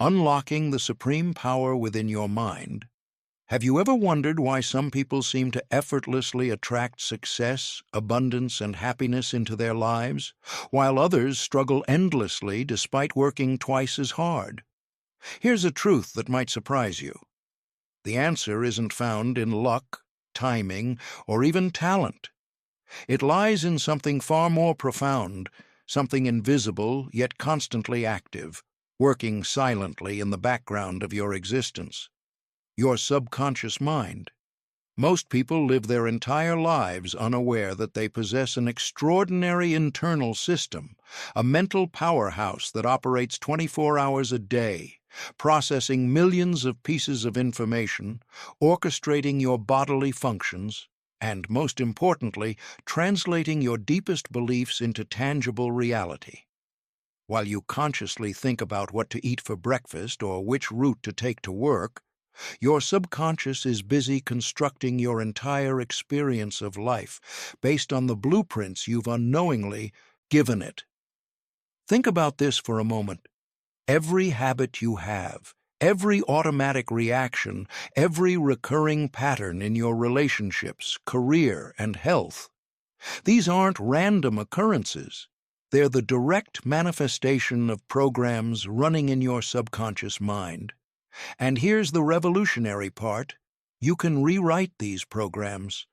unlocking the supreme power within your mind. Have you ever wondered why some people seem to effortlessly attract success, abundance, and happiness into their lives, while others struggle endlessly despite working twice as hard? Here's a truth that might surprise you. The answer isn't found in luck, timing, or even talent. It lies in something far more profound, something invisible yet constantly active, working silently in the background of your existence. Your subconscious mind. Most people live their entire lives unaware that they possess an extraordinary internal system, a mental powerhouse that operates 24 hours a day, processing millions of pieces of information, orchestrating your bodily functions, and, most importantly, translating your deepest beliefs into tangible reality. While you consciously think about what to eat for breakfast or which route to take to work, your subconscious is busy constructing your entire experience of life based on the blueprints you've unknowingly given it. Think about this for a moment. Every habit you have, every automatic reaction, every recurring pattern in your relationships, career, and health, these aren't random occurrences. They're the direct manifestation of programs running in your subconscious mind. And here's the revolutionary part. You can rewrite these programs.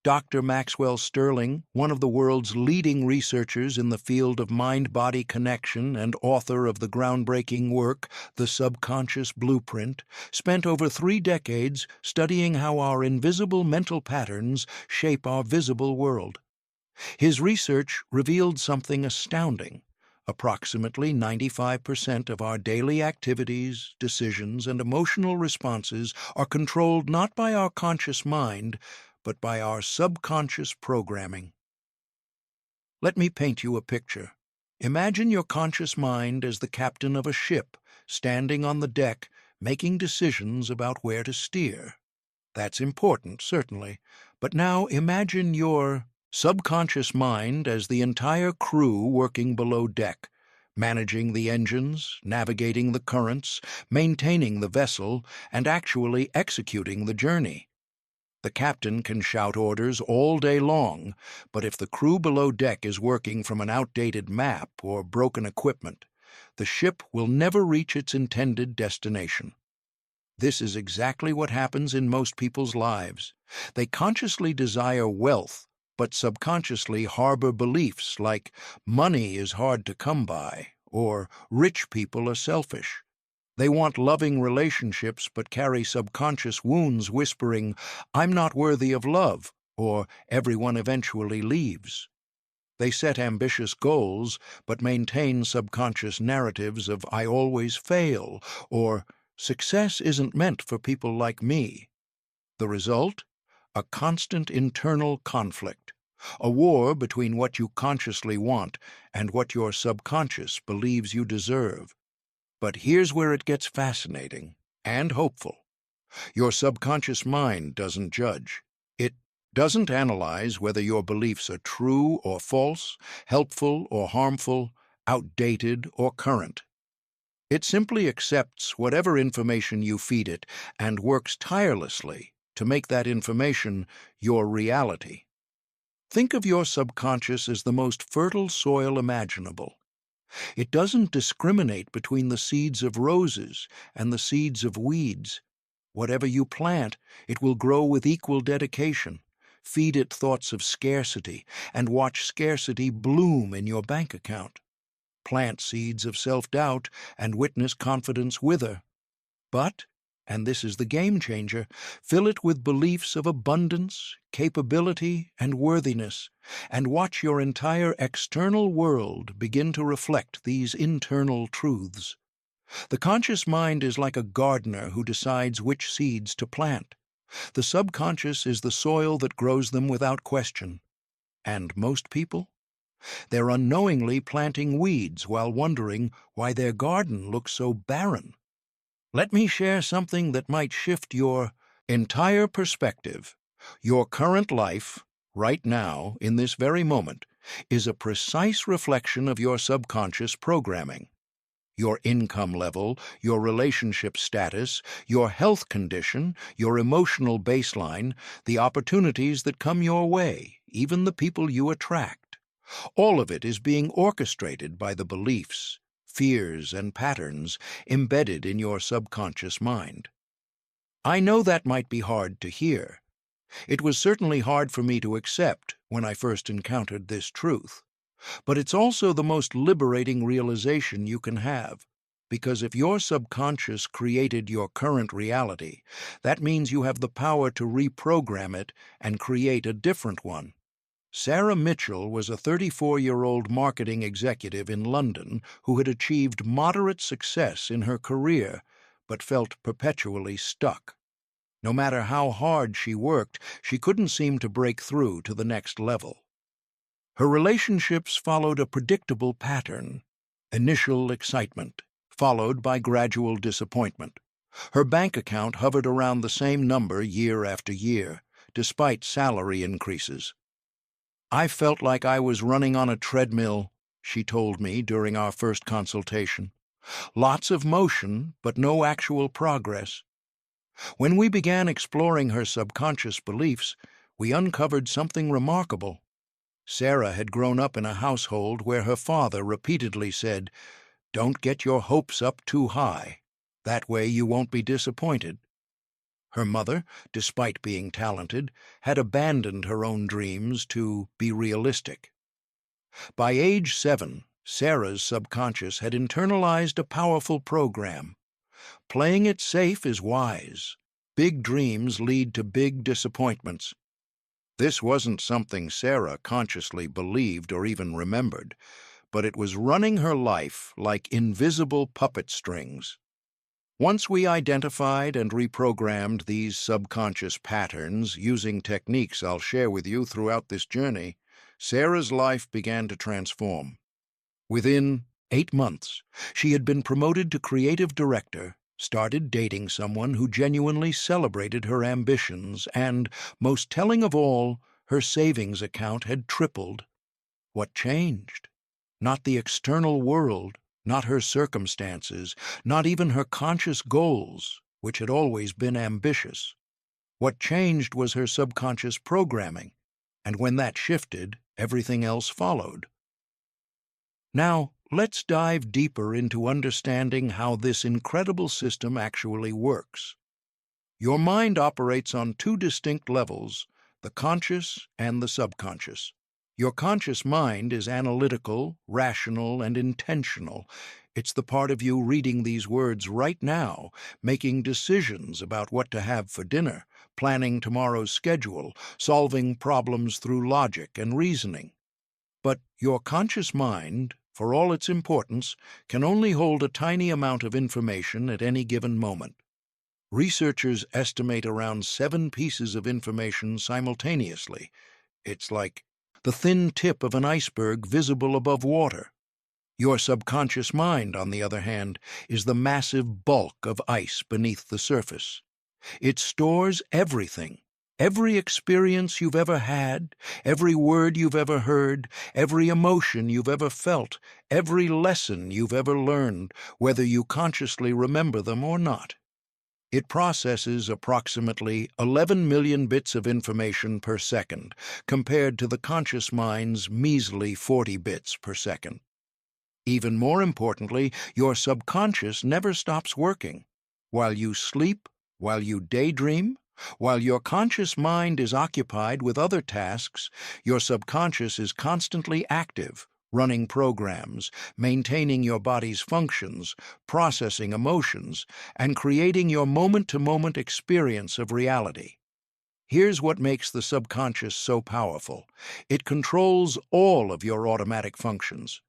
Dr. Maxwell Sterling, one of the world's leading researchers in the field of mind-body connection and author of the groundbreaking work, The Subconscious Blueprint, spent over 3 decades studying how our invisible mental patterns shape our visible world. His research revealed something astounding. Approximately 95% of our daily activities, decisions, and emotional responses are controlled not by our conscious mind, but by our subconscious programming. Let me paint you a picture. Imagine your conscious mind as the captain of a ship, standing on the deck, making decisions about where to steer. That's important, certainly, but now imagine your subconscious mind as the entire crew working below deck, managing the engines, navigating the currents, maintaining the vessel, and actually executing the journey. The captain can shout orders all day long, but if the crew below deck is working from an outdated map or broken equipment, the ship will never reach its intended destination. This is exactly what happens in most people's lives. They consciously desire wealth, but subconsciously harbor beliefs like money is hard to come by or rich people are selfish. They want loving relationships but carry subconscious wounds whispering, I'm not worthy of love, or everyone eventually leaves. They set ambitious goals but maintain subconscious narratives of I always fail or success isn't meant for people like me. The result? A constant internal conflict, a war between what you consciously want and what your subconscious believes you deserve. But here's where it gets fascinating and hopeful. Your subconscious mind doesn't judge. It doesn't analyze whether your beliefs are true or false, helpful or harmful, outdated or current. It simply accepts whatever information you feed it and works tirelessly to make that information your reality. Think of your subconscious as the most fertile soil imaginable. It doesn't discriminate between the seeds of roses and the seeds of weeds. Whatever you plant, it will grow with equal dedication. Feed it thoughts of scarcity and watch scarcity bloom in your bank account. Plant seeds of self-doubt and witness confidence wither. But, and this is the game changer, fill it with beliefs of abundance, capability, and worthiness, and watch your entire external world begin to reflect these internal truths. The conscious mind is like a gardener who decides which seeds to plant. The subconscious is the soil that grows them without question. And most people? They're unknowingly planting weeds while wondering why their garden looks so barren. Let me share something that might shift your entire perspective. Your current life, right now, in this very moment, is a precise reflection of your subconscious programming. your income level, your relationship status, your health condition, your emotional baseline, the opportunities that come your way, even the people you attract. All of it is being orchestrated by the beliefs, fears, and patterns embedded in your subconscious mind. I know that might be hard to hear. It was certainly hard for me to accept when I first encountered this truth. But it's also the most liberating realization you can have, because if your subconscious created your current reality, that means you have the power to reprogram it and create a different one. Sarah Mitchell was a 34-year-old marketing executive in London who had achieved moderate success in her career, but felt perpetually stuck. No matter how hard she worked, she couldn't seem to break through to the next level. Her relationships followed a predictable pattern: initial excitement, followed by gradual disappointment. Her bank account hovered around the same number year after year, despite salary increases. "I felt like I was running on a treadmill," she told me during our first consultation. "Lots of motion, but no actual progress." When we began exploring her subconscious beliefs, we uncovered something remarkable. Sarah had grown up in a household where her father repeatedly said, "Don't get your hopes up too high. That way you won't be disappointed." Her mother, despite being talented, had abandoned her own dreams to be realistic. By age 7, Sarah's subconscious had internalized a powerful program. Playing it safe is wise. Big dreams lead to big disappointments. This wasn't something Sarah consciously believed or even remembered, but it was running her life like invisible puppet strings. Once we identified and reprogrammed these subconscious patterns using techniques I'll share with you throughout this journey, Sarah's life began to transform. Within 8 months, she had been promoted to creative director, started dating someone who genuinely celebrated her ambitions, and, most telling of all, her savings account had tripled. What changed? Not the external world, not her circumstances, not even her conscious goals, which had always been ambitious. What changed was her subconscious programming, and when that shifted, everything else followed. Now, let's dive deeper into understanding how this incredible system actually works. Your mind operates on 2 distinct levels, the conscious and the subconscious. Your conscious mind is analytical, rational, and intentional. It's the part of you reading these words right now, making decisions about what to have for dinner, planning tomorrow's schedule, solving problems through logic and reasoning. But your conscious mind, for all its importance, can only hold a tiny amount of information at any given moment. Researchers estimate around 7 pieces of information simultaneously. It's like the thin tip of an iceberg visible above water. Your subconscious mind, on the other hand, is the massive bulk of ice beneath the surface. It stores everything. Every experience you've ever had, every word you've ever heard, every emotion you've ever felt, every lesson you've ever learned, whether you consciously remember them or not. It processes approximately 11 million bits of information per second, compared to the conscious mind's measly 40 bits per second. Even more importantly, your subconscious never stops working. While you sleep, while you daydream, while your conscious mind is occupied with other tasks, your subconscious is constantly active, running programs, maintaining your body's functions, processing emotions, and creating your moment-to-moment experience of reality. Here's what makes the subconscious so powerful. It controls all of your automatic functions: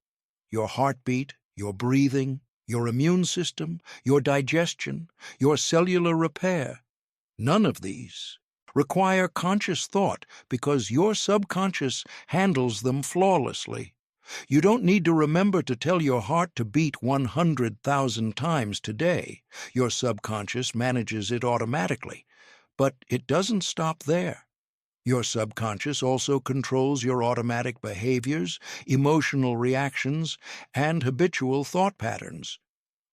your heartbeat, your breathing, your immune system, your digestion, your cellular repair. None of these require conscious thought because your subconscious handles them flawlessly. You don't need to remember to tell your heart to beat 100,000 times today. Your subconscious manages it automatically. But it doesn't stop there. Your subconscious also controls your automatic behaviors, emotional reactions, and habitual thought patterns.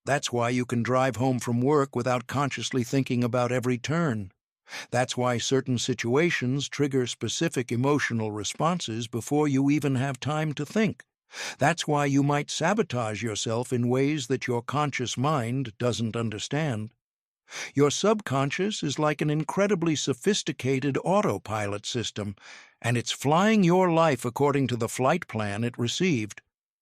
That's why you can drive home from work without consciously thinking about every turn. That's why certain situations trigger specific emotional responses before you even have time to think. That's why you might sabotage yourself in ways that your conscious mind doesn't understand. Your subconscious is like an incredibly sophisticated autopilot system, and it's flying your life according to the flight plan it received.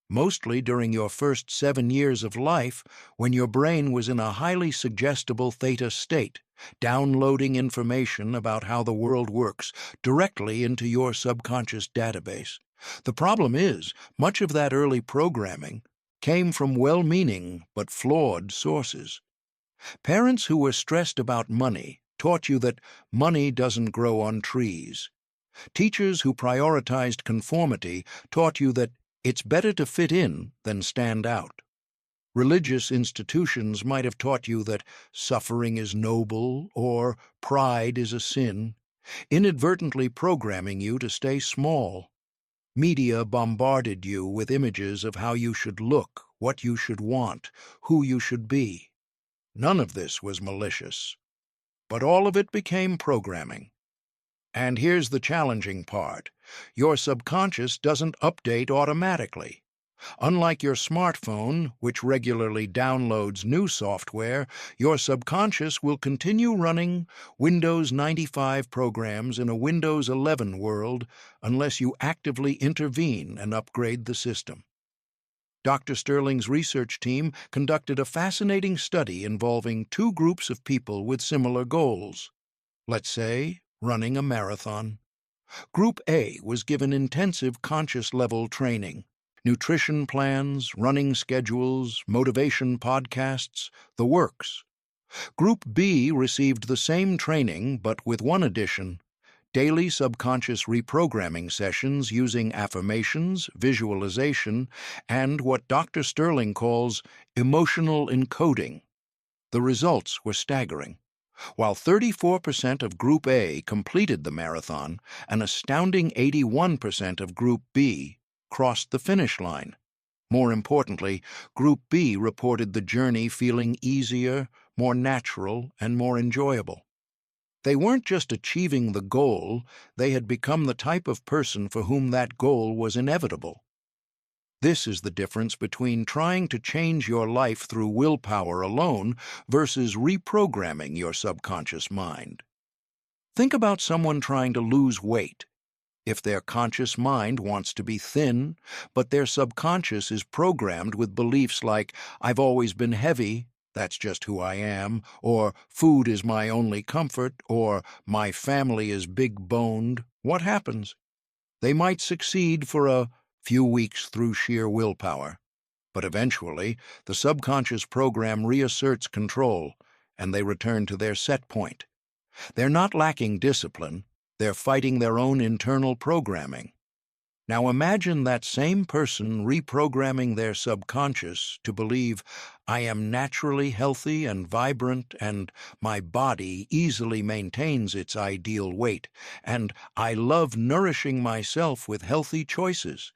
Mostly during your first 7 years of life, when your brain was in a highly suggestible theta state, downloading information about how the world works directly into your subconscious database. The problem is, much of that early programming came from well-meaning but flawed sources. Parents who were stressed about money taught you that money doesn't grow on trees. Teachers who prioritized conformity taught you that it's better to fit in than stand out. Religious institutions might have taught you that suffering is noble or pride is a sin, inadvertently programming you to stay small. Media bombarded you with images of how you should look, what you should want, who you should be. None of this was malicious, but all of it became programming. And here's the challenging part. Your subconscious doesn't update automatically. Unlike your smartphone, which regularly downloads new software, your subconscious will continue running Windows 95 programs in a Windows 11 world unless you actively intervene and upgrade the system. Dr. Sterling's research team conducted a fascinating study involving two groups of people with similar goals. Let's say, running a marathon. Group A was given intensive conscious-level training, nutrition plans, running schedules, motivation podcasts, the works. Group B received the same training, but with one addition: daily subconscious reprogramming sessions using affirmations, visualization, and what Dr. Sterling calls emotional encoding. The results were staggering. While 34% of Group A completed the marathon, an astounding 81% of Group B crossed the finish line. More importantly, Group B reported the journey feeling easier, more natural, and more enjoyable. They weren't just achieving the goal, they had become the type of person for whom that goal was inevitable. This is the difference between trying to change your life through willpower alone versus reprogramming your subconscious mind. Think about someone trying to lose weight. If their conscious mind wants to be thin, but their subconscious is programmed with beliefs like, "I've always been heavy, that's just who I am," or "food is my only comfort," or "my family is big-boned," what happens? They might succeed for a few weeks through sheer willpower, but eventually the subconscious program reasserts control, and they return to their set point. They're not lacking discipline, they're fighting their own internal programming. Now imagine that same person reprogramming their subconscious to believe, "I am naturally healthy and vibrant, and my body easily maintains its ideal weight, and I love nourishing myself with healthy choices."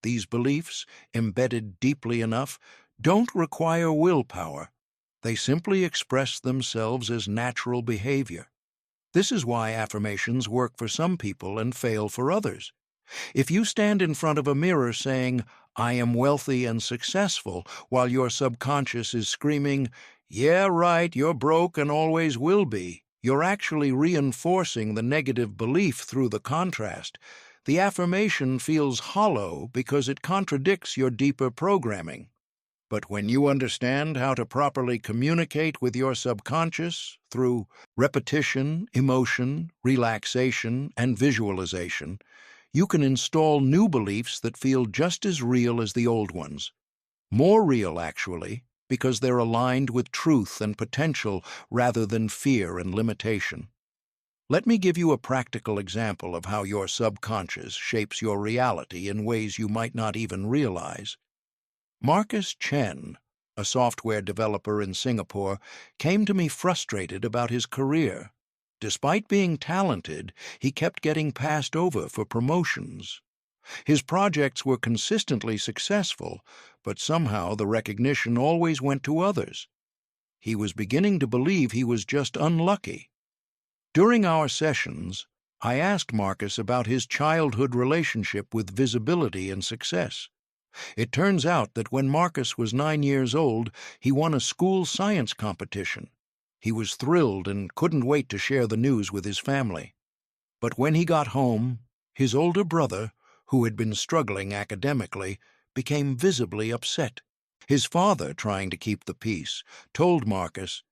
These beliefs, embedded deeply enough, don't require willpower. They simply express themselves as natural behavior. This is why affirmations work for some people and fail for others. If you stand in front of a mirror saying, "I am wealthy and successful," while your subconscious is screaming, "Yeah, right, you're broke and always will be," you're actually reinforcing the negative belief through the contrast. The affirmation feels hollow because it contradicts your deeper programming. But when you understand how to properly communicate with your subconscious through repetition, emotion, relaxation, and visualization, you can install new beliefs that feel just as real as the old ones. More real, actually, because they're aligned with truth and potential rather than fear and limitation. Let me give you a practical example of how your subconscious shapes your reality in ways you might not even realize. Marcus Chen, a software developer in Singapore, came to me frustrated about his career. Despite being talented, he kept getting passed over for promotions. His projects were consistently successful, but somehow the recognition always went to others. He was beginning to believe he was just unlucky. During our sessions, I asked Marcus about his childhood relationship with visibility and success. It turns out that when Marcus was 9 years old, he won a school science competition. He was thrilled and couldn't wait to share the news with his family. But when he got home, his older brother, who had been struggling academically, became visibly upset. His father, trying to keep the peace, told Marcus,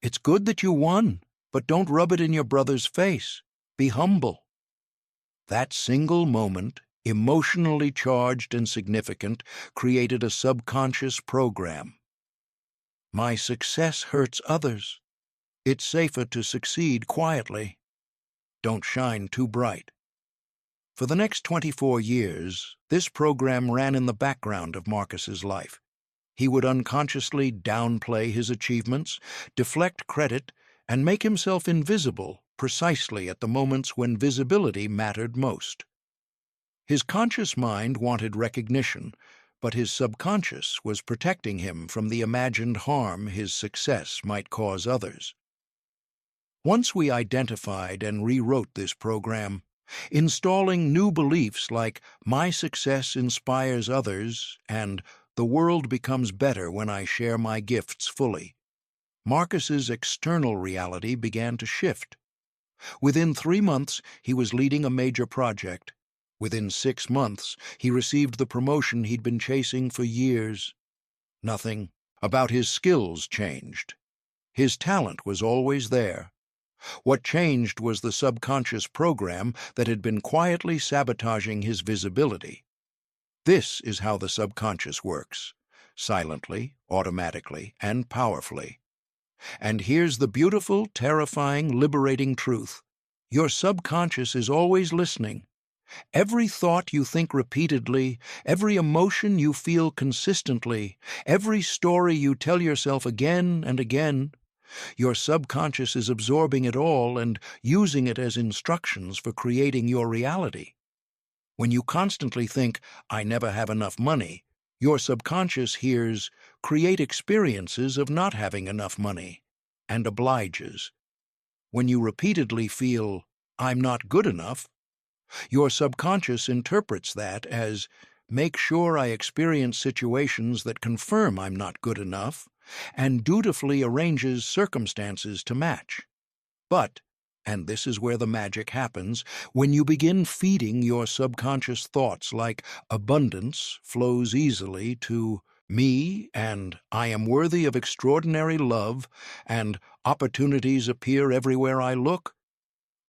"It's good that you won, but don't rub it in your brother's face. Be humble." That single moment, emotionally charged and significant, created a subconscious program. My success hurts others. It's safer to succeed quietly. Don't shine too bright. For the next 24 years, this program ran in the background of Marcus's life. He would unconsciously downplay his achievements, deflect credit, and make himself invisible precisely at the moments when visibility mattered most. His conscious mind wanted recognition, but his subconscious was protecting him from the imagined harm his success might cause others. Once we identified and rewrote this program, installing new beliefs like "my success inspires others" and "the world becomes better when I share my gifts fully," Marcus's external reality began to shift. Within 3 months, he was leading a major project. Within 6 months, he received the promotion he'd been chasing for years. Nothing about his skills changed. His talent was always there. What changed was the subconscious program that had been quietly sabotaging his visibility. This is how the subconscious works: silently, automatically, and powerfully. And here's the beautiful, terrifying, liberating truth. Your subconscious is always listening. Every thought you think repeatedly, every emotion you feel consistently, every story you tell yourself again and again, your subconscious is absorbing it all and using it as instructions for creating your reality. When you constantly think, "I never have enough money," your subconscious hears, "Create experiences of not having enough money," and obliges. When you repeatedly feel, "I'm not good enough," your subconscious interprets that as, "Make sure I experience situations that confirm I'm not good enough," and dutifully arranges circumstances to match. But, and this is where the magic happens, when you begin feeding your subconscious thoughts like "abundance flows easily" to "me" and "I am worthy of extraordinary love" and "opportunities appear everywhere I look,"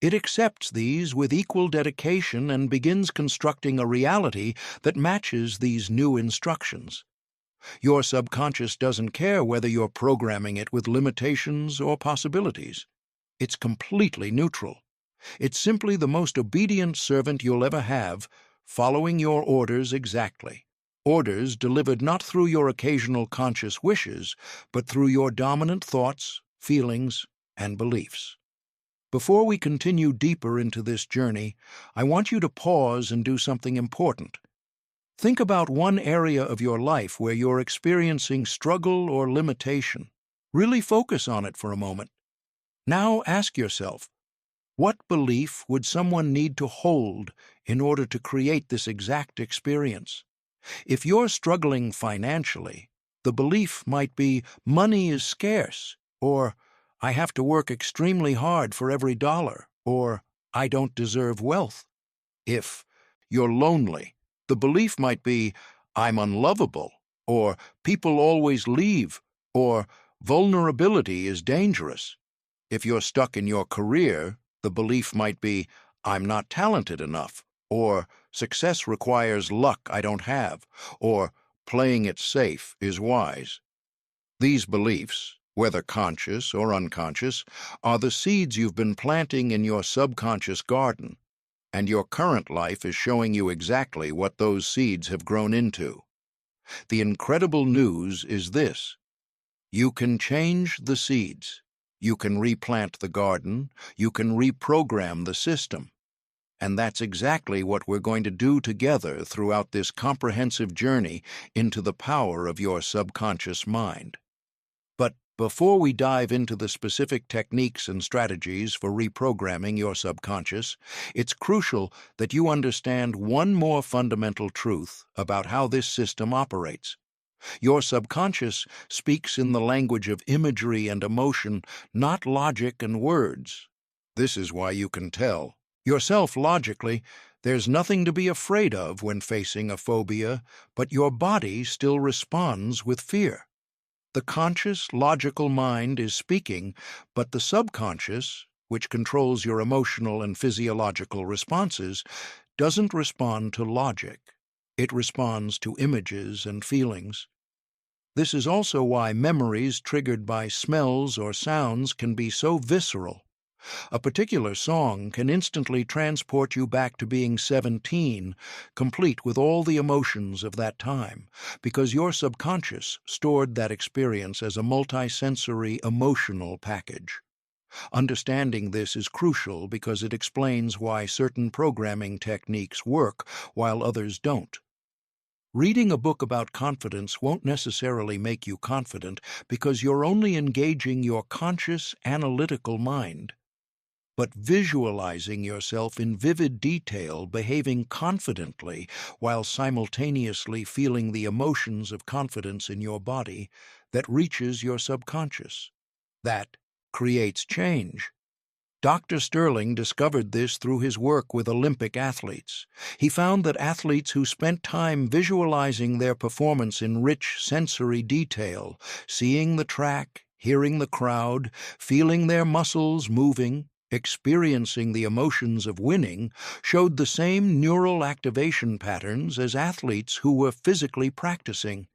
it accepts these with equal dedication and begins constructing a reality that matches these new instructions. Your subconscious doesn't care whether you're programming it with limitations or possibilities. It's completely neutral. It's simply the most obedient servant you'll ever have, following your orders exactly. Orders delivered not through your occasional conscious wishes, but through your dominant thoughts, feelings, and beliefs. Before we continue deeper into this journey, I want you to pause and do something important. Think about one area of your life where you're experiencing struggle or limitation. Really focus on it for a moment. Now ask yourself, what belief would someone need to hold in order to create this exact experience? If you're struggling financially, the belief might be "money is scarce," or "I have to work extremely hard for every dollar," or "I don't deserve wealth." If you're lonely, the belief might be "I'm unlovable," or "people always leave," or "vulnerability is dangerous." If you're stuck in your career, the belief might be "I'm not talented enough," or "success requires luck I don't have," or "playing it safe is wise." These beliefs, whether conscious or unconscious, are the seeds you've been planting in your subconscious garden, and your current life is showing you exactly what those seeds have grown into. The incredible news is this: you can change the seeds. You can replant the garden. You can reprogram the system. And that's exactly what we're going to do together throughout this comprehensive journey into the power of your subconscious mind. But before we dive into the specific techniques and strategies for reprogramming your subconscious, it's crucial that you understand one more fundamental truth about how this system operates. Your subconscious speaks in the language of imagery and emotion, not logic and words. This is why you can tell yourself logically there's nothing to be afraid of when facing a phobia, but your body still responds with fear. The conscious, logical mind is speaking, but the subconscious, which controls your emotional and physiological responses, doesn't respond to logic. It responds to images and feelings. This is also why memories triggered by smells or sounds can be so visceral. A particular song can instantly transport you back to being 17, complete with all the emotions of that time, because your subconscious stored that experience as a multisensory emotional package. Understanding this is crucial because it explains why certain programming techniques work while others don't. Reading a book about confidence won't necessarily make you confident because you're only engaging your conscious, analytical mind. But visualizing yourself in vivid detail, behaving confidently while simultaneously feeling the emotions of confidence in your body, that reaches your subconscious. That creates change. Dr. Sterling discovered this through his work with Olympic athletes. He found that athletes who spent time visualizing their performance in rich sensory detail, seeing the track, hearing the crowd, feeling their muscles moving, experiencing the emotions of winning, showed the same neural activation patterns as athletes who were physically practicing.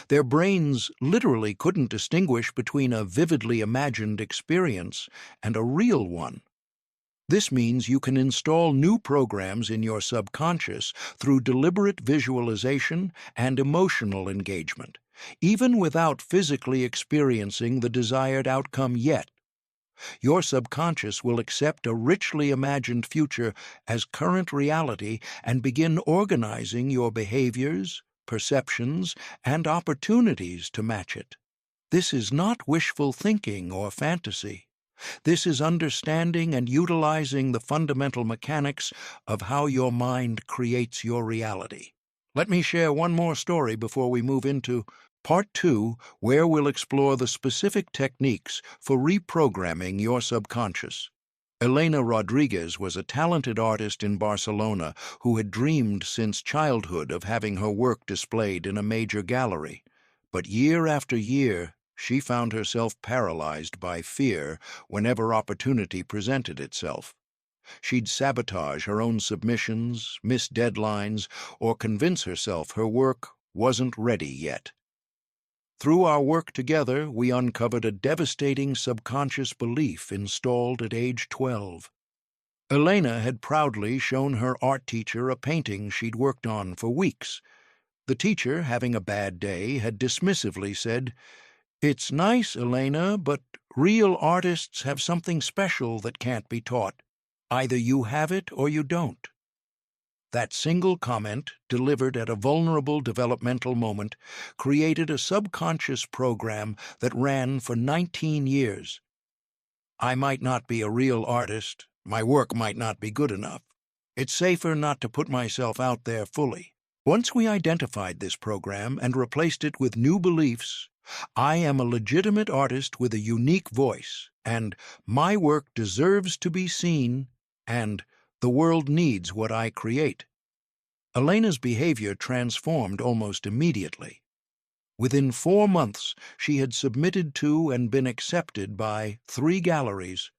Their brains literally couldn't distinguish between a vividly imagined experience and a real one. This means you can install new programs in your subconscious through deliberate visualization and emotional engagement, even without physically experiencing the desired outcome yet. Your subconscious will accept a richly imagined future as current reality and begin organizing your behaviors, perceptions, and opportunities to match it. This is not wishful thinking or fantasy. This is understanding and utilizing the fundamental mechanics of how your mind creates your reality. Let me share one more story before we move into Part 2, where we'll explore the specific techniques for reprogramming your subconscious. Elena Rodriguez was a talented artist in Barcelona who had dreamed since childhood of having her work displayed in a major gallery. But year after year, she found herself paralyzed by fear whenever opportunity presented itself. She'd sabotage her own submissions, miss deadlines, or convince herself her work wasn't ready yet. Through our work together, we uncovered a devastating subconscious belief installed at age 12. Elena had proudly shown her art teacher a painting she'd worked on for weeks. The teacher, having a bad day, had dismissively said, "It's nice, Elena, but real artists have something special that can't be taught. Either you have it or you don't." That single comment, delivered at a vulnerable developmental moment, created a subconscious program that ran for 19 years. I might not be a real artist. My work might not be good enough. It's safer not to put myself out there fully. Once we identified this program and replaced it with new beliefs, I am a legitimate artist with a unique voice, and my work deserves to be seen, and the world needs what I create. Elena's behavior transformed almost immediately. Within 4 months, she had submitted to and been accepted by 3 galleries.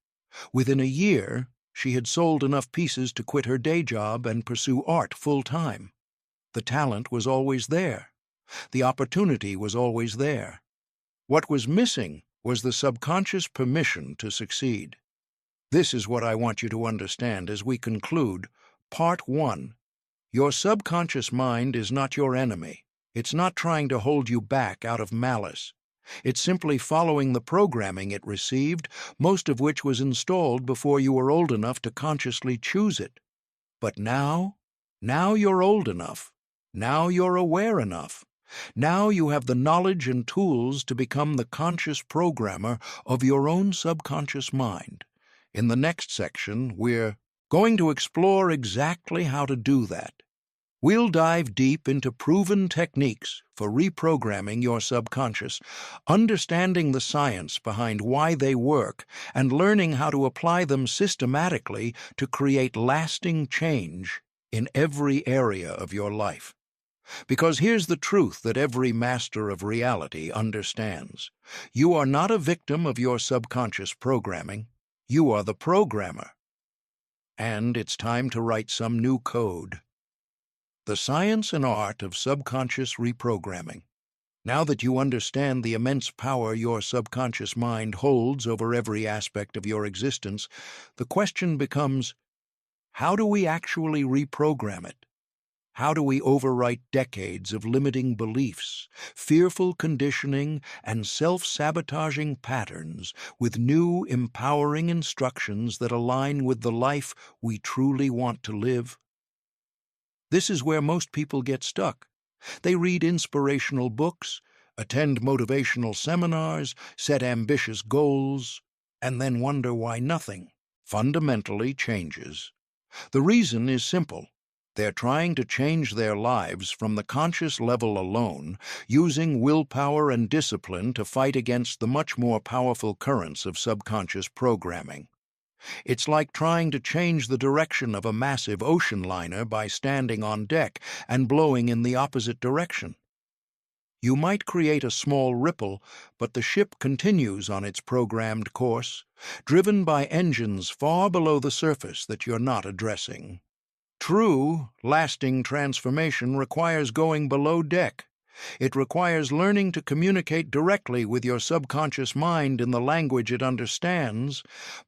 Within a year, she had sold enough pieces to quit her day job and pursue art full-time. The talent was always there. The opportunity was always there. What was missing was the subconscious permission to succeed. This is what I want you to understand as we conclude Part 1. Your subconscious mind is not your enemy. It's not trying to hold you back out of malice. It's simply following the programming it received, most of which was installed before you were old enough to consciously choose it. But now you're old enough. Now you're aware enough. Now you have the knowledge and tools to become the conscious programmer of your own subconscious mind. In the next section, we're going to explore exactly how to do that. We'll dive deep into proven techniques for reprogramming your subconscious, understanding the science behind why they work, and learning how to apply them systematically to create lasting change in every area of your life. Because here's the truth that every master of reality understands. You are not a victim of your subconscious programming. You are the programmer. And it's time to write some new code. The science and art of subconscious reprogramming. Now that you understand the immense power your subconscious mind holds over every aspect of your existence, the question becomes, how do we actually reprogram it? How do we overwrite decades of limiting beliefs, fearful conditioning, and self-sabotaging patterns with new, empowering instructions that align with the life we truly want to live? This is where most people get stuck. They read inspirational books, attend motivational seminars, set ambitious goals, and then wonder why nothing fundamentally changes. The reason is simple. They're trying to change their lives from the conscious level alone, using willpower and discipline to fight against the much more powerful currents of subconscious programming. It's like trying to change the direction of a massive ocean liner by standing on deck and blowing in the opposite direction. You might create a small ripple, but the ship continues on its programmed course, driven by engines far below the surface that you're not addressing. True, lasting transformation requires going below deck. It requires learning to communicate directly with your subconscious mind in the language it understands,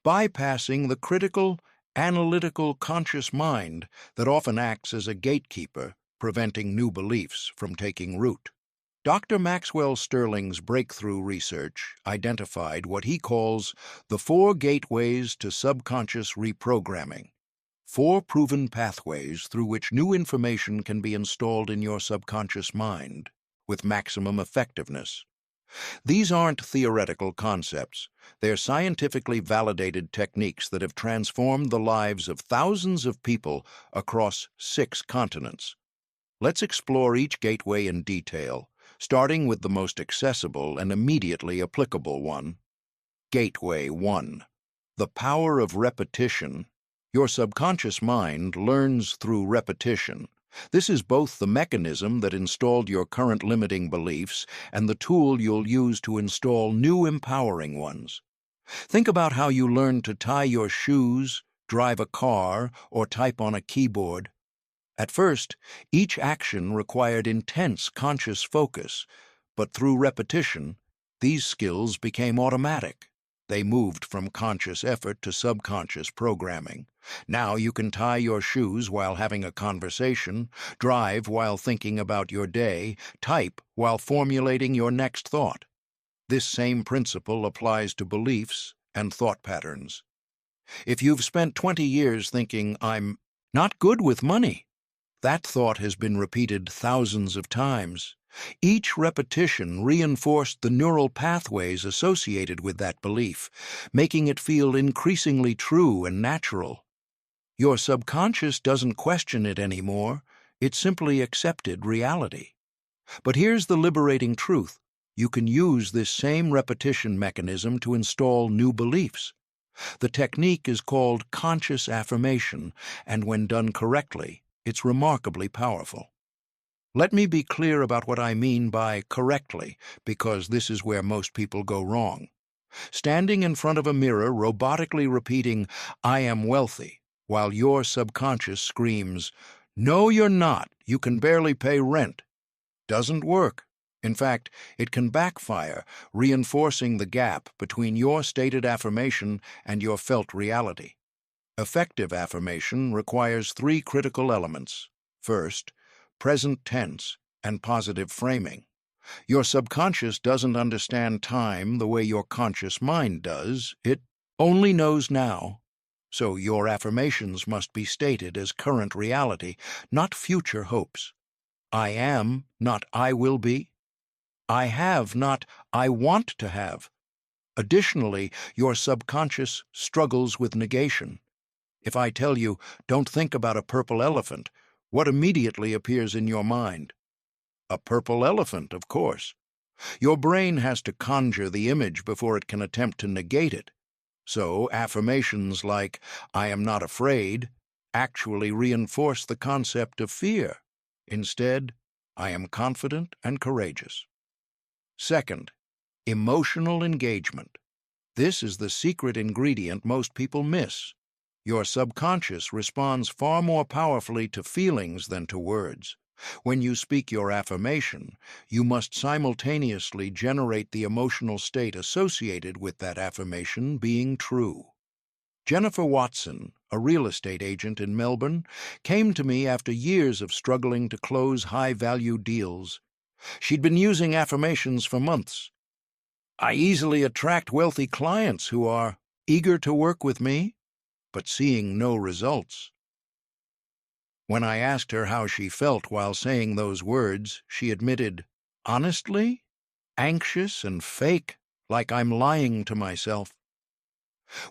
bypassing the critical, analytical conscious mind that often acts as a gatekeeper, preventing new beliefs from taking root. Dr. Maxwell Sterling's breakthrough research identified what he calls the 4 gateways to subconscious reprogramming. 4 proven pathways through which new information can be installed in your subconscious mind with maximum effectiveness. These aren't theoretical concepts. They're scientifically validated techniques that have transformed the lives of thousands of people across 6 continents. Let's explore each gateway in detail, starting with the most accessible and immediately applicable one. Gateway 1. The power of repetition. Your subconscious mind learns through repetition. This is both the mechanism that installed your current limiting beliefs and the tool you'll use to install new empowering ones. Think about how you learned to tie your shoes, drive a car, or type on a keyboard. At first, each action required intense conscious focus, but through repetition, these skills became automatic. They moved from conscious effort to subconscious programming. Now you can tie your shoes while having a conversation, drive while thinking about your day, type while formulating your next thought. This same principle applies to beliefs and thought patterns. If you've spent 20 years thinking, "I'm not good with money," that thought has been repeated thousands of times. Each repetition reinforced the neural pathways associated with that belief, making it feel increasingly true and natural. Your subconscious doesn't question it anymore. It simply accepted reality. But here's the liberating truth. You can use this same repetition mechanism to install new beliefs. The technique is called conscious affirmation, and when done correctly, it's remarkably powerful. Let me be clear about what I mean by correctly, because this is where most people go wrong. Standing in front of a mirror robotically repeating, "I am wealthy," while your subconscious screams, "No, you're not, you can barely pay rent," doesn't work. In fact, it can backfire, reinforcing the gap between your stated affirmation and your felt reality. Effective affirmation requires 3 critical elements. First, present tense and positive framing. Your subconscious doesn't understand time the way your conscious mind does. It only knows now. So your affirmations must be stated as current reality, not future hopes. I am, not I will be. I have, not I want to have. Additionally, your subconscious struggles with negation. If I tell you, don't think about a purple elephant, what immediately appears in your mind? A purple elephant, of course. Your brain has to conjure the image before it can attempt to negate it. So affirmations like, I am not afraid, actually reinforce the concept of fear. Instead, I am confident and courageous. Second, emotional engagement. This is the secret ingredient most people miss. Your subconscious responds far more powerfully to feelings than to words. When you speak your affirmation, you must simultaneously generate the emotional state associated with that affirmation being true. Jennifer Watson, a real estate agent in Melbourne, came to me after years of struggling to close high-value deals. She'd been using affirmations for months. I easily attract wealthy clients who are eager to work with me, but seeing no results. When I asked her how she felt while saying those words, she admitted, honestly, anxious and fake, like I'm lying to myself.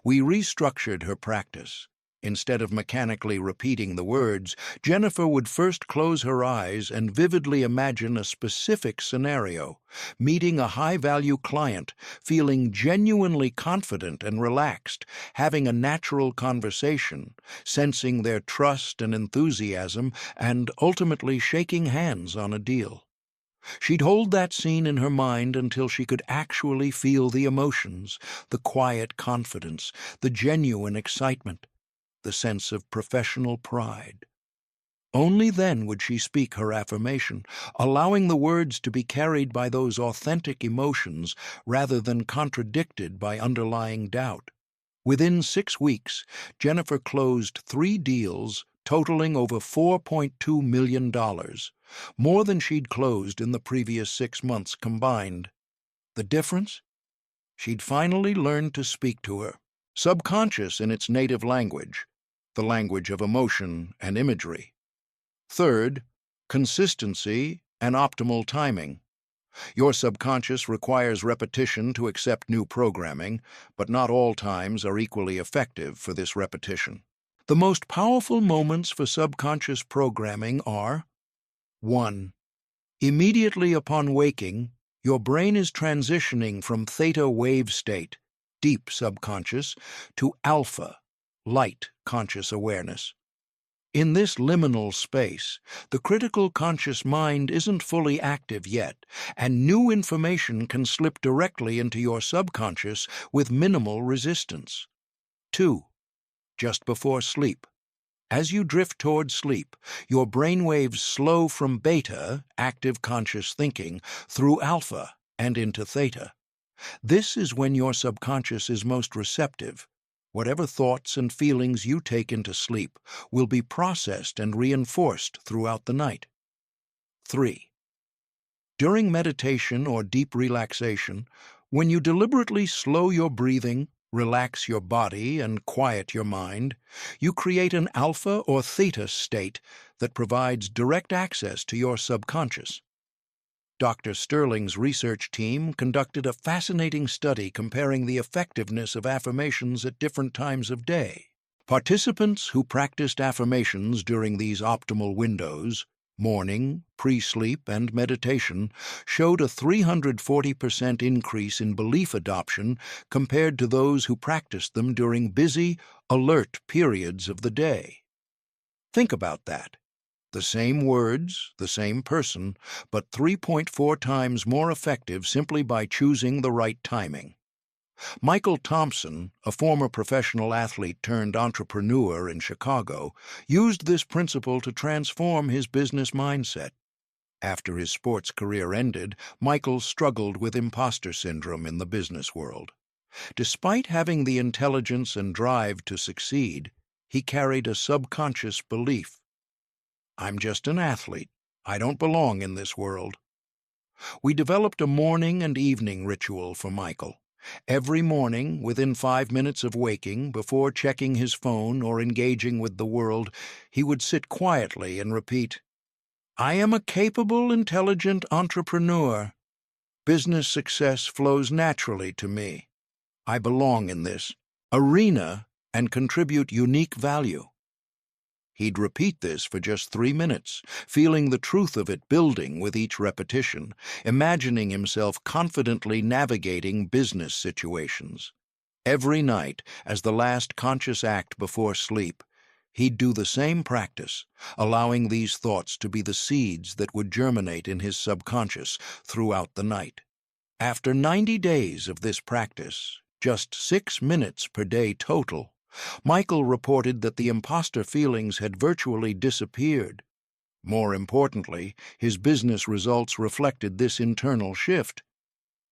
We restructured her practice. Instead of mechanically repeating the words, Jennifer would first close her eyes and vividly imagine a specific scenario, meeting a high-value client, feeling genuinely confident and relaxed, having a natural conversation, sensing their trust and enthusiasm, and ultimately shaking hands on a deal. She'd hold that scene in her mind until she could actually feel the emotions, the quiet confidence, the genuine excitement, the sense of professional pride. Only then would she speak her affirmation, allowing the words to be carried by those authentic emotions rather than contradicted by underlying doubt. Within 6 weeks, Jennifer closed 3 deals totaling over $4.2 million, more than she'd closed in the previous 6 months combined. The difference? She'd finally learned to speak to her subconscious in its native language, the language of emotion and imagery. Third, consistency and optimal timing. Your subconscious requires repetition to accept new programming, but not all times are equally effective for this repetition. The most powerful moments for subconscious programming are 1. Immediately upon waking, your brain is transitioning from theta wave state, deep subconscious, to alpha, light conscious awareness. In this liminal space, the critical conscious mind isn't fully active yet, and new information can slip directly into your subconscious with minimal resistance. 2. Just before sleep. As you drift toward sleep, your brainwaves slow from beta, active conscious thinking, through alpha and into theta. This is when your subconscious is most receptive. Whatever thoughts and feelings you take into sleep will be processed and reinforced throughout the night. 3. During meditation or deep relaxation, when you deliberately slow your breathing, relax your body, and quiet your mind, you create an alpha or theta state that provides direct access to your subconscious. Dr. Sterling's research team conducted a fascinating study comparing the effectiveness of affirmations at different times of day. Participants who practiced affirmations during these optimal windows, morning, pre-sleep, and meditation, showed a 340% increase in belief adoption compared to those who practiced them during busy, alert periods of the day. Think about that. The same words, the same person, but 3.4 times more effective simply by choosing the right timing. Michael Thompson, a former professional athlete turned entrepreneur in Chicago, used this principle to transform his business mindset. After his sports career ended, Michael struggled with imposter syndrome in the business world. Despite having the intelligence and drive to succeed, he carried a subconscious belief. I'm just an athlete. I don't belong in this world. We developed a morning and evening ritual for Michael. Every morning, within 5 minutes of waking, before checking his phone or engaging with the world, he would sit quietly and repeat, "I am a capable, intelligent entrepreneur. Business success flows naturally to me. I belong in this arena and contribute unique value." He'd repeat this for just 3 minutes, feeling the truth of it building with each repetition, imagining himself confidently navigating business situations. Every night, as the last conscious act before sleep, he'd do the same practice, allowing these thoughts to be the seeds that would germinate in his subconscious throughout the night. After 90 days of this practice, just 6 minutes per day total, Michael reported that the imposter feelings had virtually disappeared. More importantly, his business results reflected this internal shift.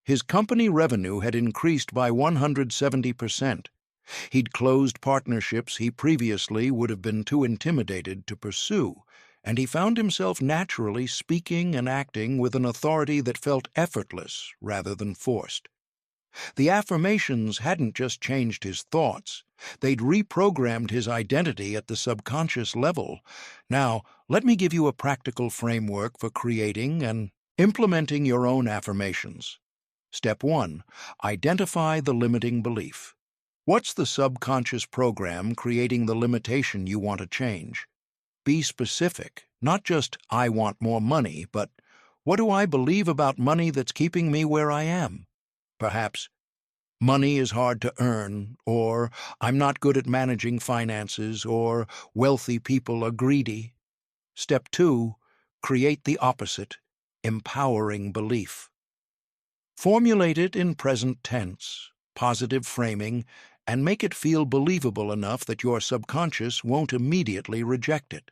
His company revenue had increased by 170%. He'd closed partnerships he previously would have been too intimidated to pursue, and he found himself naturally speaking and acting with an authority that felt effortless rather than forced. The affirmations hadn't just changed his thoughts, they'd reprogrammed his identity at the subconscious level. Now, let me give you a practical framework for creating and implementing your own affirmations. Step 1. Identify the limiting belief. What's the subconscious program creating the limitation you want to change? Be specific, not just, "I want more money," but, "What do I believe about money that's keeping me where I am?" Perhaps, "Money is hard to earn," or "I'm not good at managing finances," or "Wealthy people are greedy." Step 2. Create the opposite, empowering belief. Formulate it in present tense, positive framing, and make it feel believable enough that your subconscious won't immediately reject it.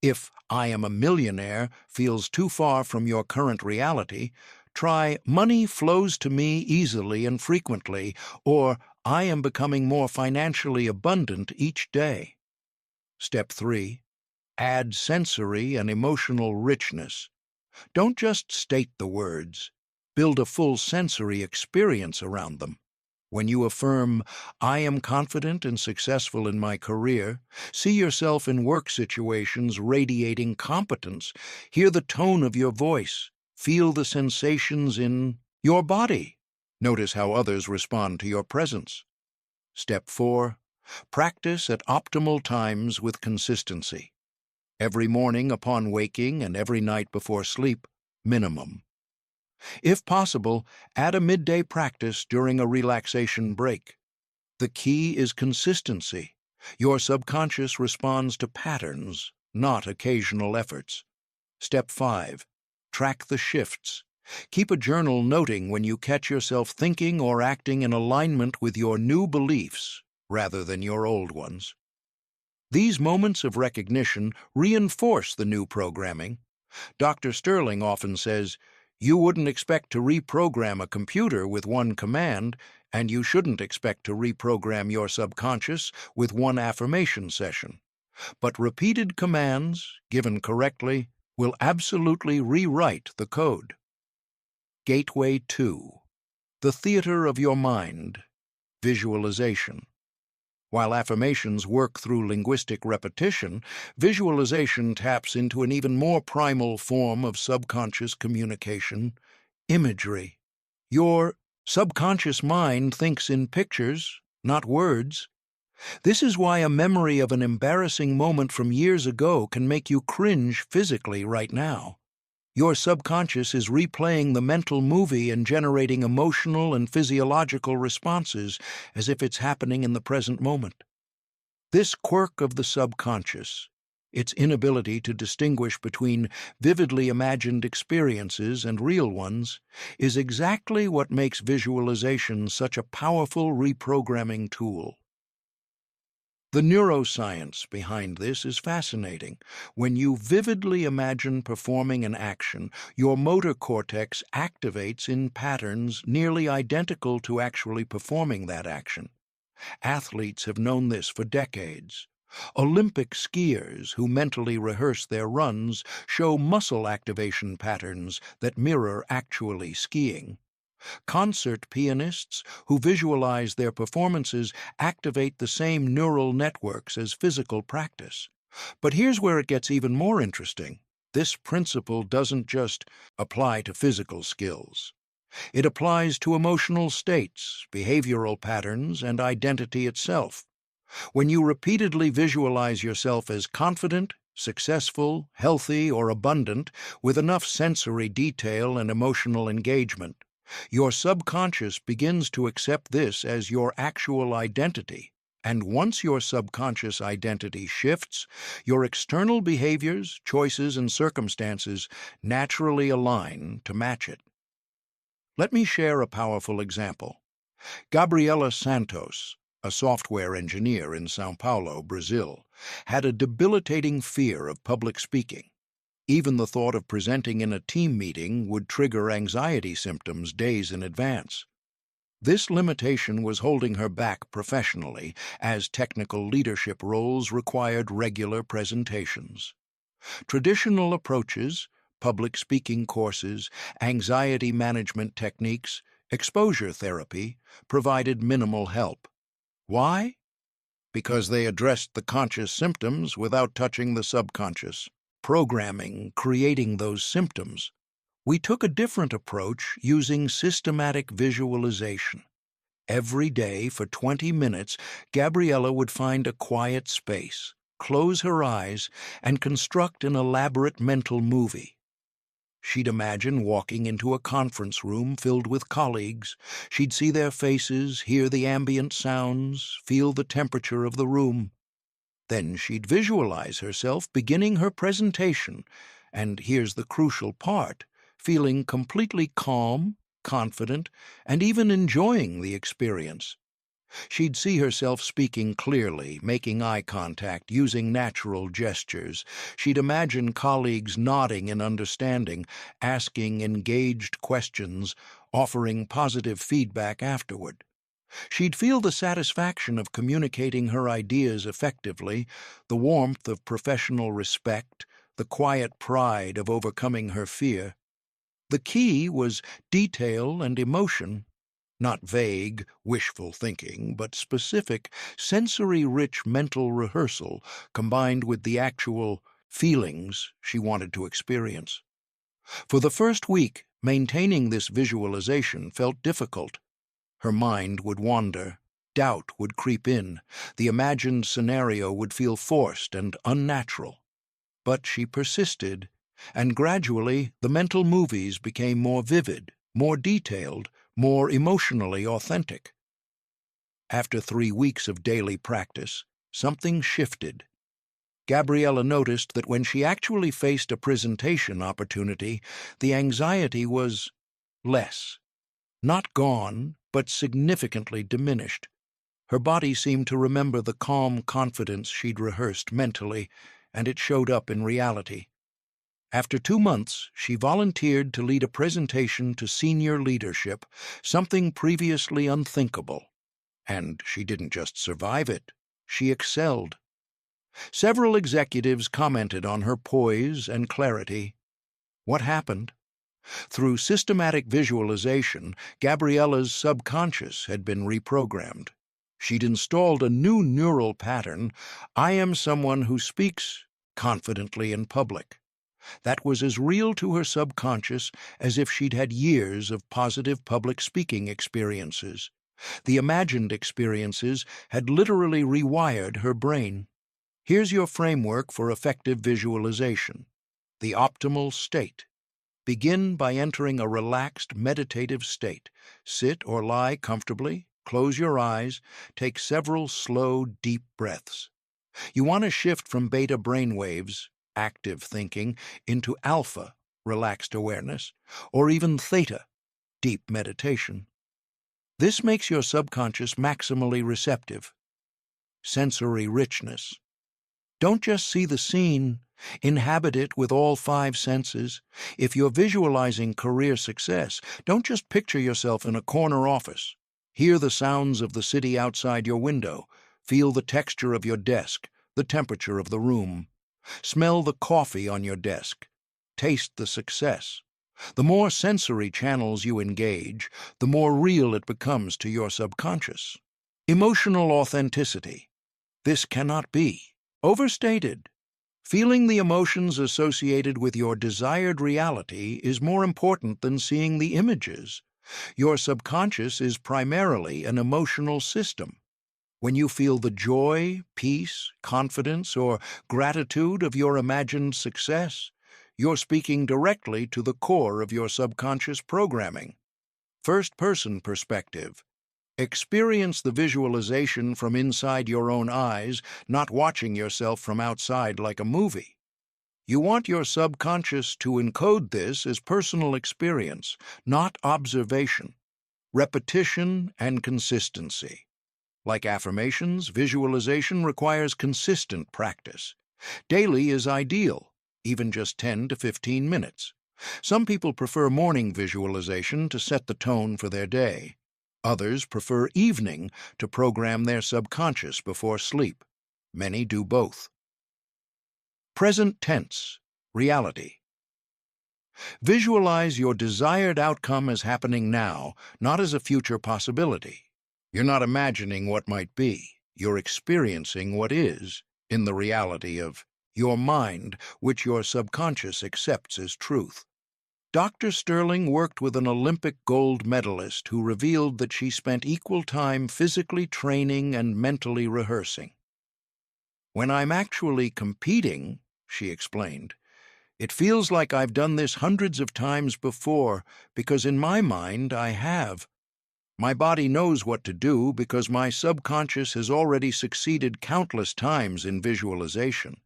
If "I am a millionaire" feels too far from your current reality, try "Money flows to me easily and frequently," or "I am becoming more financially abundant each day." Step 3. Add sensory and emotional richness. Don't just state the words. Build a full sensory experience around them. When you affirm, "I am confident and successful in my career," see yourself in work situations radiating competence. Hear the tone of your voice. Feel the sensations in your body. Notice how others respond to your presence. Step 4. Practice at optimal times with consistency. Every morning upon waking and every night before sleep, minimum. If possible, add a midday practice during a relaxation break. The key is consistency. Your subconscious responds to patterns, not occasional efforts. Step 5. Track the shifts. Keep a journal noting when you catch yourself thinking or acting in alignment with your new beliefs rather than your old ones. These moments of recognition reinforce the new programming. Dr. Sterling often says, "You wouldn't expect to reprogram a computer with one command, and you shouldn't expect to reprogram your subconscious with one affirmation session. But repeated commands, given correctly, will absolutely rewrite the code." Gateway 2. The theater of your mind. Visualization. While affirmations work through linguistic repetition, visualization taps into an even more primal form of subconscious communication: imagery. Your subconscious mind thinks in pictures, not words. This is why a memory of an embarrassing moment from years ago can make you cringe physically right now. Your subconscious is replaying the mental movie and generating emotional and physiological responses as if it's happening in the present moment. This quirk of the subconscious, its inability to distinguish between vividly imagined experiences and real ones, is exactly what makes visualization such a powerful reprogramming tool. The neuroscience behind this is fascinating. When you vividly imagine performing an action, your motor cortex activates in patterns nearly identical to actually performing that action. Athletes have known this for decades. Olympic skiers who mentally rehearse their runs show muscle activation patterns that mirror actually skiing. Concert pianists who visualize their performances activate the same neural networks as physical practice. But here's where it gets even more interesting. This principle doesn't just apply to physical skills. It applies to emotional states, behavioral patterns, and identity itself. When you repeatedly visualize yourself as confident, successful, healthy, or abundant, with enough sensory detail and emotional engagement, your subconscious begins to accept this as your actual identity. And once your subconscious identity shifts, your external behaviors, choices, and circumstances naturally align to match it. Let me share a powerful example. Gabriela Santos, a software engineer in São Paulo, Brazil, had a debilitating fear of public speaking. Even the thought of presenting in a team meeting would trigger anxiety symptoms days in advance. This limitation was holding her back professionally, as technical leadership roles required regular presentations. Traditional approaches, public speaking courses, anxiety management techniques, exposure therapy, provided minimal help. Why? Because they addressed the conscious symptoms without touching the subconscious, programming, creating those symptoms. We took a different approach using systematic visualization. Every day for 20 minutes, Gabriela would find a quiet space, close her eyes, and construct an elaborate mental movie. She'd imagine walking into a conference room filled with colleagues. She'd see their faces, hear the ambient sounds, feel the temperature of the room. Then she'd visualize herself beginning her presentation, and here's the crucial part, feeling completely calm, confident, and even enjoying the experience. She'd see herself speaking clearly, making eye contact, using natural gestures. She'd imagine colleagues nodding in understanding, asking engaged questions, offering positive feedback afterward. She'd feel the satisfaction of communicating her ideas effectively, the warmth of professional respect, the quiet pride of overcoming her fear. The key was detail and emotion. Not vague, wishful thinking, but specific, sensory-rich mental rehearsal combined with the actual feelings she wanted to experience. For the first week, maintaining this visualization felt difficult. Her mind would wander, doubt would creep in, the imagined scenario would feel forced and unnatural. But she persisted, and gradually the mental movies became more vivid, more detailed, more emotionally authentic. After 3 weeks of daily practice, something shifted. Gabriela noticed that when she actually faced a presentation opportunity, the anxiety was less. Not gone, but significantly diminished. Her body seemed to remember the calm confidence she'd rehearsed mentally, and it showed up in reality. After 2 months, she volunteered to lead a presentation to senior leadership, something previously unthinkable. And she didn't just survive it, she excelled. Several executives commented on her poise and clarity. What happened? Through systematic visualization, Gabriela's subconscious had been reprogrammed. She'd installed a new neural pattern: I am someone who speaks confidently in public. That was as real to her subconscious as if she'd had years of positive public speaking experiences. The imagined experiences had literally rewired her brain. Here's your framework for effective visualization. The optimal state. Begin by entering a relaxed, meditative state. Sit or lie comfortably, close your eyes, take several slow, deep breaths. You want to shift from beta brainwaves, active thinking, into alpha, relaxed awareness, or even theta, deep meditation. This makes your subconscious maximally receptive. Sensory richness. Don't just see the scene, inhabit it with all 5 senses. If you're visualizing career success, don't just picture yourself in a corner office. Hear the sounds of the city outside your window. Feel the texture of your desk, the temperature of the room. Smell the coffee on your desk. Taste the success. The more sensory channels you engage, the more real it becomes to your subconscious. Emotional authenticity. This cannot be overstated. Feeling the emotions associated with your desired reality is more important than seeing the images. Your subconscious is primarily an emotional system. When you feel the joy, peace, confidence, or gratitude of your imagined success, you're speaking directly to the core of your subconscious programming. First-person perspective. Experience the visualization from inside your own eyes, not watching yourself from outside like a movie. You want your subconscious to encode this as personal experience, not observation. Repetition and consistency. Like affirmations, visualization requires consistent practice. Daily is ideal, even just 10 to 15 minutes. Some people prefer morning visualization to set the tone for their day. Others prefer evening to program their subconscious before sleep. Many do both. Present tense, reality. Visualize your desired outcome as happening now, not as a future possibility. You're not imagining what might be. You're experiencing what is in the reality of your mind, which your subconscious accepts as truth. Dr. Sterling worked with an Olympic gold medalist who revealed that she spent equal time physically training and mentally rehearsing. When I'm actually competing, she explained, it feels like I've done this hundreds of times before because in my mind I have. My body knows what to do because my subconscious has already succeeded countless times in visualization.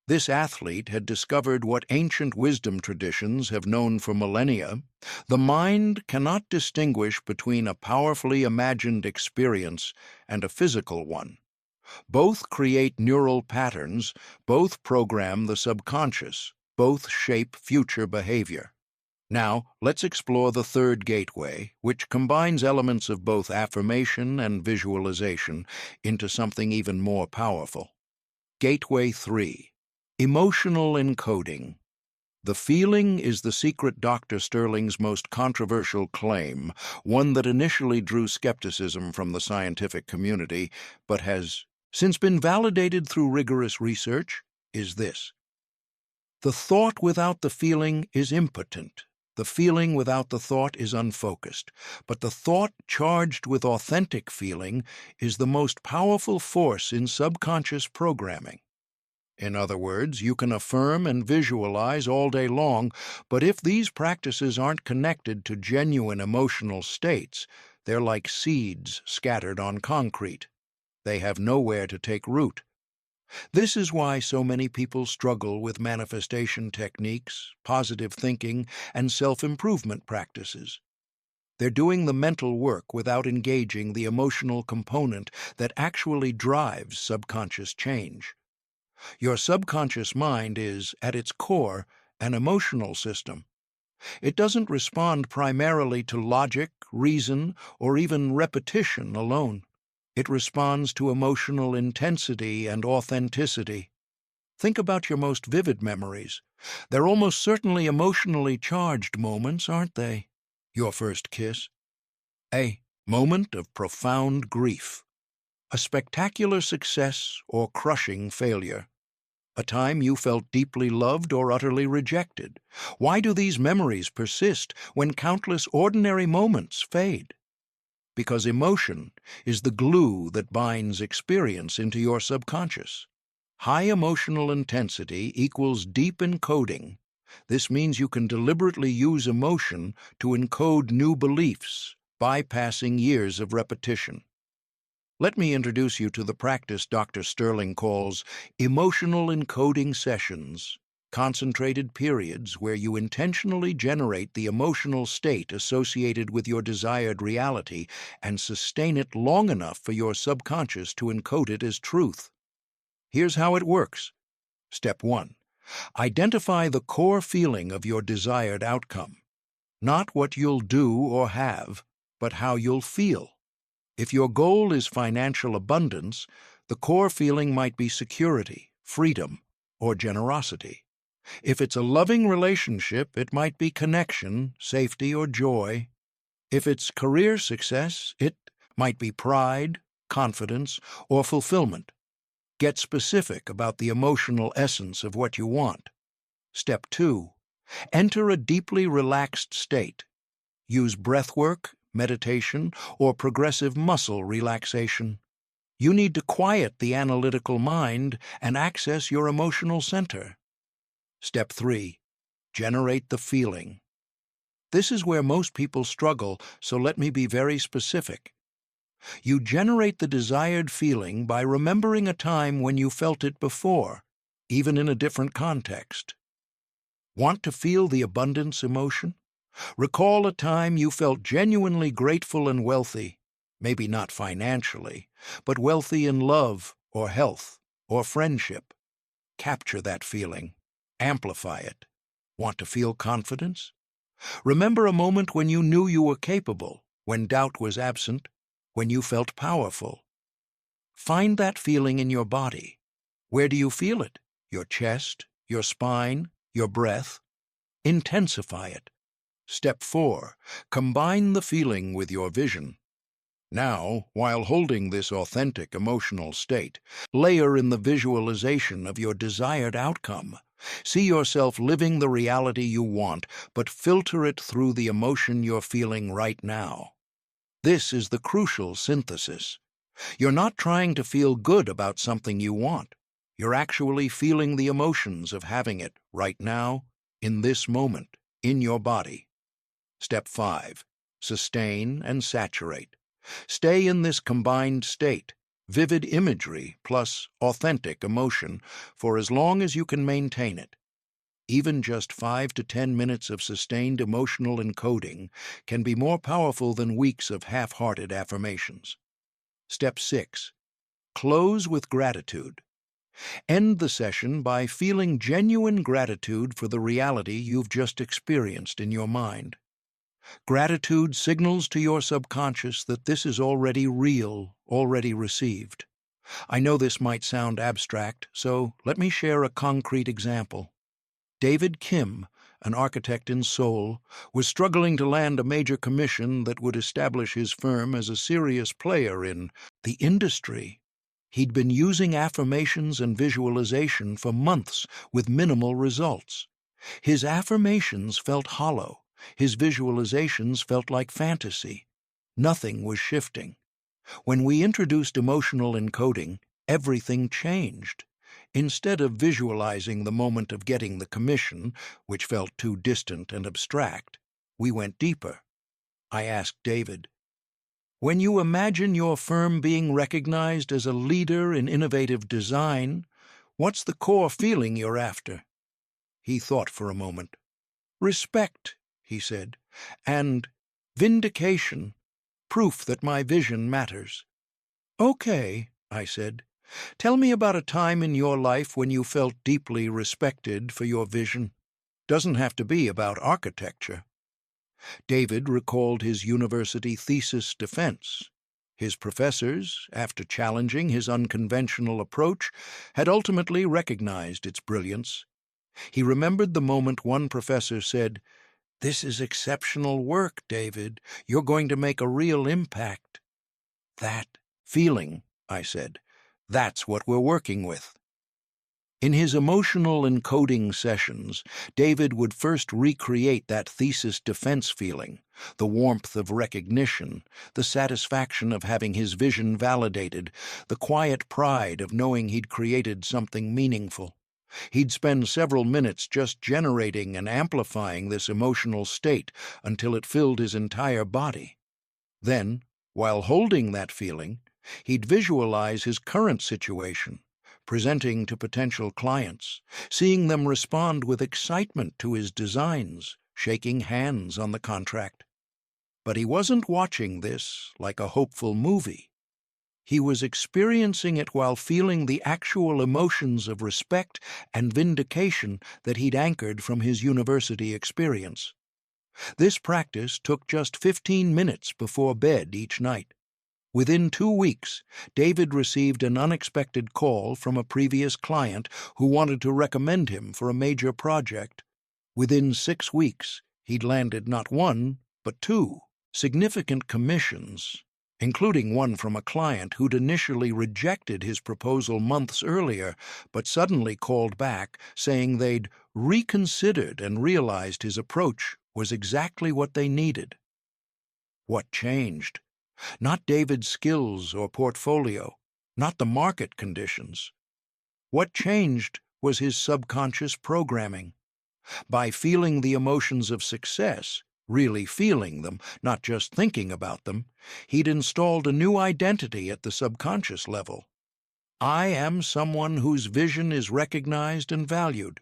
This athlete had discovered what ancient wisdom traditions have known for millennia. The mind cannot distinguish between a powerfully imagined experience and a physical one. Both create neural patterns, both program the subconscious, both shape future behavior. Now, let's explore the third gateway, which combines elements of both affirmation and visualization into something even more powerful. Gateway 3. Emotional encoding. The feeling is the secret. Dr. Sterling's most controversial claim, one that initially drew skepticism from the scientific community, but has since been validated through rigorous research, is this. The thought without the feeling is impotent. The feeling without the thought is unfocused, but the thought charged with authentic feeling is the most powerful force in subconscious programming. In other words, you can affirm and visualize all day long, but if these practices aren't connected to genuine emotional states, they're like seeds scattered on concrete. They have nowhere to take root. This is why so many people struggle with manifestation techniques, positive thinking, and self-improvement practices. They're doing the mental work without engaging the emotional component that actually drives subconscious change. Your subconscious mind is, at its core, an emotional system. It doesn't respond primarily to logic, reason, or even repetition alone. It responds to emotional intensity and authenticity. Think about your most vivid memories. They're almost certainly emotionally charged moments, aren't they? Your first kiss. A moment of profound grief. A spectacular success or crushing failure. A time you felt deeply loved or utterly rejected. Why do these memories persist when countless ordinary moments fade? Because emotion is the glue that binds experience into your subconscious. High emotional intensity equals deep encoding. This means you can deliberately use emotion to encode new beliefs, bypassing years of repetition. Let me introduce you to the practice Dr. Sterling calls emotional encoding sessions. Concentrated periods where you intentionally generate the emotional state associated with your desired reality and sustain it long enough for your subconscious to encode it as truth. Here's how it works. Step 1. Identify the core feeling of your desired outcome. Not what you'll do or have, but how you'll feel. If your goal is financial abundance, the core feeling might be security, freedom, or generosity. If it's a loving relationship, it might be connection, safety, or joy. If it's career success, it might be pride, confidence, or fulfillment. Get specific about the emotional essence of what you want. Step 2. Enter a deeply relaxed state. Use breathwork, meditation, or progressive muscle relaxation. You need to quiet the analytical mind and access your emotional center. Step 3. Generate the feeling. This is where most people struggle, so let me be very specific. You generate the desired feeling by remembering a time when you felt it before, even in a different context. Want to feel the abundance emotion? Recall a time you felt genuinely grateful and wealthy, maybe not financially, but wealthy in love or health or friendship. Capture that feeling. Amplify it. Want to feel confidence? Remember a moment when you knew you were capable, when doubt was absent, when you felt powerful. Find that feeling in your body. Where do you feel it? Your chest, your spine, your breath? Intensify it. Step 4. Combine the feeling with your vision. Now, while holding this authentic emotional state, layer in the visualization of your desired outcome. See yourself living the reality you want, but filter it through the emotion you're feeling right now. This is the crucial synthesis. You're not trying to feel good about something you want. You're actually feeling the emotions of having it right now, in this moment, in your body. Step 5. Sustain and saturate. Stay in this combined state, vivid imagery plus authentic emotion, for as long as you can maintain it. Even just 5 to 10 minutes of sustained emotional encoding can be more powerful than weeks of half-hearted affirmations. Step 6. Close with gratitude. End the session by feeling genuine gratitude for the reality you've just experienced in your mind. Gratitude signals to your subconscious that this is already real, already received. I know this might sound abstract, so let me share a concrete example. David Kim, an architect in Seoul, was struggling to land a major commission that would establish his firm as a serious player in the industry. He'd been using affirmations and visualization for months with minimal results. His affirmations felt hollow. His visualizations felt like fantasy. Nothing was shifting. When we introduced emotional encoding, everything changed. Instead of visualizing the moment of getting the commission, which felt too distant and abstract, we went deeper. I asked David, "When you imagine your firm being recognized as a leader in innovative design, what's the core feeling you're after?" He thought for a moment. "Respect," he said, "and vindication, proof that my vision matters." "Okay," I said. "Tell me about a time in your life when you felt deeply respected for your vision. Doesn't have to be about architecture." David recalled his university thesis defense. His professors, after challenging his unconventional approach, had ultimately recognized its brilliance. He remembered the moment one professor said, "This is exceptional work, David. You're going to make a real impact." "That feeling," I said. "That's what we're working with." In his emotional encoding sessions, David would first recreate that thesis defense feeling, the warmth of recognition, the satisfaction of having his vision validated, the quiet pride of knowing he'd created something meaningful. He'd spend several minutes just generating and amplifying this emotional state until it filled his entire body. Then, while holding that feeling, he'd visualize his current situation, presenting to potential clients, seeing them respond with excitement to his designs, shaking hands on the contract. But he wasn't watching this like a hopeful movie. He was experiencing it while feeling the actual emotions of respect and vindication that he'd anchored from his university experience. This practice took just 15 minutes before bed each night. Within 2 weeks, David received an unexpected call from a previous client who wanted to recommend him for a major project. Within 6 weeks, he'd landed not one, but two significant commissions, including one from a client who'd initially rejected his proposal months earlier, but suddenly called back, saying they'd reconsidered and realized his approach was exactly what they needed. What changed? Not David's skills or portfolio, not the market conditions. What changed was his subconscious programming. By feeling the emotions of success, really feeling them, not just thinking about them, he'd installed a new identity at the subconscious level. I am someone whose vision is recognized and valued.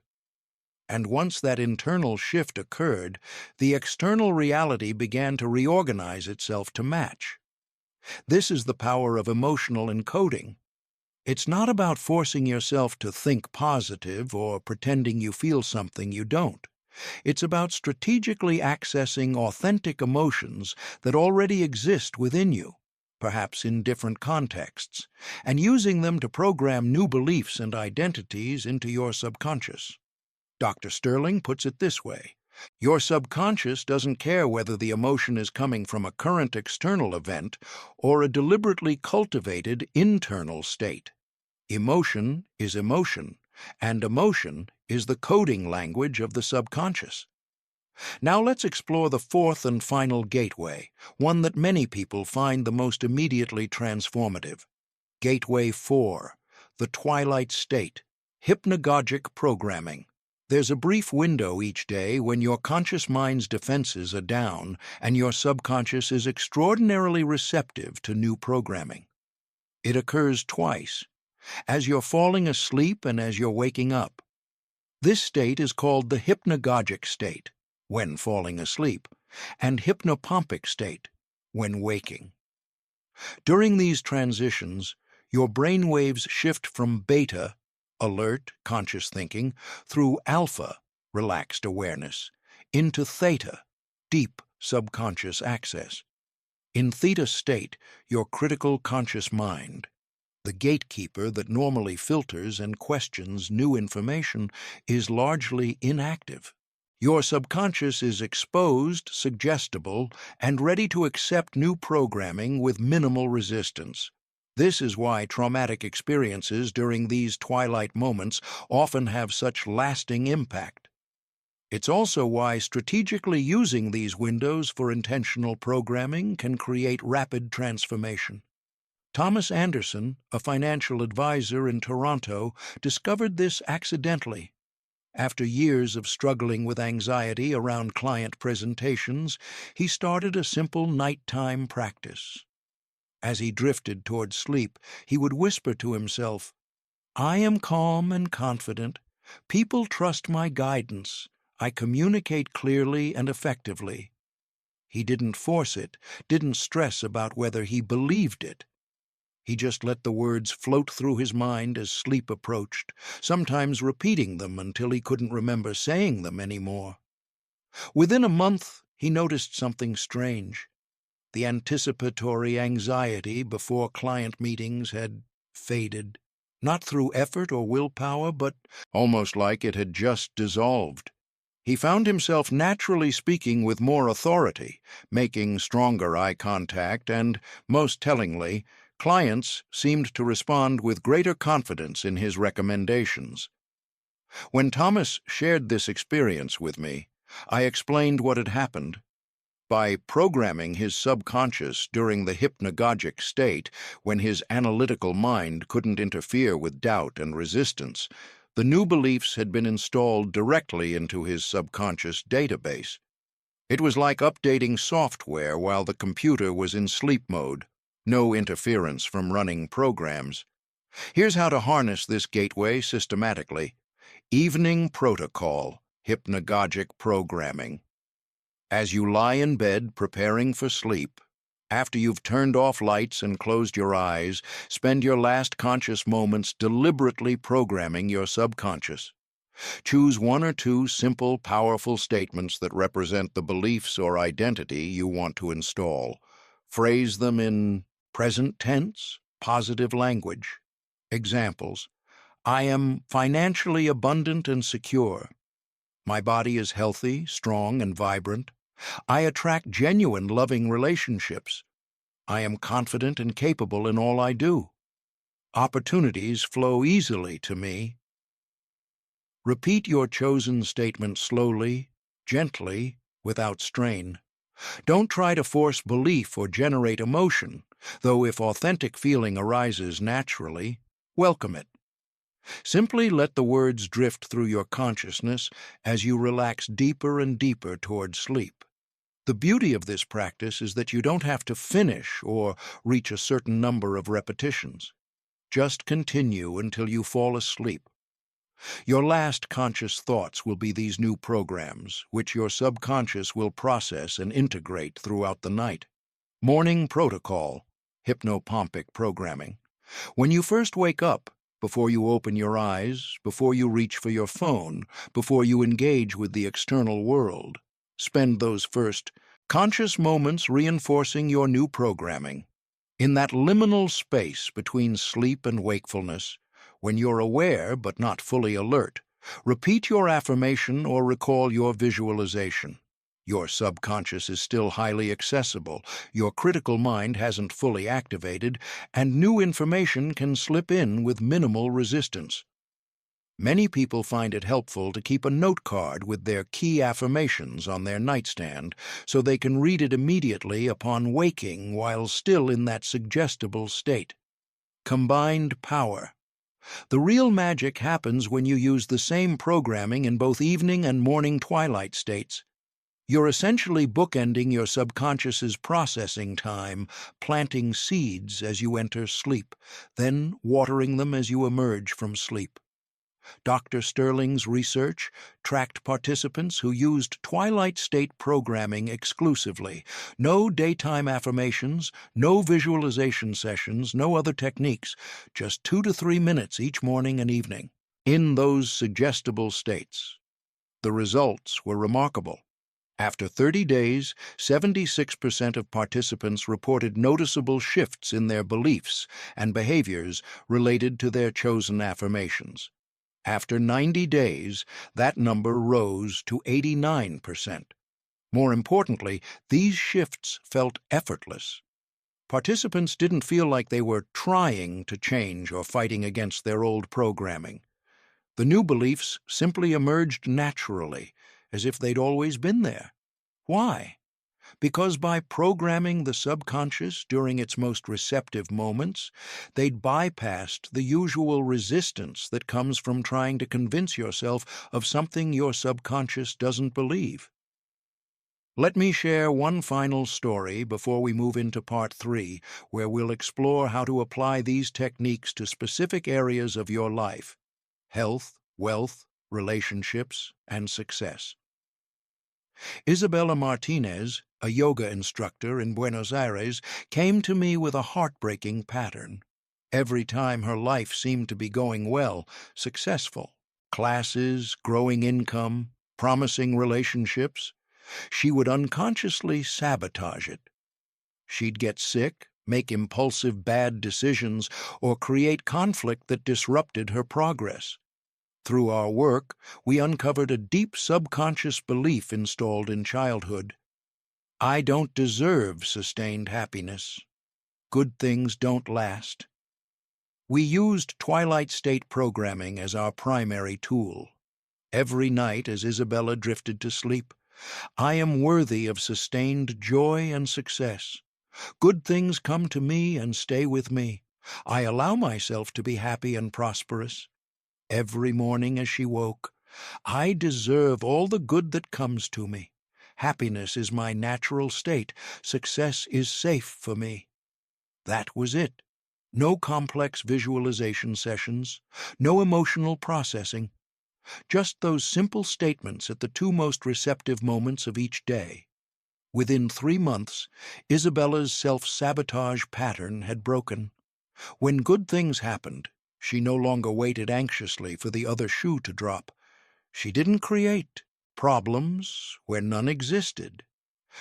And once that internal shift occurred, the external reality began to reorganize itself to match. This is the power of emotional encoding. It's not about forcing yourself to think positive or pretending you feel something you don't. It's about strategically accessing authentic emotions that already exist within you, perhaps in different contexts, and using them to program new beliefs and identities into your subconscious. Dr. Sterling puts it this way: your subconscious doesn't care whether the emotion is coming from a current external event or a deliberately cultivated internal state. Emotion is emotion, and emotion is the coding language of the subconscious. Now let's explore the fourth and final gateway, one that many people find the most immediately transformative. Gateway 4, the twilight state, hypnagogic programming. There's a brief window each day when your conscious mind's defenses are down and your subconscious is extraordinarily receptive to new programming. It occurs twice, as you're falling asleep and as you're waking up. This state is called the hypnagogic state, when falling asleep, and hypnopompic state, when waking. During these transitions, your brainwaves shift from beta, alert, conscious thinking, through alpha, relaxed awareness, into theta, deep subconscious access. In theta state, your critical conscious mind, the gatekeeper that normally filters and questions new information, is largely inactive. Your subconscious is exposed, suggestible, and ready to accept new programming with minimal resistance. This is why traumatic experiences during these twilight moments often have such lasting impact. It's also why strategically using these windows for intentional programming can create rapid transformation. Thomas Anderson, a financial advisor in Toronto, discovered this accidentally. After years of struggling with anxiety around client presentations, he started a simple nighttime practice. As he drifted toward sleep, he would whisper to himself, "I am calm and confident. People trust my guidance. I communicate clearly and effectively." He didn't force it, didn't stress about whether he believed it. He just let the words float through his mind as sleep approached, sometimes repeating them until he couldn't remember saying them anymore. Within a month, he noticed something strange. The anticipatory anxiety before client meetings had faded, not through effort or willpower, but almost like it had just dissolved. He found himself naturally speaking with more authority, making stronger eye contact, and, most tellingly, clients seemed to respond with greater confidence in his recommendations. When Thomas shared this experience with me, I explained what had happened. By programming his subconscious during the hypnagogic state, when his analytical mind couldn't interfere with doubt and resistance, the new beliefs had been installed directly into his subconscious database. It was like updating software while the computer was in sleep mode, no interference from running programs. Here's how to harness this gateway systematically. Evening protocol, hypnagogic programming. As you lie in bed preparing for sleep, after you've turned off lights and closed your eyes, spend your last conscious moments deliberately programming your subconscious. Choose one or two simple, powerful statements that represent the beliefs or identity you want to install. Phrase them in Present tense, positive language. Examples: I am financially abundant and secure. My body is healthy, strong, and vibrant. I attract genuine, loving relationships. I am confident and capable in all I do. Opportunities flow easily to me. Repeat your chosen statement slowly, gently, without strain. Don't try to force belief or generate emotion, though if authentic feeling arises naturally, welcome it. Simply let the words drift through your consciousness as you relax deeper and deeper toward sleep. The beauty of this practice is that you don't have to finish or reach a certain number of repetitions. Just continue until you fall asleep. Your last conscious thoughts will be these new programs, which your subconscious will process and integrate throughout the night. Morning protocol, hypnopompic programming. When you first wake up, before you open your eyes, before you reach for your phone, before you engage with the external world, spend those first conscious moments reinforcing your new programming. In that liminal space between sleep and wakefulness, when you're aware but not fully alert, repeat your affirmation or recall your visualization. Your subconscious is still highly accessible, your critical mind hasn't fully activated, and new information can slip in with minimal resistance. Many people find it helpful to keep a note card with their key affirmations on their nightstand so they can read it immediately upon waking while still in that suggestible state. Combined power. The real magic happens when you use the same programming in both evening and morning twilight states. You're essentially bookending your subconscious's processing time, planting seeds as you enter sleep, then watering them as you emerge from sleep. Dr. Sterling's research tracked participants who used twilight state programming exclusively. No daytime affirmations, no visualization sessions, no other techniques, just 2 to 3 minutes each morning and evening. In those suggestible states, the results were remarkable. After 30 days, 76% of participants reported noticeable shifts in their beliefs and behaviors related to their chosen affirmations. After 90 days, that number rose to 89%. More importantly, these shifts felt effortless. Participants didn't feel like they were trying to change or fighting against their old programming. The new beliefs simply emerged naturally, as if they'd always been there. Why? Because by programming the subconscious during its most receptive moments, they'd bypassed the usual resistance that comes from trying to convince yourself of something your subconscious doesn't believe. Let me share one final story before we move into part 3, where we'll explore how to apply these techniques to specific areas of your life: health, wealth, relationships, and success. Isabella Martinez, a yoga instructor in Buenos Aires, came to me with a heartbreaking pattern. Every time her life seemed to be going well, successful, classes, growing income, promising relationships, she would unconsciously sabotage it. She'd get sick, make impulsive bad decisions, or create conflict that disrupted her progress. Through our work, we uncovered a deep subconscious belief installed in childhood. I don't deserve sustained happiness. Good things don't last. We used twilight state programming as our primary tool. Every night as Isabella drifted to sleep, I am worthy of sustained joy and success. Good things come to me and stay with me. I allow myself to be happy and prosperous. Every morning as she woke, I deserve all the good that comes to me. Happiness is my natural state. Success is safe for me. That was it. No complex visualization sessions, no emotional processing. Just those simple statements at the 2 most receptive moments of each day. Within 3 months, Isabella's self-sabotage pattern had broken. When good things happened, she no longer waited anxiously for the other shoe to drop. She didn't create problems where none existed.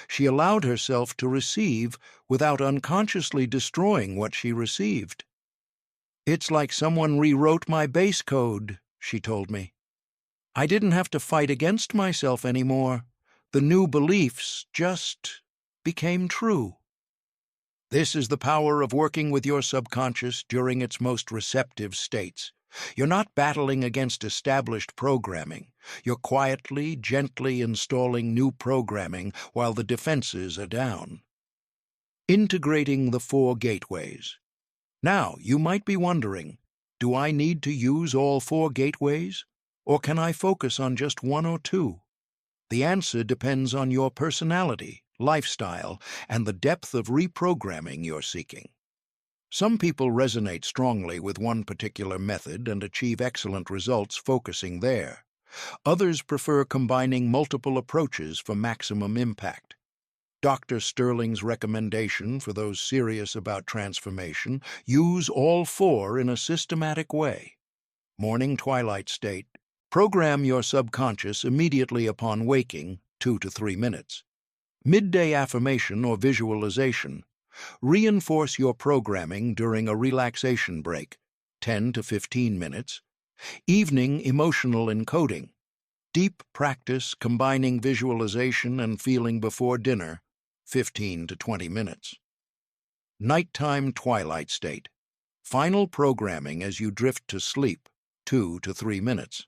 She allowed herself to receive without unconsciously destroying what she received. "It's like someone rewrote my base code," she told me. "I didn't have to fight against myself anymore. The new beliefs just became true." This is the power of working with your subconscious during its most receptive states. You're not battling against established programming. You're quietly, gently installing new programming while the defenses are down. Integrating the 4 gateways. Now, you might be wondering, do I need to use all 4 gateways? Or can I focus on just 1 or 2? The answer depends on your personality, lifestyle, and the depth of reprogramming you're seeking. Some people resonate strongly with one particular method and achieve excellent results focusing there. Others prefer combining multiple approaches for maximum impact. Dr. Sterling's recommendation for those serious about transformation: use all 4 in a systematic way. Morning twilight state. Program your subconscious immediately upon waking, 2 to 3 minutes. Midday affirmation or visualization. Reinforce your programming during a relaxation break, 10 to 15 minutes. Evening emotional encoding. Deep practice combining visualization and feeling before dinner, 15 to 20 minutes. Nighttime twilight state. Final programming as you drift to sleep, 2 to 3 minutes.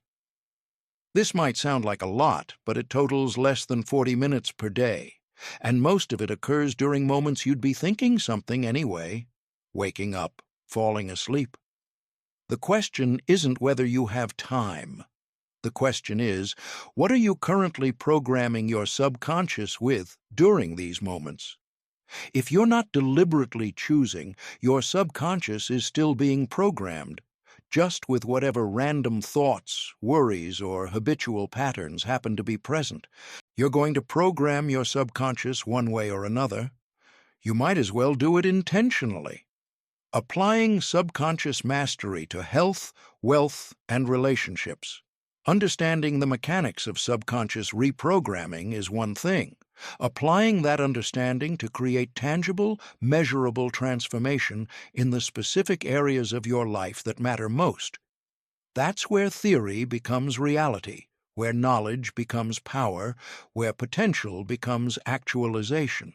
This might sound like a lot, but it totals less than 40 minutes per day, and most of it occurs during moments you'd be thinking something anyway, waking up, falling asleep. The question isn't whether you have time. The question is, what are you currently programming your subconscious with during these moments? If you're not deliberately choosing, your subconscious is still being programmed, just with whatever random thoughts, worries, or habitual patterns happen to be present. You're going to program your subconscious one way or another. You might as well do it intentionally. Applying subconscious mastery to health, wealth, and relationships. Understanding the mechanics of subconscious reprogramming is one thing. Applying that understanding to create tangible, measurable transformation in the specific areas of your life that matter most. That's where theory becomes reality, where knowledge becomes power, where potential becomes actualization.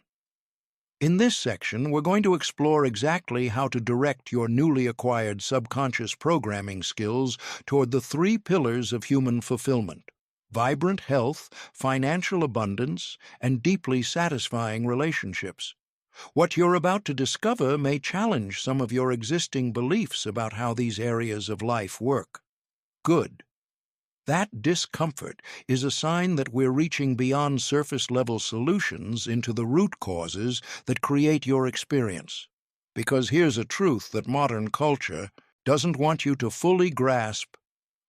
In this section, we're going to explore exactly how to direct your newly acquired subconscious programming skills toward the 3 pillars of human fulfillment: vibrant health, financial abundance, and deeply satisfying relationships. What you're about to discover may challenge some of your existing beliefs about how these areas of life work. Good. That discomfort is a sign that we're reaching beyond surface-level solutions into the root causes that create your experience. Because here's a truth that modern culture doesn't want you to fully grasp: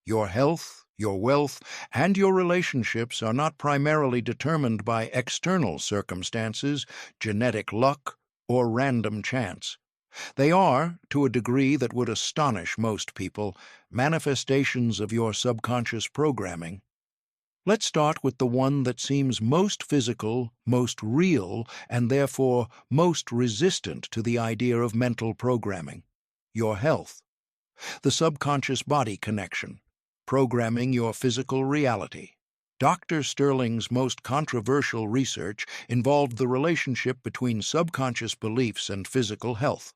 your health, your wealth, and your relationships are not primarily determined by external circumstances, genetic luck, or random chance. They are, to a degree that would astonish most people, manifestations of your subconscious programming. Let's start with the one that seems most physical, most real, and therefore most resistant to the idea of mental programming: your health. The subconscious-body connection, programming your physical reality. Dr. Sterling's most controversial research involved the relationship between subconscious beliefs and physical health.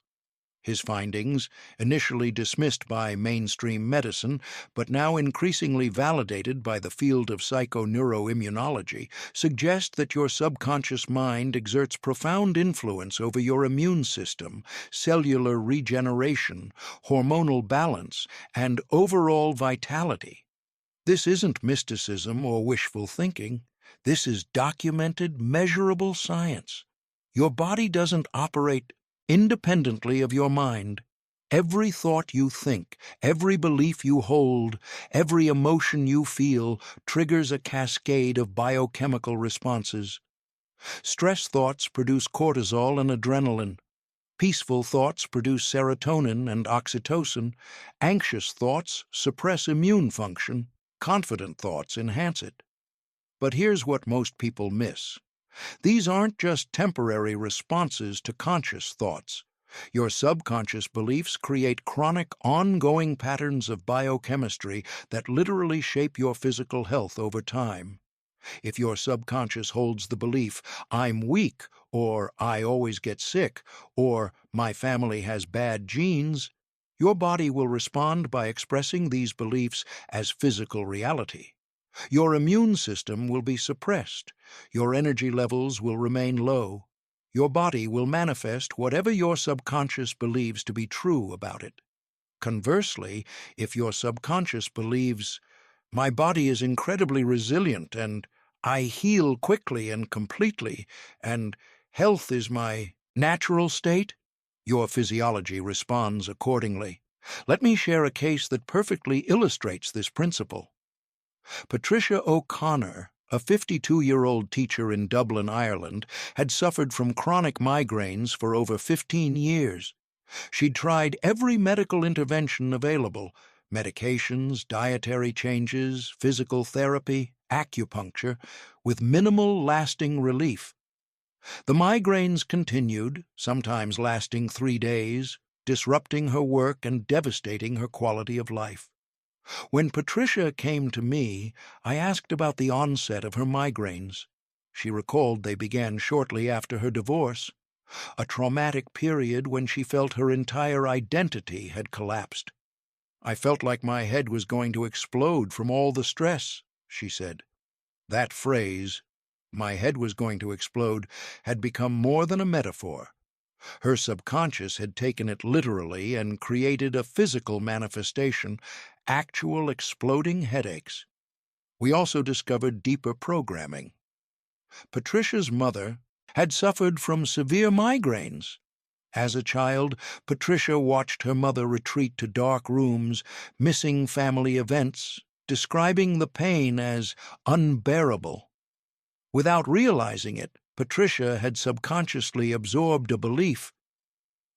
His findings, initially dismissed by mainstream medicine, but now increasingly validated by the field of psychoneuroimmunology, suggest that your subconscious mind exerts profound influence over your immune system, cellular regeneration, hormonal balance, and overall vitality. This isn't mysticism or wishful thinking. This is documented, measurable science. Your body doesn't operate independently of your mind. Every thought you think, every belief you hold, every emotion you feel triggers a cascade of biochemical responses. Stress thoughts produce cortisol and adrenaline. Peaceful thoughts produce serotonin and oxytocin. Anxious thoughts suppress immune function. Confident thoughts enhance it. But here's what most people miss. These aren't just temporary responses to conscious thoughts. Your subconscious beliefs create chronic, ongoing patterns of biochemistry that literally shape your physical health over time. If your subconscious holds the belief, I'm weak, or I always get sick, or my family has bad genes, your body will respond by expressing these beliefs as physical reality. Your immune system will be suppressed. Your energy levels will remain low. Your body will manifest whatever your subconscious believes to be true about it. Conversely, if your subconscious believes, my body is incredibly resilient and I heal quickly and completely, and health is my natural state, your physiology responds accordingly. Let me share a case that perfectly illustrates this principle. Patricia O'Connor, a 52-year-old teacher in Dublin, Ireland, had suffered from chronic migraines for over 15 years. She'd tried every medical intervention available: medications, dietary changes, physical therapy, acupuncture, with minimal lasting relief. The migraines continued, sometimes lasting 3 days, disrupting her work and devastating her quality of life. When Patricia came to me, I asked about the onset of her migraines. She recalled they began shortly after her divorce, a traumatic period when she felt her entire identity had collapsed. I felt like my head was going to explode from all the stress, she said. That phrase, my head was going to explode, had become more than a metaphor. Her subconscious had taken it literally and created a physical manifestation, actual exploding headaches. We also discovered deeper programming. Patricia's mother had suffered from severe migraines. As a child, Patricia watched her mother retreat to dark rooms, missing family events, describing the pain as unbearable. Without realizing it, Patricia had subconsciously absorbed a belief: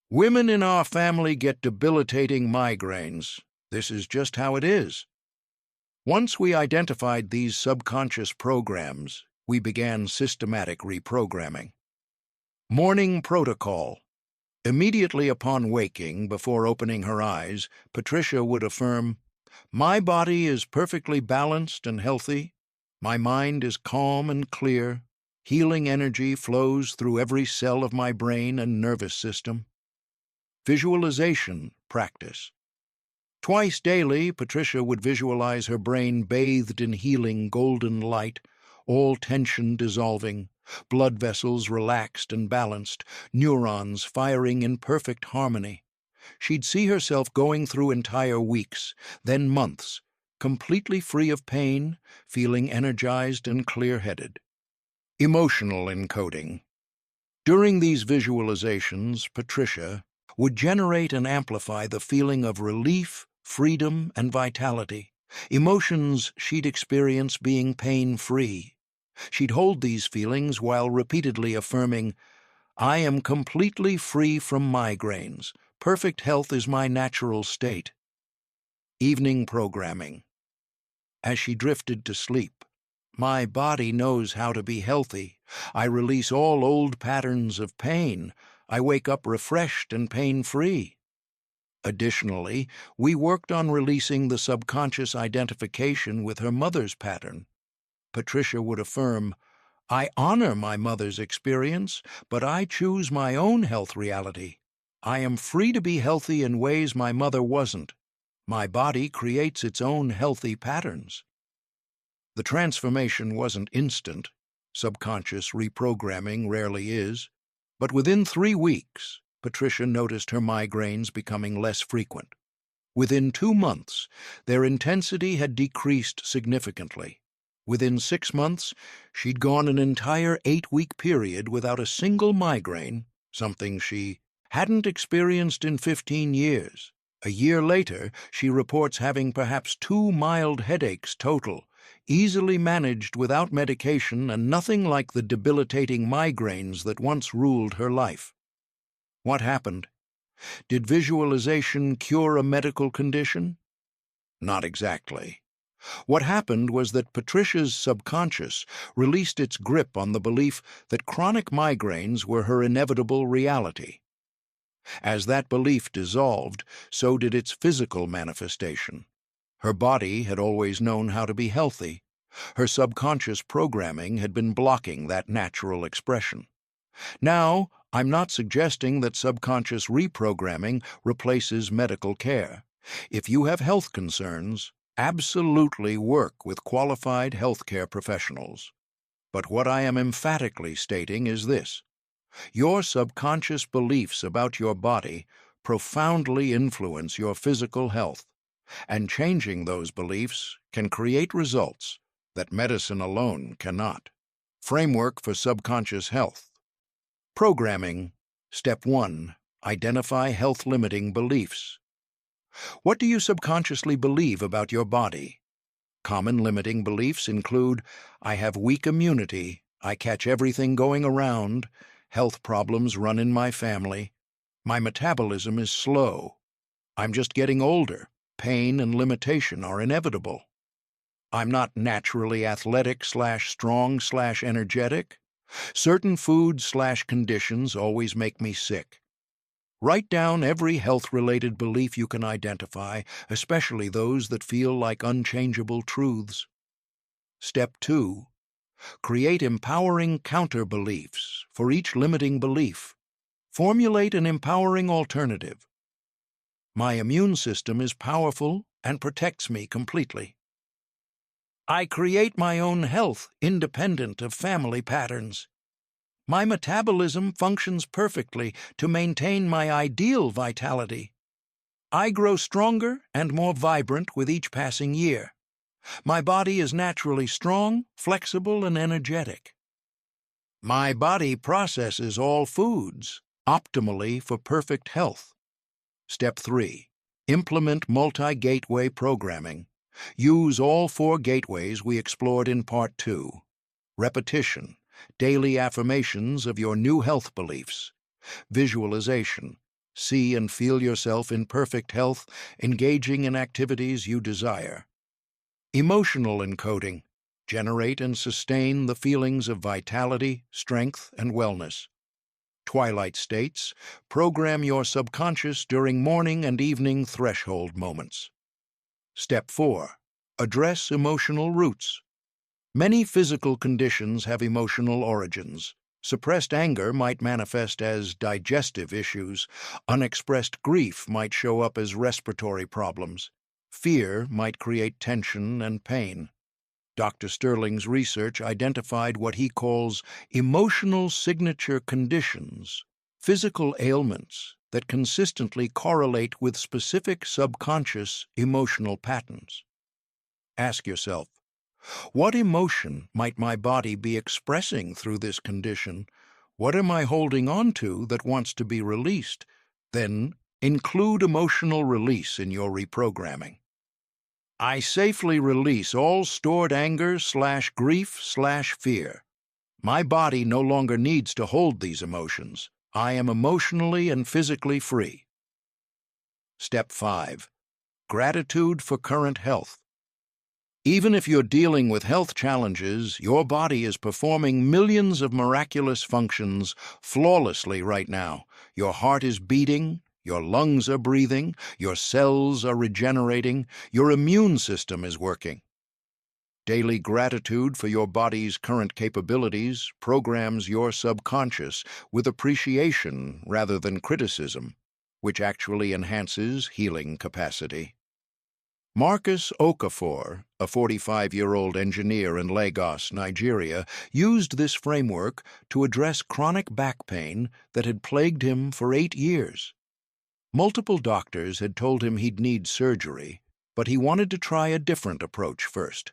women in our family get debilitating migraines. This is just how it is. Once we identified these subconscious programs, we began systematic reprogramming. Morning protocol. Immediately upon waking, before opening her eyes, Patricia would affirm, my body is perfectly balanced and healthy. My mind is calm and clear. Healing energy flows through every cell of my brain and nervous system. Visualization practice. Twice daily, Patricia would visualize her brain bathed in healing golden light, all tension dissolving, blood vessels relaxed and balanced, neurons firing in perfect harmony. She'd see herself going through entire weeks, then months, completely free of pain, feeling energized and clear-headed. Emotional encoding. During these visualizations, Patricia would generate and amplify the feeling of relief, freedom, and vitality, emotions she'd experience being pain-free. She'd hold these feelings while repeatedly affirming, I am completely free from migraines. Perfect health is my natural state. Evening programming. As she drifted to sleep, my body knows how to be healthy. I release all old patterns of pain. I wake up refreshed and pain-free. Additionally, we worked on releasing the subconscious identification with her mother's pattern. Patricia would affirm, I honor my mother's experience, but I choose my own health reality. I am free to be healthy in ways my mother wasn't. My body creates its own healthy patterns. The transformation wasn't instant. Subconscious reprogramming rarely is. But within 3 weeks, Patricia noticed her migraines becoming less frequent. Within 2 months, their intensity had decreased significantly. Within 6 months, she'd gone an entire 8-week period without a single migraine, something she hadn't experienced in 15 years. A year later, she reports having perhaps 2 mild headaches total, easily managed without medication and nothing like the debilitating migraines that once ruled her life. What happened? Did visualization cure a medical condition? Not exactly. What happened was that Patricia's subconscious released its grip on the belief that chronic migraines were her inevitable reality. As that belief dissolved, so did its physical manifestation. Her body had always known how to be healthy. Her subconscious programming had been blocking that natural expression. Now, I'm not suggesting that subconscious reprogramming replaces medical care. If you have health concerns, absolutely work with qualified healthcare professionals. But what I am emphatically stating is this: your subconscious beliefs about your body profoundly influence your physical health, and changing those beliefs can create results that medicine alone cannot. Framework for subconscious health. Programming. Step 1. Identify health-limiting beliefs. What do you subconsciously believe about your body? Common limiting beliefs include, I have weak immunity, I catch everything going around, health problems run in my family, my metabolism is slow, I'm just getting older, pain and limitation are inevitable, I'm not naturally athletic/strong/energetic, certain foods/conditions always make me sick. Write down every health-related belief you can identify, especially those that feel like unchangeable truths. Step 2. Create empowering counter-beliefs for each limiting belief. Formulate an empowering alternative. My immune system is powerful and protects me completely. I create my own health independent of family patterns. My metabolism functions perfectly to maintain my ideal vitality. I grow stronger and more vibrant with each passing year. My body is naturally strong, flexible, and energetic. My body processes all foods optimally for perfect health. Step 3. Implement multi-gateway programming. Use all 4 gateways we explored in Part 2. Repetition. Daily affirmations of your new health beliefs. Visualization. See and feel yourself in perfect health, engaging in activities you desire. Emotional encoding. Generate and sustain the feelings of vitality, strength, and wellness. Twilight states. Program your subconscious during morning and evening threshold moments. Step 4. Address emotional roots. Many physical conditions have emotional origins. Suppressed anger might manifest as digestive issues. Unexpressed grief might show up as respiratory problems. Fear might create tension and pain. Dr. Sterling's research identified what he calls emotional signature conditions, physical ailments that consistently correlate with specific subconscious emotional patterns. Ask yourself, what emotion might my body be expressing through this condition? What am I holding on to that wants to be released? Then include emotional release in your reprogramming. I safely release all stored anger/grief/fear. My body no longer needs to hold these emotions. I am emotionally and physically free. Step 5. Gratitude for current health. Even if you're dealing with health challenges, your body is performing millions of miraculous functions flawlessly right now. Your heart is beating, your lungs are breathing, your cells are regenerating, your immune system is working. Daily gratitude for your body's current capabilities programs your subconscious with appreciation rather than criticism, which actually enhances healing capacity. Marcus Okafor, a 45-year-old engineer in Lagos, Nigeria, used this framework to address chronic back pain that had plagued him for 8 years. Multiple doctors had told him he'd need surgery, but he wanted to try a different approach first.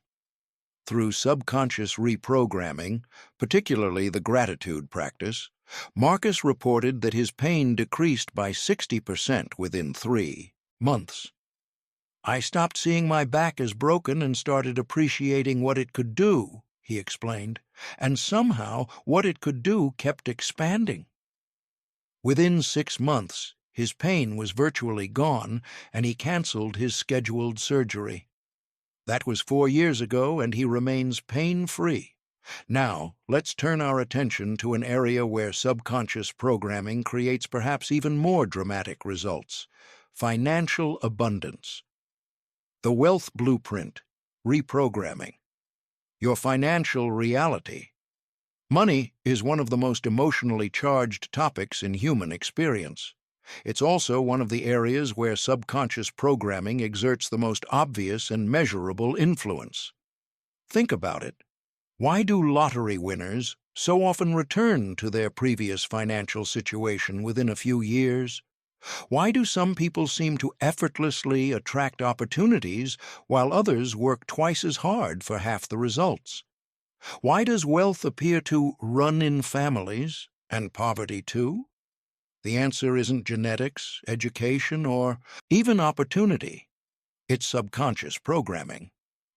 Through subconscious reprogramming, particularly the gratitude practice, Marcus reported that his pain decreased by 60% within 3 months. I stopped seeing my back as broken and started appreciating what it could do, he explained, and somehow what it could do kept expanding. Within 6 months, his pain was virtually gone, and he canceled his scheduled surgery. That was 4 years ago, and he remains pain-free. Now, let's turn our attention to an area where subconscious programming creates perhaps even more dramatic results: financial abundance. The wealth blueprint, reprogramming. Your financial reality. Money is one of the most emotionally charged topics in human experience. It's also one of the areas where subconscious programming exerts the most obvious and measurable influence. Think about it. Why do lottery winners so often return to their previous financial situation within a few years? Why do some people seem to effortlessly attract opportunities while others work twice as hard for half the results? Why does wealth appear to run in families, and poverty too? The answer isn't genetics, education, or even opportunity. It's subconscious programming.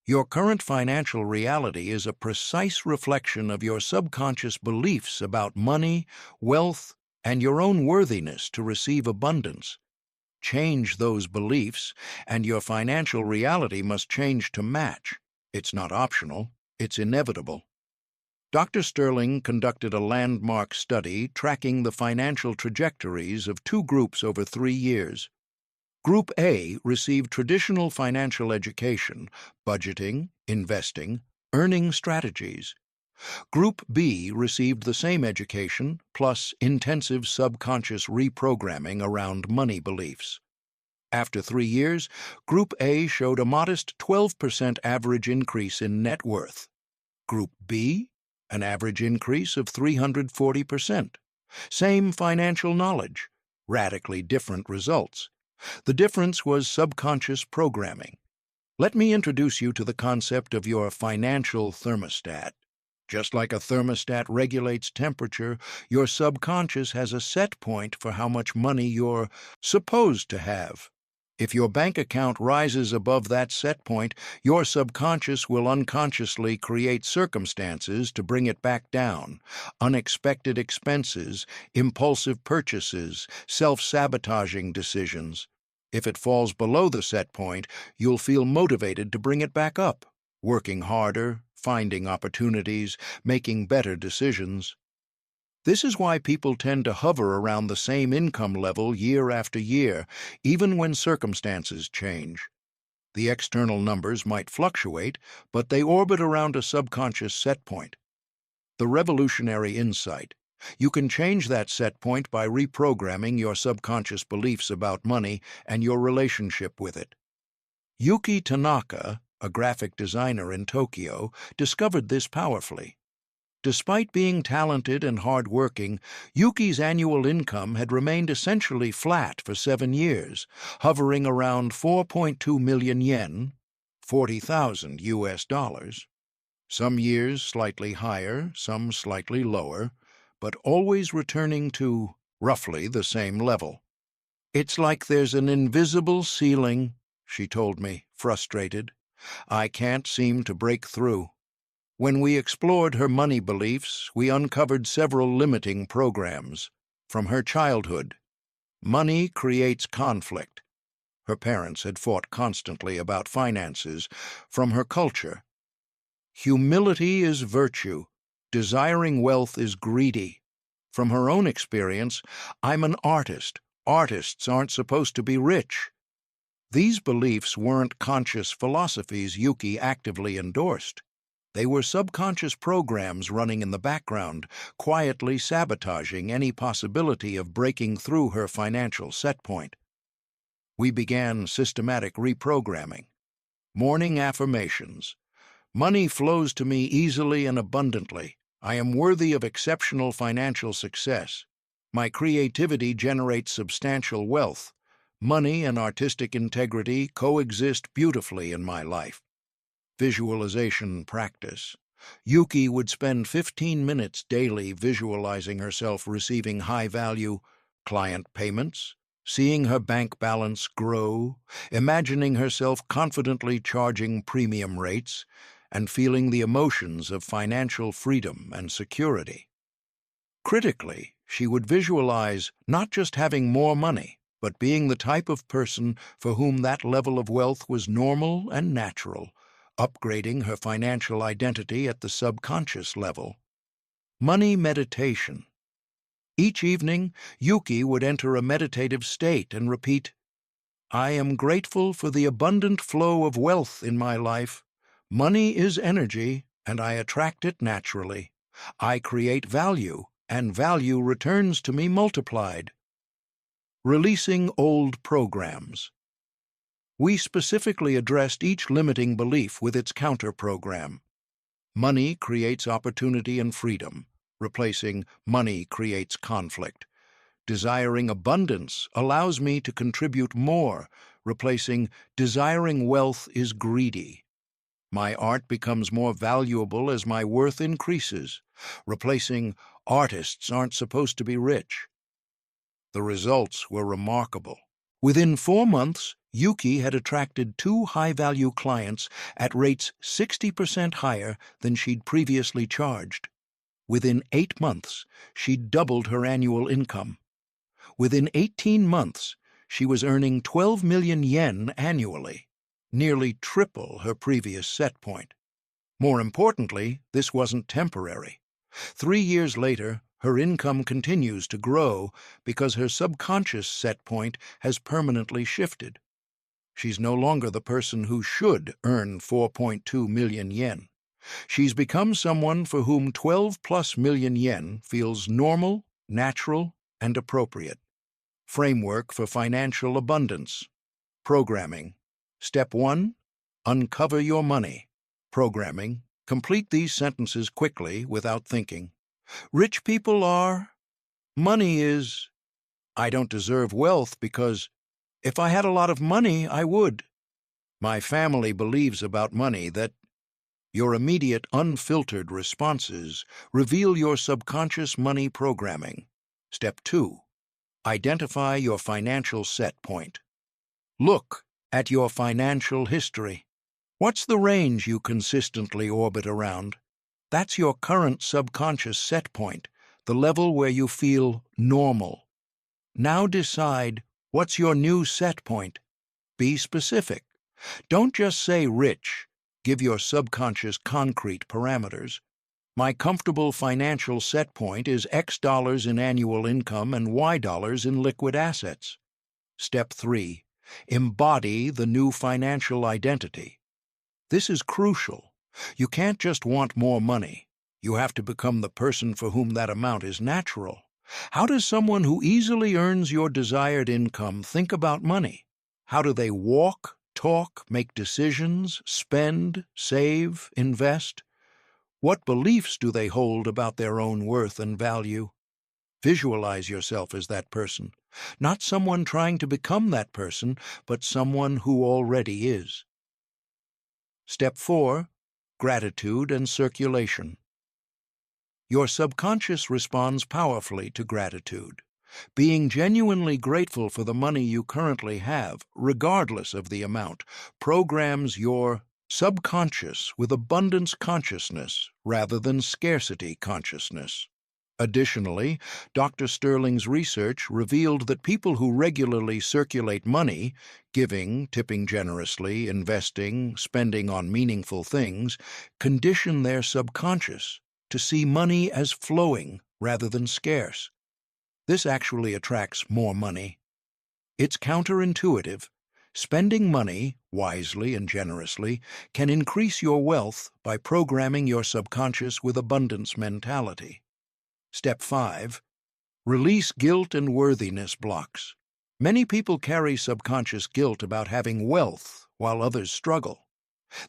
Your current financial reality is a precise reflection of your subconscious beliefs about money, wealth, and your own worthiness to receive abundance. Change those beliefs, and your financial reality must change to match. It's not optional, it's inevitable. Dr. Sterling conducted a landmark study tracking the financial trajectories of two groups over 3 years. Group A received traditional financial education, budgeting, investing, earning strategies. Group B received the same education, plus intensive subconscious reprogramming around money beliefs. After 3 years, Group A showed a modest 12% average increase in net worth. Group B, an average increase of 340%. Same financial knowledge, radically different results. The difference was subconscious programming. Let me introduce you to the concept of your financial thermostat. Just like a thermostat regulates temperature, your subconscious has a set point for how much money you're supposed to have. If your bank account rises above that set point, your subconscious will unconsciously create circumstances to bring it back down: unexpected expenses, impulsive purchases, self-sabotaging decisions. If it falls below the set point, you'll feel motivated to bring it back up, working harder, finding opportunities, making better decisions. This is why people tend to hover around the same income level year after year, even when circumstances change. The external numbers might fluctuate, but they orbit around a subconscious set point. The revolutionary insight: you can change that set point by reprogramming your subconscious beliefs about money and your relationship with it. Yuki Tanaka, a graphic designer in Tokyo, discovered this powerfully. Despite being talented and hard-working, Yuki's annual income had remained essentially flat for 7 years, hovering around 4.2 million yen, $40,000. Some years slightly higher, some slightly lower, but always returning to roughly the same level. "It's like there's an invisible ceiling," she told me, frustrated. "I can't seem to break through." When we explored her money beliefs, we uncovered several limiting programs. From her childhood: money creates conflict. Her parents had fought constantly about finances. From her culture: humility is virtue. Desiring wealth is greedy. From her own experience: I'm an artist. Artists aren't supposed to be rich. These beliefs weren't conscious philosophies Yuki actively endorsed. They were subconscious programs running in the background, quietly sabotaging any possibility of breaking through her financial set point. We began systematic reprogramming. Morning affirmations: money flows to me easily and abundantly. I am worthy of exceptional financial success. My creativity generates substantial wealth. Money and artistic integrity coexist beautifully in my life. Visualization practice. Yuki would spend 15 minutes daily visualizing herself receiving high-value client payments, seeing her bank balance grow, imagining herself confidently charging premium rates, and feeling the emotions of financial freedom and security. Critically, she would visualize not just having more money, but being the type of person for whom that level of wealth was normal and natural, upgrading her financial identity at the subconscious level. Money meditation. Each evening, Yuki would enter a meditative state and repeat, "I am grateful for the abundant flow of wealth in my life. Money is energy, and I attract it naturally. I create value, and value returns to me multiplied." Releasing old programs. We specifically addressed each limiting belief with its counter-program. Money creates opportunity and freedom, replacing money creates conflict. Desiring abundance allows me to contribute more, replacing desiring wealth is greedy. My art becomes more valuable as my worth increases, replacing artists aren't supposed to be rich. The results were remarkable. Within 4 months, Yuki had attracted 2 high-value clients at rates 60% higher than she'd previously charged. Within 8 months, she'd doubled her annual income. Within 18 months, she was earning 12 million yen annually, nearly triple her previous set point. More importantly, this wasn't temporary. 3 years later, her income continues to grow because her subconscious set point has permanently shifted. She's no longer the person who should earn 4.2 million yen. She's become someone for whom 12+ million yen feels normal, natural, and appropriate. Framework for financial abundance. Programming. Step 1. Uncover your money. Programming. Complete these sentences quickly without thinking. Rich people are. Money is. I don't deserve wealth because if I had a lot of money, I would. My family believes about money that. Your immediate, unfiltered responses reveal your subconscious money programming. Step 2. Identify your financial set point. Look at your financial history. What's the range you consistently orbit around? That's your current subconscious set point, the level where you feel normal. Now decide, what's your new set point? Be specific. Don't just say rich. Give your subconscious concrete parameters. My comfortable financial set point is X dollars in annual income and Y dollars in liquid assets. Step 3. Embody the new financial identity. This is crucial. You can't just want more money. You have to become the person for whom that amount is natural. How does someone who easily earns your desired income think about money? How do they walk, talk, make decisions, spend, save, invest? What beliefs do they hold about their own worth and value? Visualize yourself as that person, not someone trying to become that person, but someone who already is. Step 4. Gratitude and circulation. Your subconscious responds powerfully to gratitude. Being genuinely grateful for the money you currently have, regardless of the amount, programs your subconscious with abundance consciousness rather than scarcity consciousness. Additionally, Dr. Sterling's research revealed that people who regularly circulate money, giving, tipping generously, investing, spending on meaningful things, condition their subconscious to see money as flowing rather than scarce. This actually attracts more money. It's counterintuitive. Spending money, wisely and generously, can increase your wealth by programming your subconscious with abundance mentality. Step 5. Release guilt and worthiness blocks. Many people carry subconscious guilt about having wealth while others struggle.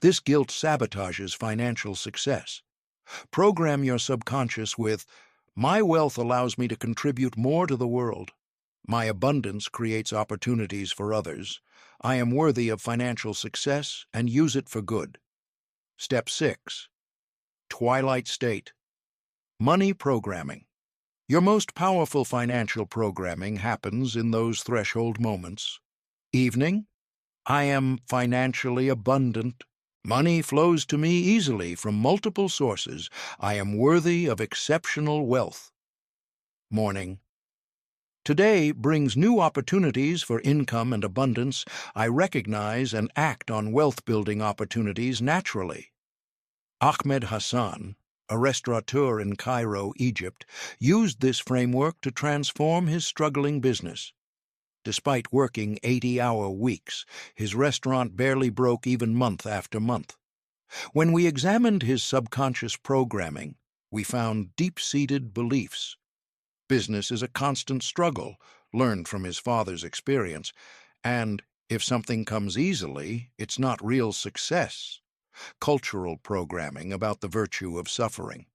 This guilt sabotages financial success. Program your subconscious with, "My wealth allows me to contribute more to the world. My abundance creates opportunities for others. I am worthy of financial success and use it for good." Step 6. Twilight state. Money programming. Your most powerful financial programming happens in those threshold moments. Evening. I am financially abundant. Money flows to me easily from multiple sources. I am worthy of exceptional wealth. Morning. today brings new opportunities for income and abundance, I recognize and act on wealth-building opportunities naturally. Ahmed Hassan, a restaurateur in Cairo, Egypt, used this framework to transform his struggling business. Despite working 80-hour weeks, his restaurant barely broke even month after month. When we examined his subconscious programming, we found deep-seated beliefs. Business is a constant struggle, learned from his father's experience, and if something comes easily, it's not real success. Cultural programming about the virtue of suffering.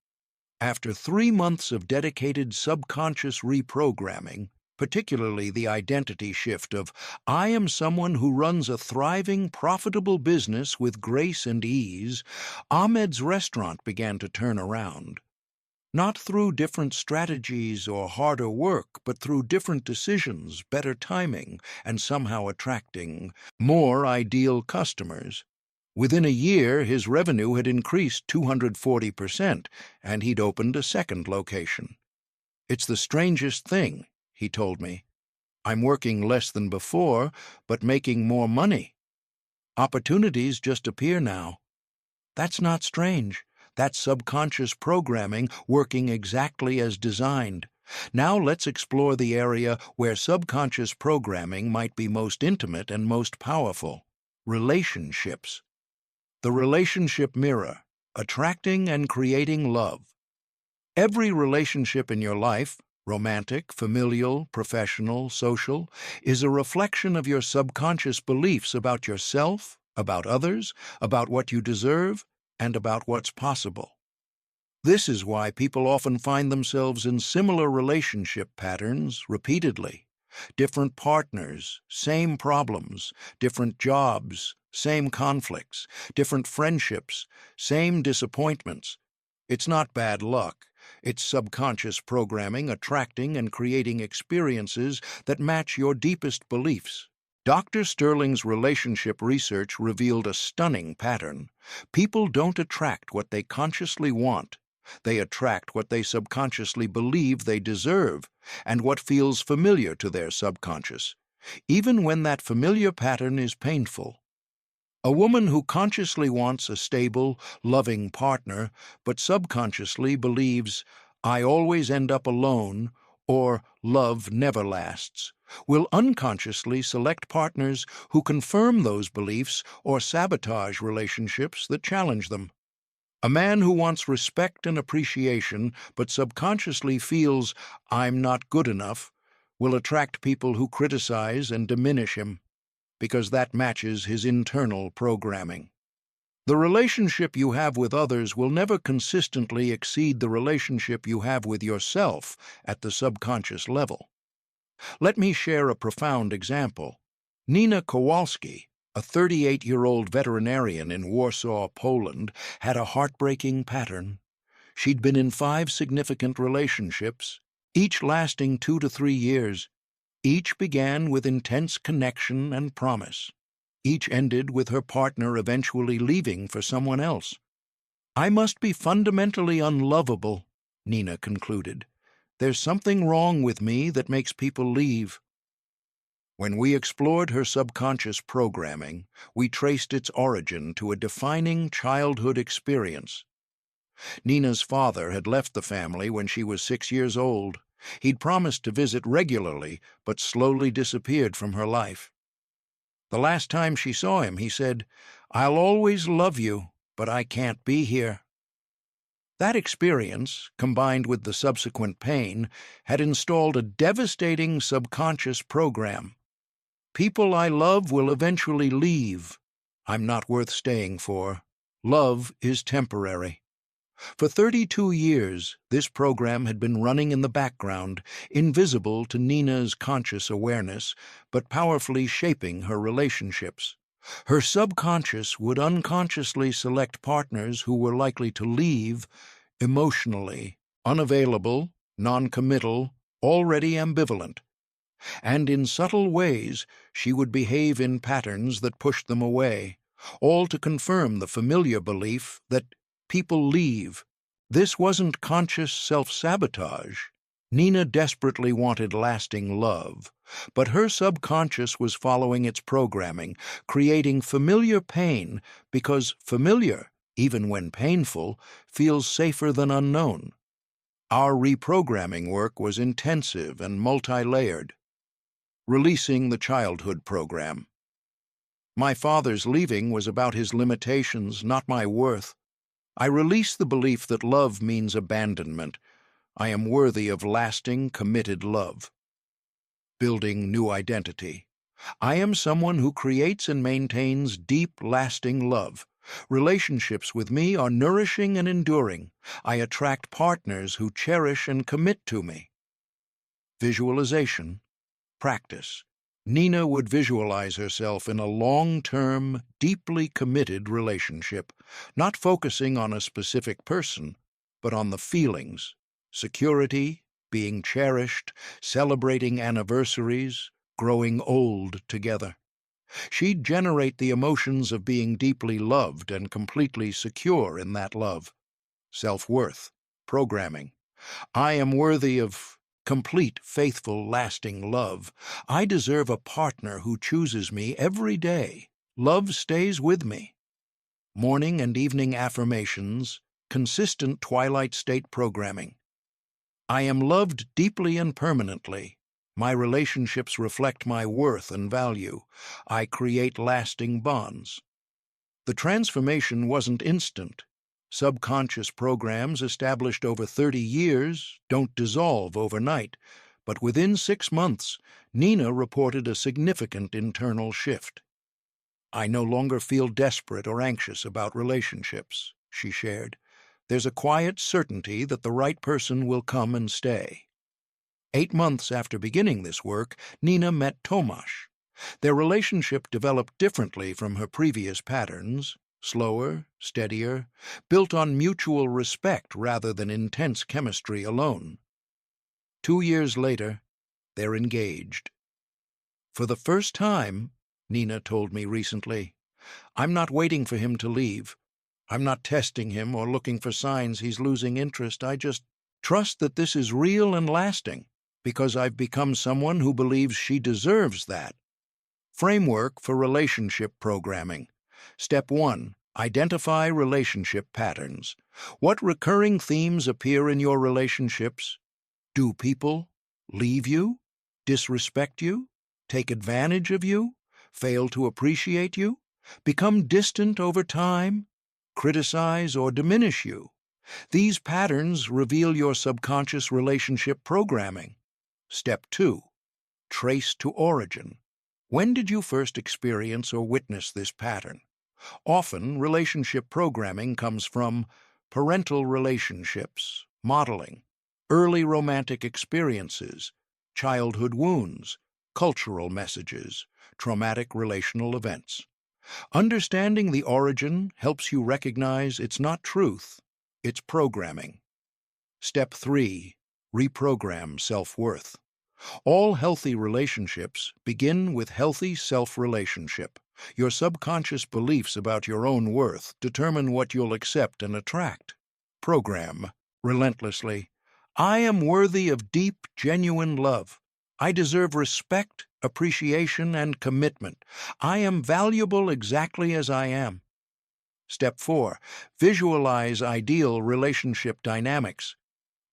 After 3 months of dedicated subconscious reprogramming, particularly the identity shift of, I am someone who runs a thriving, profitable business with grace and ease, Ahmed's restaurant began to turn around. Not through different strategies or harder work, but through different decisions, better timing, and somehow attracting more ideal customers. Within a year, his revenue had increased 240%, and he'd opened a second location. It's the strangest thing, he told me. I'm working less than before, but making more money. Opportunities just appear now. That's not strange. That's subconscious programming working exactly as designed. Now let's explore the area where subconscious programming might be most intimate and most powerful: relationships. The relationship mirror, attracting and creating love. Every relationship in your life, romantic, familial, professional, social, is a reflection of your subconscious beliefs about yourself, about others, about what you deserve, and about what's possible. This is why people often find themselves in similar relationship patterns repeatedly. Different partners, same problems, different jobs, same conflicts, different friendships, same disappointments. It's not bad luck. It's subconscious programming attracting and creating experiences that match your deepest beliefs. Dr. Sterling's relationship research revealed a stunning pattern. People don't attract what they consciously want. They attract what they subconsciously believe they deserve, and what feels familiar to their subconscious, even when that familiar pattern is painful. A woman who consciously wants a stable, loving partner, but subconsciously believes, I always end up alone, or love never lasts, will unconsciously select partners who confirm those beliefs or sabotage relationships that challenge them. A man who wants respect and appreciation but subconsciously feels, I'm not good enough, will attract people who criticize and diminish him, because that matches his internal programming. The relationship you have with others will never consistently exceed the relationship you have with yourself at the subconscious level. Let me share a profound example. Nina Kowalski, a 38-year-old veterinarian in Warsaw, Poland, had a heartbreaking pattern. She'd been in 5 significant relationships, each lasting 2 to 3 years. Each began with intense connection and promise. Each ended with her partner eventually leaving for someone else. I must be fundamentally unlovable, Nina concluded. There's something wrong with me that makes people leave. When we explored her subconscious programming, we traced its origin to a defining childhood experience. Nina's father had left the family when she was 6 years old. He'd promised to visit regularly, but slowly disappeared from her life. The last time she saw him, he said, I'll always love you, but I can't be here. That experience, combined with the subsequent pain, had installed a devastating subconscious program. People I love will eventually leave. I'm not worth staying for. Love is temporary. For 32 years, this program had been running in the background, invisible to Nina's conscious awareness, but powerfully shaping her relationships. Her subconscious would unconsciously select partners who were likely to leave, emotionally, unavailable, non-committal, already ambivalent. And in subtle ways, she would behave in patterns that pushed them away, all to confirm the familiar belief that people leave. This wasn't conscious self-sabotage. Nina desperately wanted lasting love, but her subconscious was following its programming, creating familiar pain because familiar, even when painful, feels safer than unknown. Our reprogramming work was intensive and multi-layered. Releasing the childhood program. My father's leaving was about his limitations, not my worth. I released the belief that love means abandonment. I am worthy of lasting, committed love. Building new identity. I am someone who creates and maintains deep, lasting love. Relationships with me are nourishing and enduring. I attract partners who cherish and commit to me. Visualization. Practice. Nina would visualize herself in a long-term, deeply committed relationship, not focusing on a specific person, but on the feelings, security, being cherished, celebrating anniversaries, growing old together. She'd generate the emotions of being deeply loved and completely secure in that love. Self-worth. Programming. I am worthy of complete, faithful, lasting love. I deserve a partner who chooses me every day. Love stays with me. Morning and evening affirmations. Consistent twilight state programming. I am loved deeply and permanently. My relationships reflect my worth and value. I create lasting bonds. The transformation wasn't instant. Subconscious programs established over 30 years don't dissolve overnight, but within 6 months, Nina reported a significant internal shift. I no longer feel desperate or anxious about relationships, she shared. There's a quiet certainty that the right person will come and stay. 8 months after beginning this work, Nina met Tomasz. Their relationship developed differently from her previous patterns, slower, steadier, built on mutual respect rather than intense chemistry alone. 2 years later, they're engaged. For the first time, Nina told me recently, I'm not waiting for him to leave. I'm not testing him or looking for signs he's losing interest. I just trust that this is real and lasting, because I've become someone who believes she deserves that. Framework for relationship programming. Step 1. Identify relationship patterns. What recurring themes appear in your relationships? Do people leave you, disrespect you, take advantage of you, fail to appreciate you, become distant over time, criticize or diminish you? These patterns reveal your subconscious relationship programming. Step 2. Trace to origin. When did you first experience or witness this pattern? Often, relationship programming comes from parental relationships, modeling, early romantic experiences, childhood wounds, cultural messages, traumatic relational events. Understanding the origin helps you recognize it's not truth, it's programming. Step 3. Reprogram self-worth. All healthy relationships begin with healthy self-relationship. Your subconscious beliefs about your own worth determine what you'll accept and attract. Program, relentlessly. I am worthy of deep, genuine love. I deserve respect, appreciation, and commitment. I am valuable exactly as I am. Step 4. Visualize ideal relationship dynamics.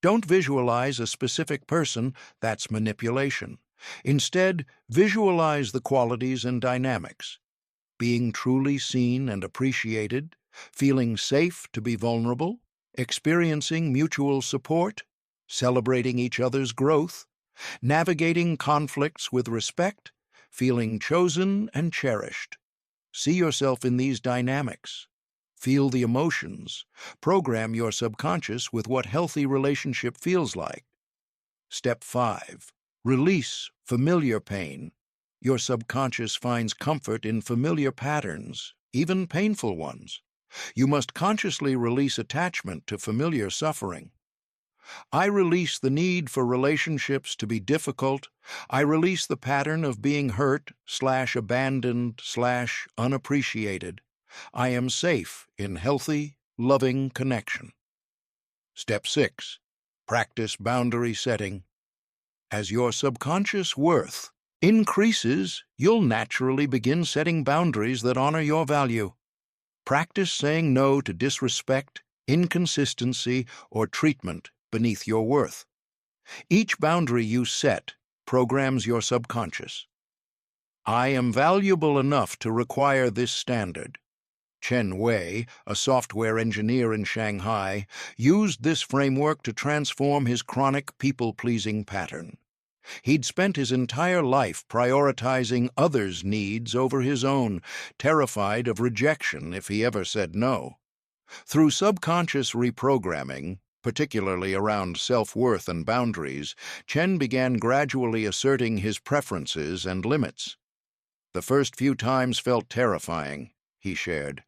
Don't visualize a specific person, that's manipulation. Instead, visualize the qualities and dynamics. Being truly seen and appreciated, feeling safe to be vulnerable, experiencing mutual support, celebrating each other's growth, navigating conflicts with respect, feeling chosen and cherished. See yourself in these dynamics. Feel the emotions. Program your subconscious with what healthy relationship feels like. Step 5. Release familiar pain. Your subconscious finds comfort in familiar patterns, even painful ones. You must consciously release attachment to familiar suffering. I release the need for relationships to be difficult. I release the pattern of being hurt/abandoned/unappreciated. I am safe in healthy, loving connection. Step 6. Practice boundary setting. As your subconscious worth increases, you'll naturally begin setting boundaries that honor your value. Practice saying no to disrespect, inconsistency, or treatment beneath your worth. Each boundary you set programs your subconscious. I am valuable enough to require this standard. Chen Wei, a software engineer in Shanghai, used this framework to transform his chronic people-pleasing pattern. He'd spent his entire life prioritizing others' needs over his own, terrified of rejection if he ever said no. Through subconscious reprogramming, particularly around self-worth and boundaries, Chen began gradually asserting his preferences and limits. The first few times felt terrifying, he shared,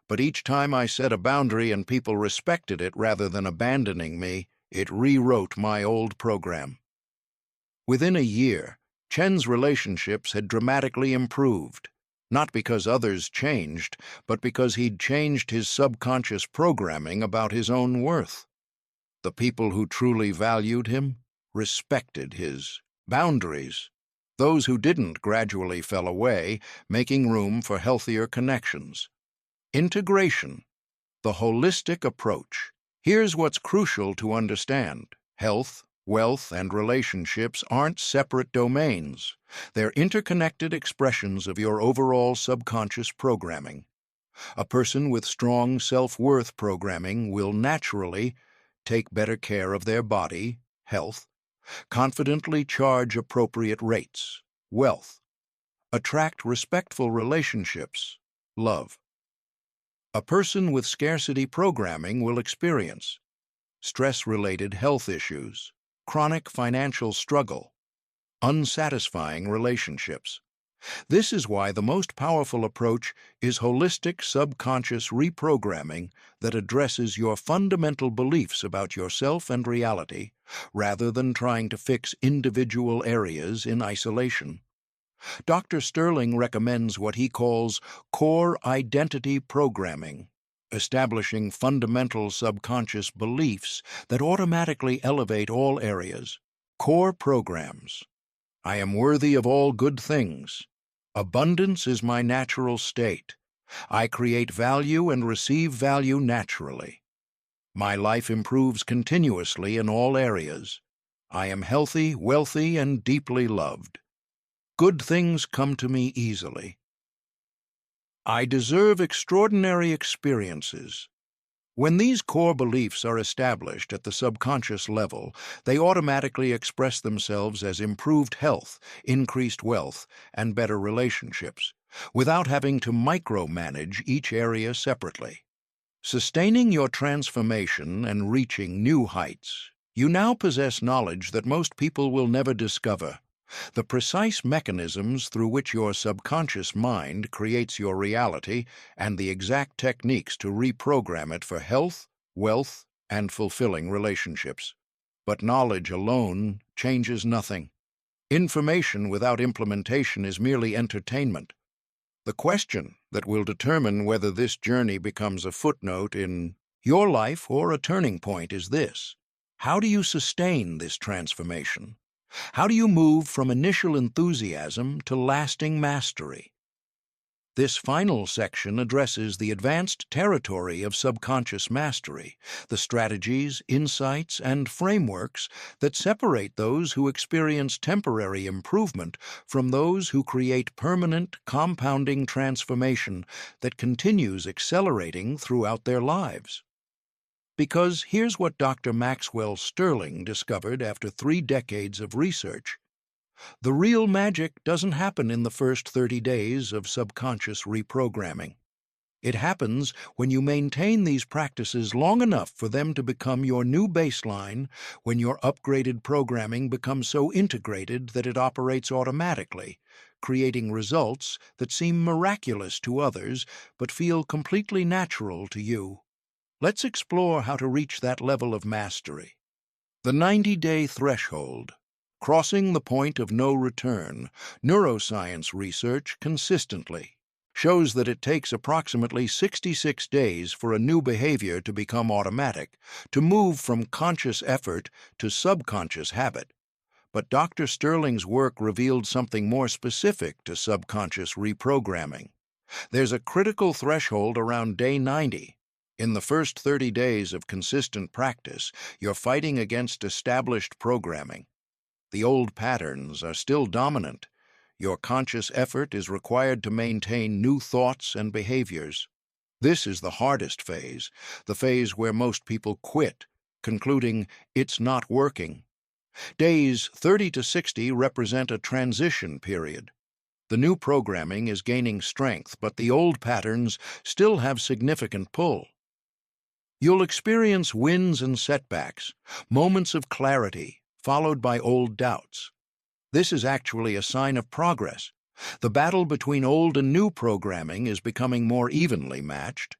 but each time I set a boundary and people respected it rather than abandoning me, it rewrote my old program. Within a year, Chen's relationships had dramatically improved, not because others changed, but because he'd changed his subconscious programming about his own worth. The people who truly valued him respected his boundaries. Those who didn't gradually fell away, making room for healthier connections. Integration, the holistic approach. Here's what's crucial to understand. Health, wealth, and relationships aren't separate domains. They're interconnected expressions of your overall subconscious programming. A person with strong self-worth programming will naturally take better care of their body, health, confidently charge appropriate rates, wealth, attract respectful relationships, love. A person with scarcity programming will experience stress-related health issues, chronic financial struggle, unsatisfying relationships. This is why the most powerful approach is holistic subconscious reprogramming that addresses your fundamental beliefs about yourself and reality, rather than trying to fix individual areas in isolation. Dr. Sterling recommends what he calls core identity programming, establishing fundamental subconscious beliefs that automatically elevate all areas. Core programs. I am worthy of all good things. Abundance is my natural state. I create value and receive value naturally. My life improves continuously in all areas. I am healthy, wealthy, and deeply loved. Good things come to me easily. I deserve extraordinary experiences. When these core beliefs are established at the subconscious level, they automatically express themselves as improved health, increased wealth, and better relationships, without having to micromanage each area separately. Sustaining your transformation and reaching new heights, you now possess knowledge that most people will never discover. The precise mechanisms through which your subconscious mind creates your reality and the exact techniques to reprogram it for health, wealth, and fulfilling relationships. But knowledge alone changes nothing. Information without implementation is merely entertainment. The question that will determine whether this journey becomes a footnote in your life or a turning point is this: how do you sustain this transformation? How do you move from initial enthusiasm to lasting mastery? This final section addresses the advanced territory of subconscious mastery, the strategies, insights, and frameworks that separate those who experience temporary improvement from those who create permanent, compounding transformation that continues accelerating throughout their lives. Because here's what Dr. Maxwell Sterling discovered after 3 decades of research. The real magic doesn't happen in the first 30 days of subconscious reprogramming. It happens when you maintain these practices long enough for them to become your new baseline, when your upgraded programming becomes so integrated that it operates automatically, creating results that seem miraculous to others but feel completely natural to you. Let's explore how to reach that level of mastery. The 90-day threshold. Crossing the point of no return, neuroscience research consistently shows that it takes approximately 66 days for a new behavior to become automatic, to move from conscious effort to subconscious habit. But Dr. Sterling's work revealed something more specific to subconscious reprogramming. There's a critical threshold around day 90. In the first 30 days of consistent practice, you're fighting against established programming. The old patterns are still dominant. Your conscious effort is required to maintain new thoughts and behaviors. This is the hardest phase, the phase where most people quit, concluding it's not working. Days 30 to 60 represent a transition period. The new programming is gaining strength, but the old patterns still have significant pull. You'll experience wins and setbacks, moments of clarity, followed by old doubts. This is actually a sign of progress. The battle between old and new programming is becoming more evenly matched.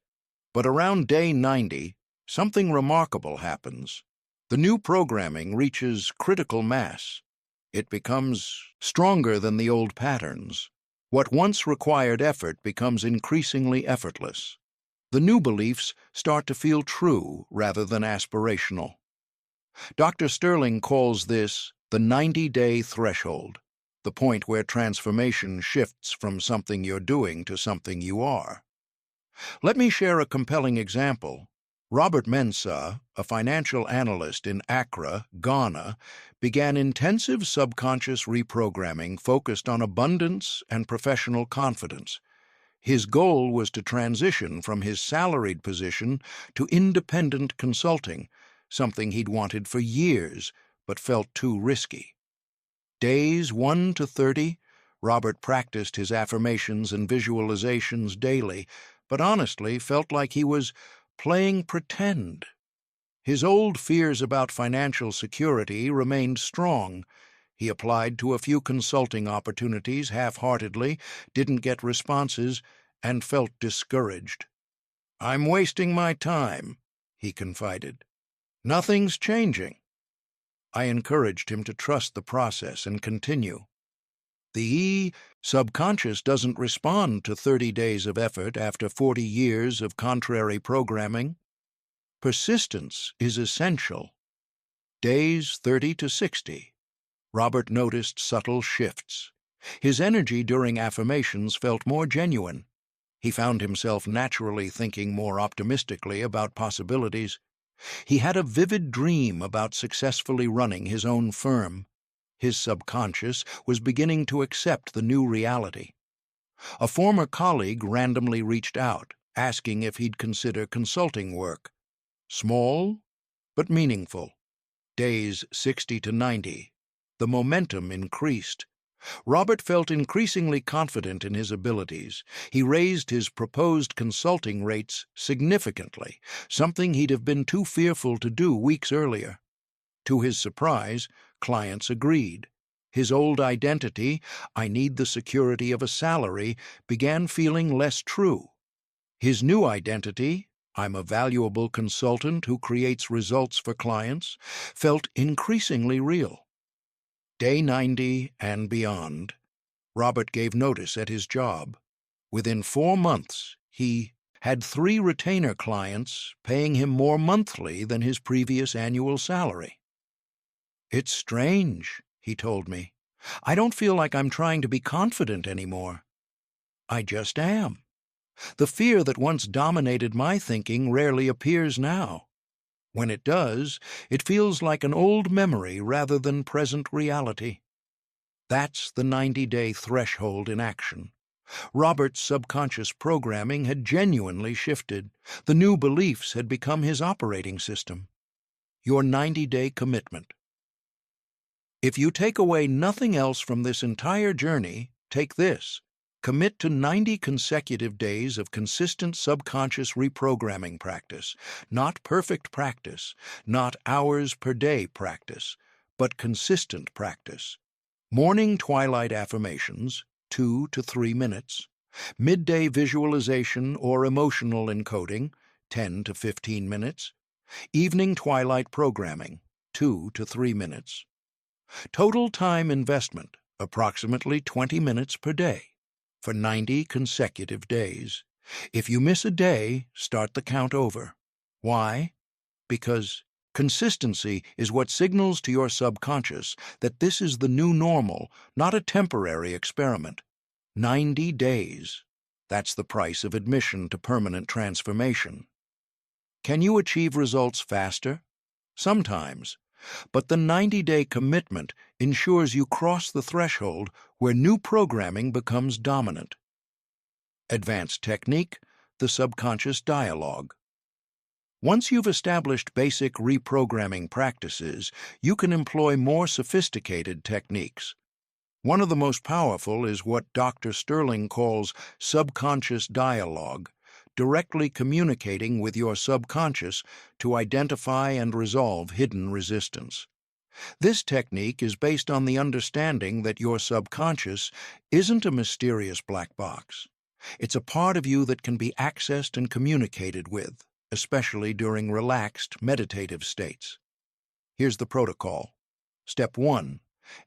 But around day 90, something remarkable happens. The new programming reaches critical mass. It becomes stronger than the old patterns. What once required effort becomes increasingly effortless. The new beliefs start to feel true rather than aspirational. Dr. Sterling calls this the 90-day threshold, the point where transformation shifts from something you're doing to something you are. Let me share a compelling example. Robert Mensah, a financial analyst in Accra, Ghana, began intensive subconscious reprogramming focused on abundance and professional confidence. His goal was to transition from his salaried position to independent consulting, something he'd wanted for years but felt too risky. Days 1 to 30, Robert practiced his affirmations and visualizations daily, but honestly felt like he was playing pretend. His old fears about financial security remained strong. He applied to a few consulting opportunities half-heartedly, didn't get responses, and felt discouraged. "I'm wasting my time," he confided. "Nothing's changing." I encouraged him to trust the process and continue. The subconscious doesn't respond to 30 days of effort after 40 years of contrary programming. Persistence is essential. Days 30 to 60. Robert noticed subtle shifts. His energy during affirmations felt more genuine. He found himself naturally thinking more optimistically about possibilities. He had a vivid dream about successfully running his own firm. His subconscious was beginning to accept the new reality. A former colleague randomly reached out, asking if he'd consider consulting work. Small, but meaningful. Days 60 to 90. The momentum increased. Robert felt increasingly confident in his abilities. He raised his proposed consulting rates significantly, something he'd have been too fearful to do weeks earlier. To his surprise, clients agreed. His old identity, "I need the security of a salary," began feeling less true. His new identity, "I'm a valuable consultant who creates results for clients," felt increasingly real. Day 90 and beyond, Robert gave notice at his job. Within 4 months, he had 3 retainer clients paying him more monthly than his previous annual salary. "It's strange," he told me. "I don't feel like I'm trying to be confident anymore. I just am. The fear that once dominated my thinking rarely appears now. When it does, it feels like an old memory rather than present reality." That's the 90-day threshold in action. Robert's subconscious programming had genuinely shifted. The new beliefs had become his operating system. Your 90-day commitment. If you take away nothing else from this entire journey, take this. Commit to 90 consecutive days of consistent subconscious reprogramming practice. Not perfect practice, not hours per day practice, but consistent practice. Morning twilight affirmations, 2 to 3 minutes. Midday visualization or emotional encoding, 10 to 15 minutes. Evening twilight programming, 2 to 3 minutes. Total time investment, approximately 20 minutes per day, for 90 consecutive days. If you miss a day, start the count over. Why? Because Consistency is what signals to your subconscious that this is the new normal, not a temporary experiment. 90 days. That's the price of admission to permanent transformation. Can you achieve results faster? Sometimes. But the 90-day commitment ensures you cross the threshold where new programming becomes dominant. Advanced technique, the subconscious dialogue. Once you've established basic reprogramming practices, you can employ more sophisticated techniques. One of the most powerful is what Dr. Sterling calls subconscious dialogue, directly communicating with your subconscious to identify and resolve hidden resistance. This technique is based on the understanding that your subconscious isn't a mysterious black box. It's a part of you that can be accessed and communicated with, especially during relaxed, meditative states. Here's the protocol. Step 1.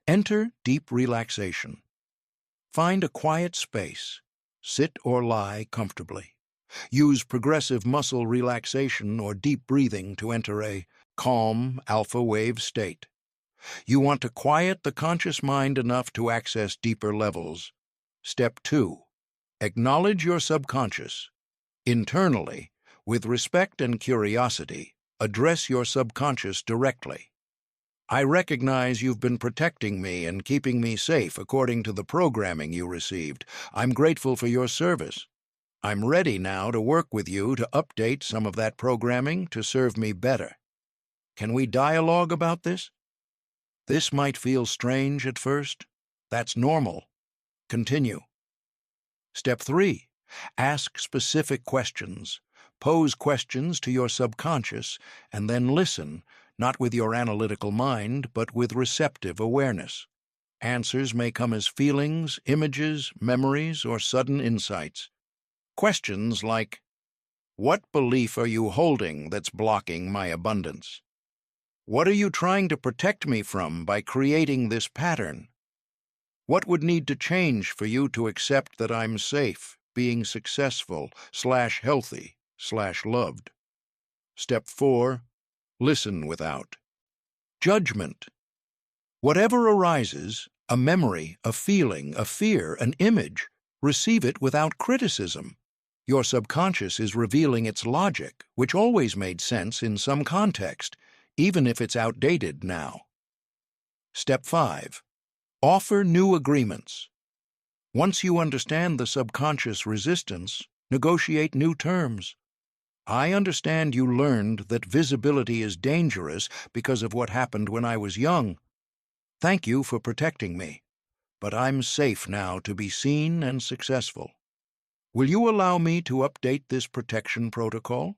Enter deep relaxation. Find a quiet space. Sit or lie comfortably. Use progressive muscle relaxation or deep breathing to enter a calm, alpha wave state. You want to quiet the conscious mind enough to access deeper levels. Step 2. Acknowledge your subconscious. Internally, with respect and curiosity, address your subconscious directly. I recognize you've been protecting me and keeping me safe according to the programming you received. I'm grateful for your service. I'm ready now to work with you to update some of that programming to serve me better. Can we dialogue about this? This might feel strange at first. That's normal. Continue. Step 3. Ask specific questions. Pose questions to your subconscious and then listen, not with your analytical mind, but with receptive awareness. Answers may come as feelings, images, memories, or sudden insights. Questions like, what belief are you holding that's blocking my abundance? What are you trying to protect me from by creating this pattern? What would need to change for you to accept that I'm safe, being successful, /healthy, /loved? Step 4. Listen without judgment. Whatever arises, a memory, a feeling, a fear, an image, receive it without criticism. Your subconscious is revealing its logic, which always made sense in some context, even if it's outdated now. Step 5. Offer new agreements. Once you understand the subconscious resistance, negotiate new terms. I understand you learned that visibility is dangerous because of what happened when I was young. Thank you for protecting me, but I'm safe now to be seen and successful. Will you allow me to update this protection protocol?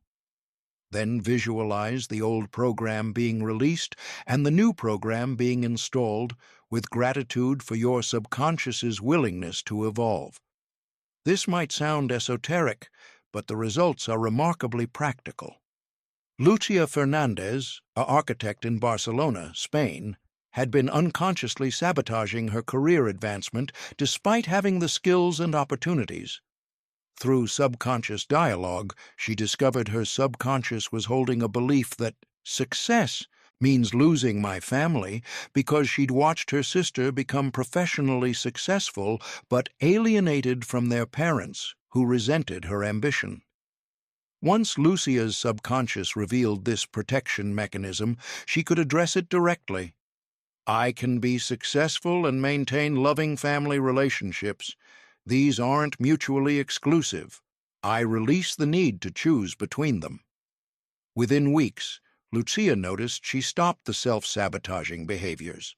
Then visualize the old program being released and the new program being installed with gratitude for your subconscious's willingness to evolve. This might sound esoteric, but the results are remarkably practical. Lucia Fernandez, an architect in Barcelona, Spain, had been unconsciously sabotaging her career advancement despite having the skills and opportunities. Through subconscious dialogue, she discovered her subconscious was holding a belief that success means losing my family because she'd watched her sister become professionally successful but alienated from their parents, who resented her ambition. Once Lucia's subconscious revealed this protection mechanism, she could address it directly. I can be successful and maintain loving family relationships. These aren't mutually exclusive. I release the need to choose between them. Within weeks, Lucia noticed she stopped the self-sabotaging behaviors.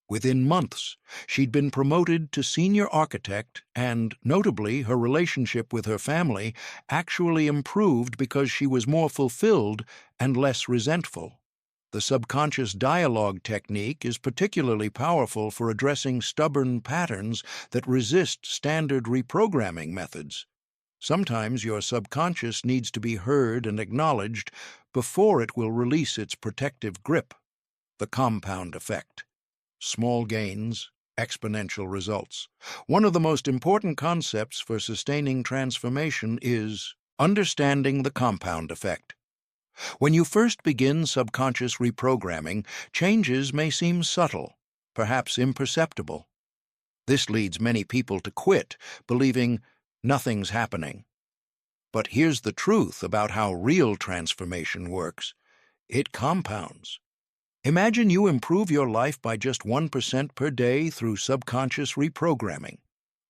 Within months, she'd been promoted to senior architect and, notably, her relationship with her family actually improved because she was more fulfilled and less resentful. The subconscious dialogue technique is particularly powerful for addressing stubborn patterns that resist standard reprogramming methods. Sometimes your subconscious needs to be heard and acknowledged before it will release its protective grip. The compound effect. Small gains, exponential results. One of the most important concepts for sustaining transformation is understanding the compound effect. When you first begin subconscious reprogramming, changes may seem subtle, perhaps imperceptible. This leads many people to quit, believing nothing's happening. But here's the truth about how real transformation works. It compounds. Imagine you improve your life by just 1% per day through subconscious reprogramming.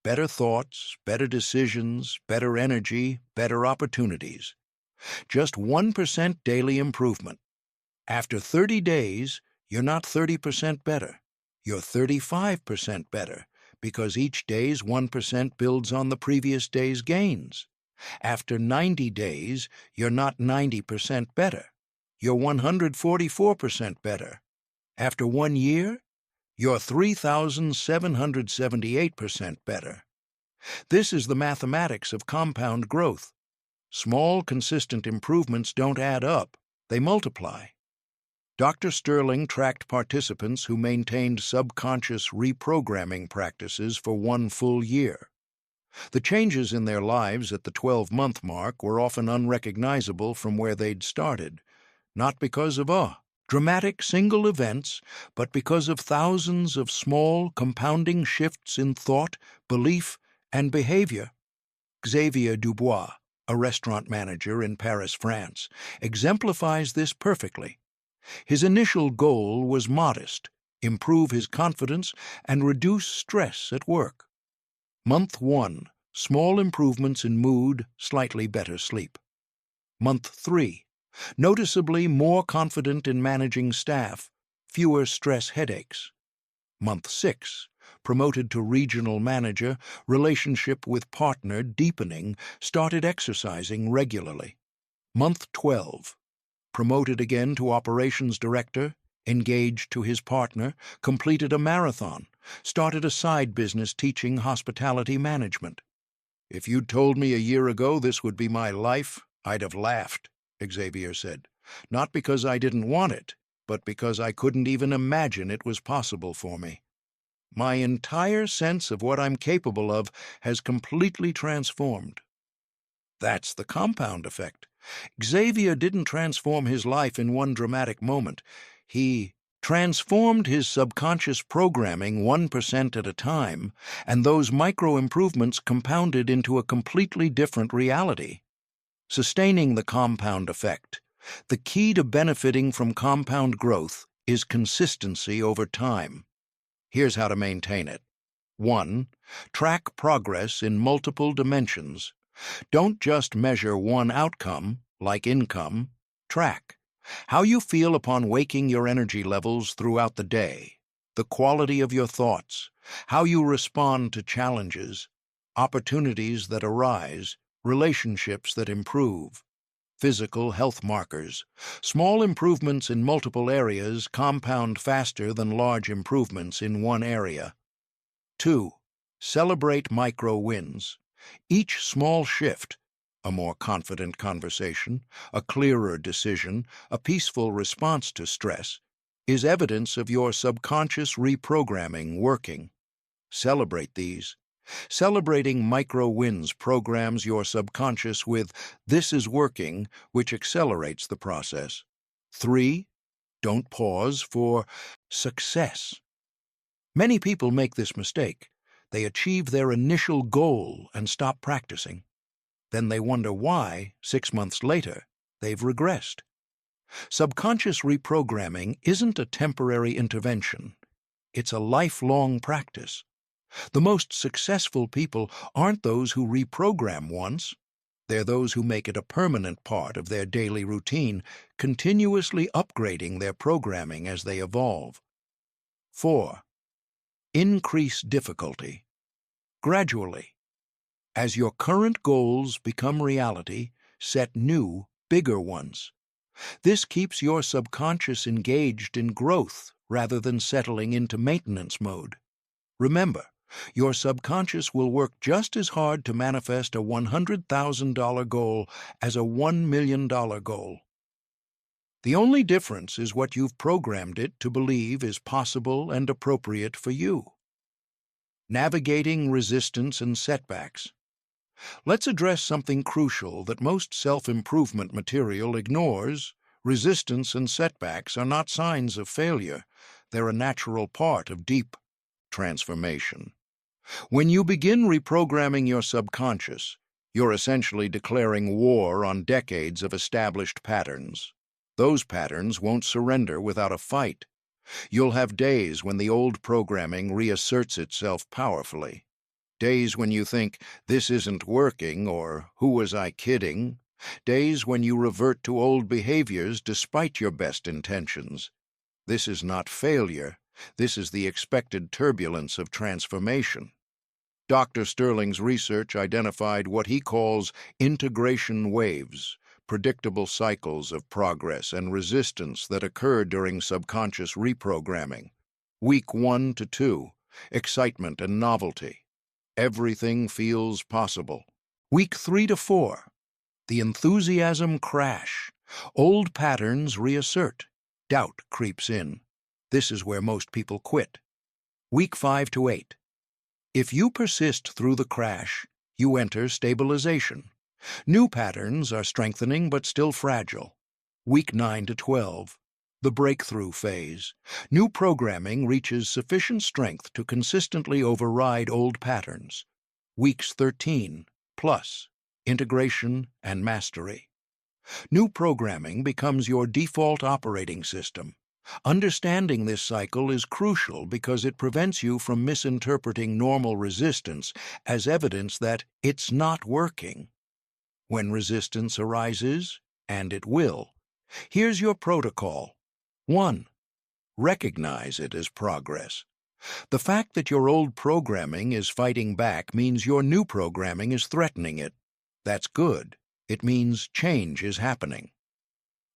Better thoughts, better decisions, better energy, better opportunities. Just 1% daily improvement. After 30 days, you're not 30% better. You're 35% better, because each day's 1% builds on the previous day's gains. After 90 days, you're not 90% better. You're 144% better. After 1 year, you're 3,778% better. This is the mathematics of compound growth. Small, consistent improvements don't add up, they multiply. Dr. Sterling tracked participants who maintained subconscious reprogramming practices for 1 full year. The changes in their lives at the 12-month mark were often unrecognizable from where they'd started, not because of dramatic single events, but because of thousands of small, compounding shifts in thought, belief, and behavior. Xavier Dubois, a restaurant manager in Paris, France, exemplifies this perfectly. His initial goal was modest: improve his confidence and reduce stress at work. Month 1, small improvements in mood, slightly better sleep. Month 3, noticeably more confident in managing staff, fewer stress headaches. Month 6, promoted to regional manager, relationship with partner deepening, started exercising regularly. Month 12, promoted again to operations director, engaged to his partner, completed a marathon, started a side business teaching hospitality management. "If you'd told me a year ago this would be my life, I'd have laughed," Xavier said. "Not because I didn't want it, but because I couldn't even imagine it was possible for me. My entire sense of what I'm capable of has completely transformed." That's the compound effect. Xavier didn't transform his life in one dramatic moment. He transformed his subconscious programming 1% at a time, and those micro-improvements compounded into a completely different reality. Sustaining the compound effect. The key to benefiting from compound growth is consistency over time. Here's how to maintain it. 1. Track progress in multiple dimensions. Don't just measure one outcome, like income. Track how you feel upon waking, your energy levels throughout the day, the quality of your thoughts, how you respond to challenges, opportunities that arise, relationships that improve. Physical health markers. Small improvements in multiple areas compound faster than large improvements in one area. 2. Celebrate micro wins. Each small shift, a more confident conversation, a clearer decision, a peaceful response to stress, is evidence of your subconscious reprogramming working. Celebrate these. Celebrating micro wins programs your subconscious with "this is working," which accelerates the process. 3. Don't pause for success. Many people make this mistake. They achieve their initial goal and stop practicing. Then they wonder why, 6 months later, they've regressed. Subconscious reprogramming isn't a temporary intervention. It's a lifelong practice. The most successful people aren't those who reprogram once. They're those who make it a permanent part of their daily routine, continuously upgrading their programming as they evolve. 4. Increase difficulty. Gradually. As your current goals become reality, set new, bigger ones. This keeps your subconscious engaged in growth rather than settling into maintenance mode. Remember, your subconscious will work just as hard to manifest a $100,000 goal as a $1 million goal. The only difference is what you've programmed it to believe is possible and appropriate for you. Navigating resistance and setbacks. Let's address something crucial that most self-improvement material ignores. Resistance and setbacks are not signs of failure. They're a natural part of deep transformation. When you begin reprogramming your subconscious, you're essentially declaring war on decades of established patterns. Those patterns won't surrender without a fight. You'll have days when the old programming reasserts itself powerfully. Days when you think, this isn't working, or who was I kidding? Days when you revert to old behaviors despite your best intentions. This is not failure. This is the expected turbulence of transformation. Dr. Sterling's research identified what he calls integration waves, predictable cycles of progress and resistance that occur during subconscious reprogramming. Week 1 to 2, excitement and novelty. Everything feels possible. Week 3 to 4, the enthusiasm crash. Old patterns reassert. Doubt creeps in. This is where most people quit. Week 5 to 8. If you persist through the crash, you enter stabilization. New patterns are strengthening but still fragile. Week 9 to 12. The breakthrough phase. New programming reaches sufficient strength to consistently override old patterns. Weeks 13 plus. Integration and mastery. New programming becomes your default operating system. Understanding this cycle is crucial because it prevents you from misinterpreting normal resistance as evidence that it's not working. When resistance arises, and it will, here's your protocol. 1. Recognize it as progress. The fact that your old programming is fighting back means your new programming is threatening it. That's good. It means change is happening.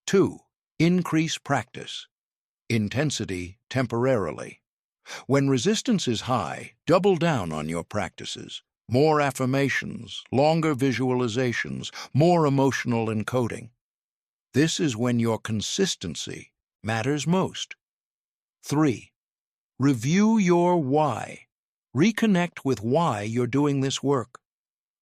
2. Increase practice. Intensity temporarily. When resistance is high, double down on your practices. More affirmations, longer visualizations, more emotional encoding. This is when your consistency matters most. 3. Review your why. Reconnect with why you're doing this work.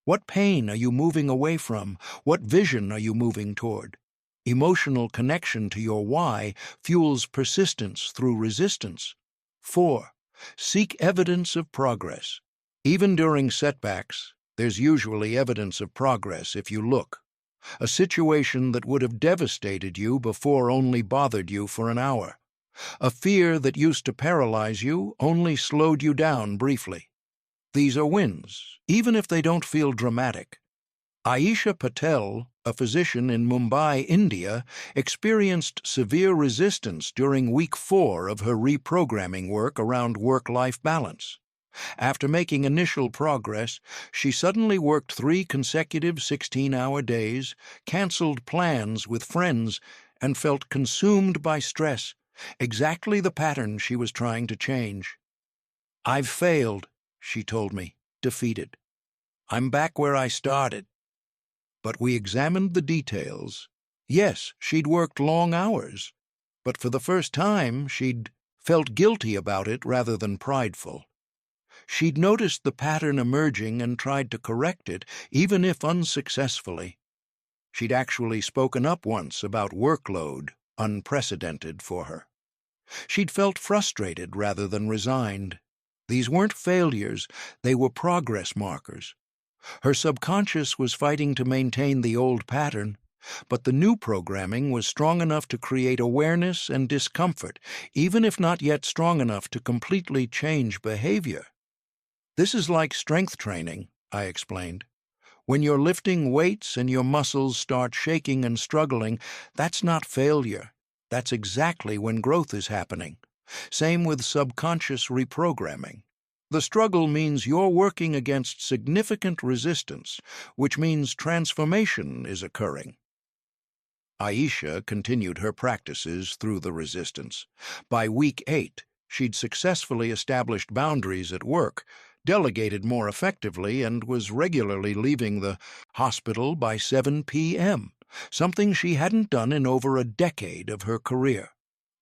What pain are you moving away from? What vision are you moving toward? Emotional connection to your why fuels persistence through resistance. 4. Seek evidence of progress. Even during setbacks, there's usually evidence of progress if you look. A situation that would have devastated you before only bothered you for an hour. A fear that used to paralyze you only slowed you down briefly. These are wins, even if they don't feel dramatic. Aisha Patel, a physician in Mumbai, India, experienced severe resistance during week 4 of her reprogramming work around work-life balance. After making initial progress, she suddenly worked 3 consecutive 16-hour days, canceled plans with friends, and felt consumed by stress, exactly the pattern she was trying to change. "I've failed," she told me, defeated. "I'm back where I started." But we examined the details. Yes, she'd worked long hours, but for the first time she'd felt guilty about it rather than prideful. She'd noticed the pattern emerging and tried to correct it, even if unsuccessfully. She'd actually spoken up once about workload, unprecedented for her. She'd felt frustrated rather than resigned. These weren't failures, they were progress markers. Her subconscious was fighting to maintain the old pattern, but the new programming was strong enough to create awareness and discomfort, even if not yet strong enough to completely change behavior. "This is like strength training," I explained. "When you're lifting weights and your muscles start shaking and struggling, that's not failure. That's exactly when growth is happening. Same with subconscious reprogramming. The struggle means you're working against significant resistance, which means transformation is occurring." Aisha continued her practices through the resistance. By week 8, she'd successfully established boundaries at work, delegated more effectively, and was regularly leaving the hospital by 7 p.m., something she hadn't done in over a decade of her career.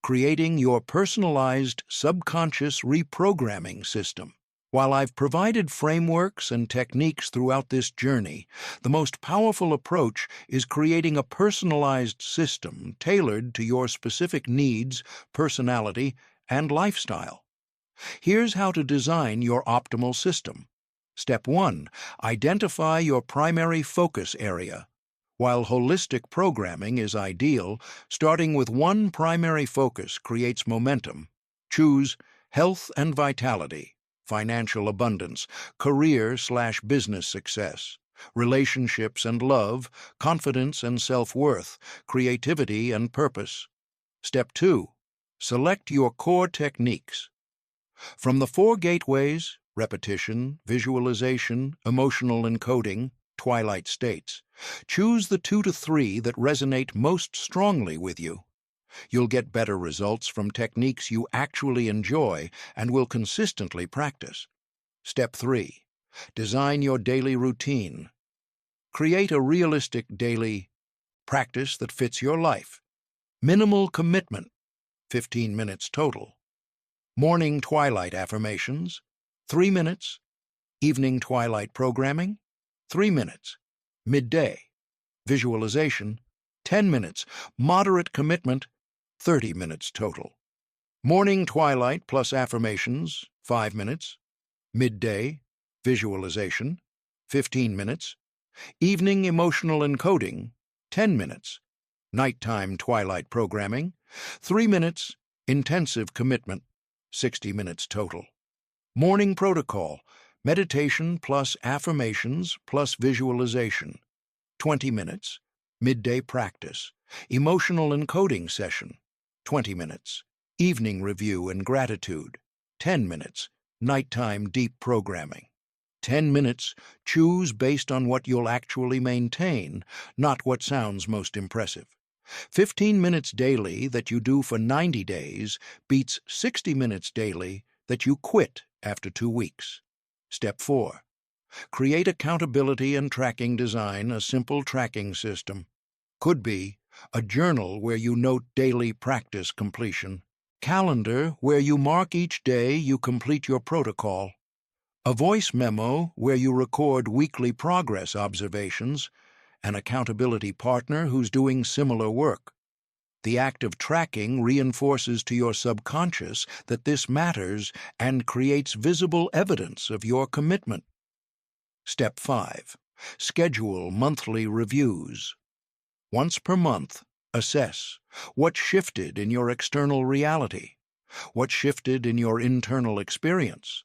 Creating your personalized subconscious reprogramming system. While I've provided frameworks and techniques throughout this journey, the most powerful approach is creating a personalized system tailored to your specific needs, personality, and lifestyle. Here's how to design your optimal system. Step 1. Identify your primary focus area. While holistic programming is ideal, starting with one primary focus creates momentum. Choose health and vitality, financial abundance, career/business success, relationships and love, confidence and self-worth, creativity and purpose. Step 2. Select your core techniques. From the 4 gateways, repetition, visualization, emotional encoding, twilight states, choose the 2 to 3 that resonate most strongly with you. You'll get better results from techniques you actually enjoy and will consistently practice. Step 3. Design your daily routine. Create a realistic daily practice that fits your life. Minimal commitment, 15 minutes total. Morning twilight affirmations, 3 minutes. Evening twilight programming, 3 minutes. Midday visualization, 10 minutes. Moderate commitment, 30 minutes total. Morning twilight plus affirmations, 5 minutes. Midday visualization, 15 minutes. Evening emotional encoding, 10 minutes. Nighttime twilight programming, 3 minutes. Intensive commitment, 60 minutes total. Morning protocol, meditation plus affirmations plus visualization, 20 minutes. Midday practice, emotional encoding session, 20 minutes. Evening review and gratitude, 10 minutes. Nighttime deep programming, 10 minutes. Choose based on what you'll actually maintain, not what sounds most impressive. 15 minutes daily that you do for 90 days beats 60 minutes daily that you quit after 2 weeks. Step 4. Create accountability and tracking. Design a simple tracking system. Could be a journal where you note daily practice completion, calendar where you mark each day you complete your protocol, a voice memo where you record weekly progress observations, an accountability partner who's doing similar work. The act of tracking reinforces to your subconscious that this matters and creates visible evidence of your commitment. Step 5. Schedule monthly reviews. Once per month, assess what shifted in your external reality, what shifted in your internal experience,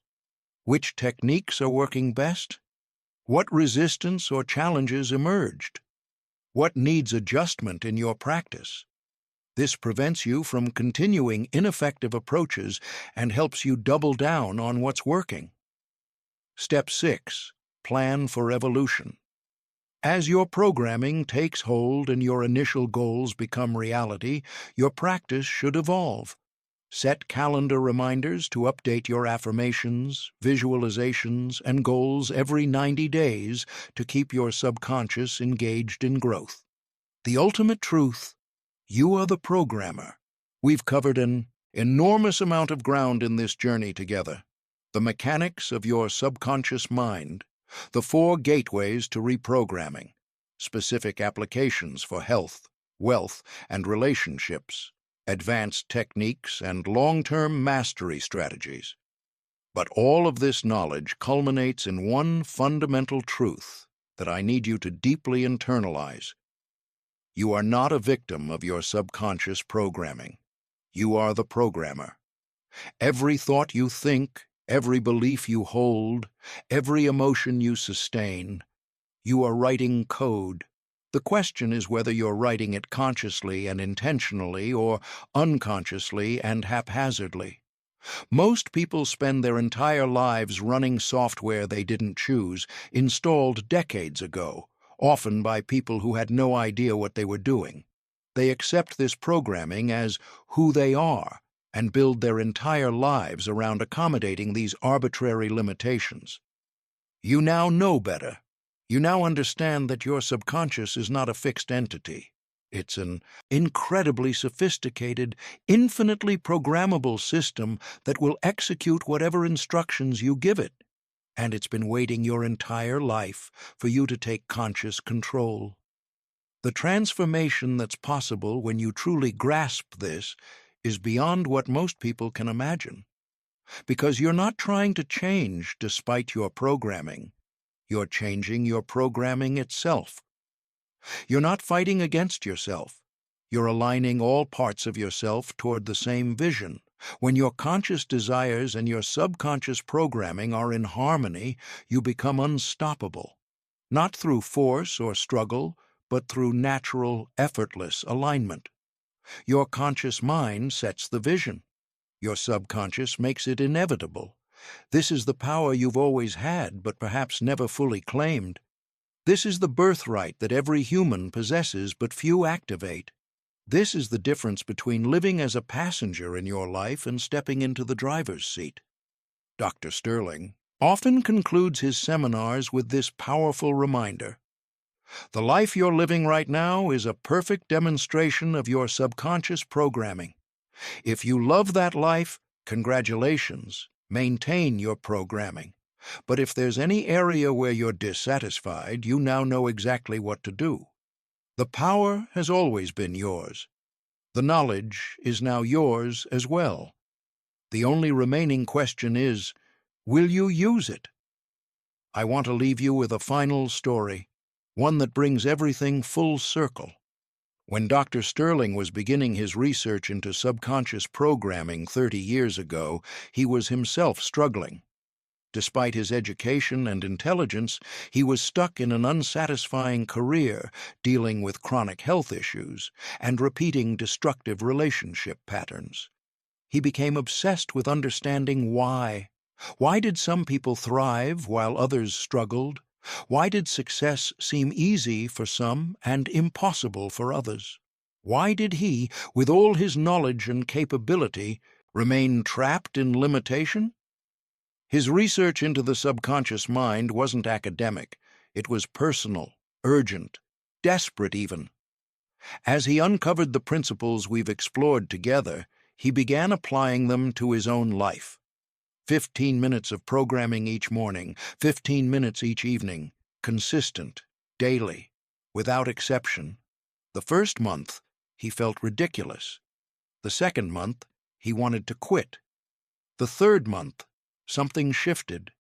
which techniques are working best, what resistance or challenges emerged, what needs adjustment in your practice. This prevents you from continuing ineffective approaches and helps you double down on what's working. Step 6. Plan for evolution. As your programming takes hold and your initial goals become reality, your practice should evolve. Set calendar reminders to update your affirmations, visualizations, and goals every 90 days to keep your subconscious engaged in growth. The ultimate truth: you are the programmer. We've covered an enormous amount of ground in this journey together. The mechanics of your subconscious mind, the 4 gateways to reprogramming, specific applications for health, wealth, and relationships, advanced techniques, and long-term mastery strategies. But all of this knowledge culminates in one fundamental truth that I need you to deeply internalize. You are not a victim of your subconscious programming. You are the programmer. Every thought you think, every belief you hold, every emotion you sustain, you are writing code. The question is whether you're writing it consciously and intentionally or unconsciously and haphazardly. Most people spend their entire lives running software they didn't choose, installed decades ago, often by people who had no idea what they were doing. They accept this programming as who they are and build their entire lives around accommodating these arbitrary limitations. You now know better. You now understand that your subconscious is not a fixed entity. It's an incredibly sophisticated, infinitely programmable system that will execute whatever instructions you give it. And it's been waiting your entire life for you to take conscious control. The transformation that's possible when you truly grasp this is beyond what most people can imagine. Because you're not trying to change despite your programming. You're changing your programming itself. You're not fighting against yourself. You're aligning all parts of yourself toward the same vision. When your conscious desires and your subconscious programming are in harmony, you become unstoppable. Not through force or struggle, but through natural, effortless alignment. Your conscious mind sets the vision. Your subconscious makes it inevitable. This is the power you've always had, but perhaps never fully claimed. This is the birthright that every human possesses, but few activate. This is the difference between living as a passenger in your life and stepping into the driver's seat. Dr. Sterling often concludes his seminars with this powerful reminder. The life you're living right now is a perfect demonstration of your subconscious programming. If you love that life, congratulations, maintain your programming. But if there's any area where you're dissatisfied, you now know exactly what to do. The power has always been yours. The knowledge is now yours as well. The only remaining question is, will you use it? I want to leave you with a final story, one that brings everything full circle. When Dr. Sterling was beginning his research into subconscious programming 30 years ago, he was himself struggling. Despite his education and intelligence, he was stuck in an unsatisfying career, dealing with chronic health issues and repeating destructive relationship patterns. He became obsessed with understanding why. Why did some people thrive while others struggled? Why did success seem easy for some and impossible for others? Why did he, with all his knowledge and capability, remain trapped in limitation? His research into the subconscious mind wasn't academic. It was personal, urgent, desperate even. As he uncovered the principles we've explored together, he began applying them to his own life. 15 minutes of programming each morning, 15 minutes each evening, consistent, daily, without exception. The first month, he felt ridiculous. The second month, he wanted to quit. The third month, something shifted.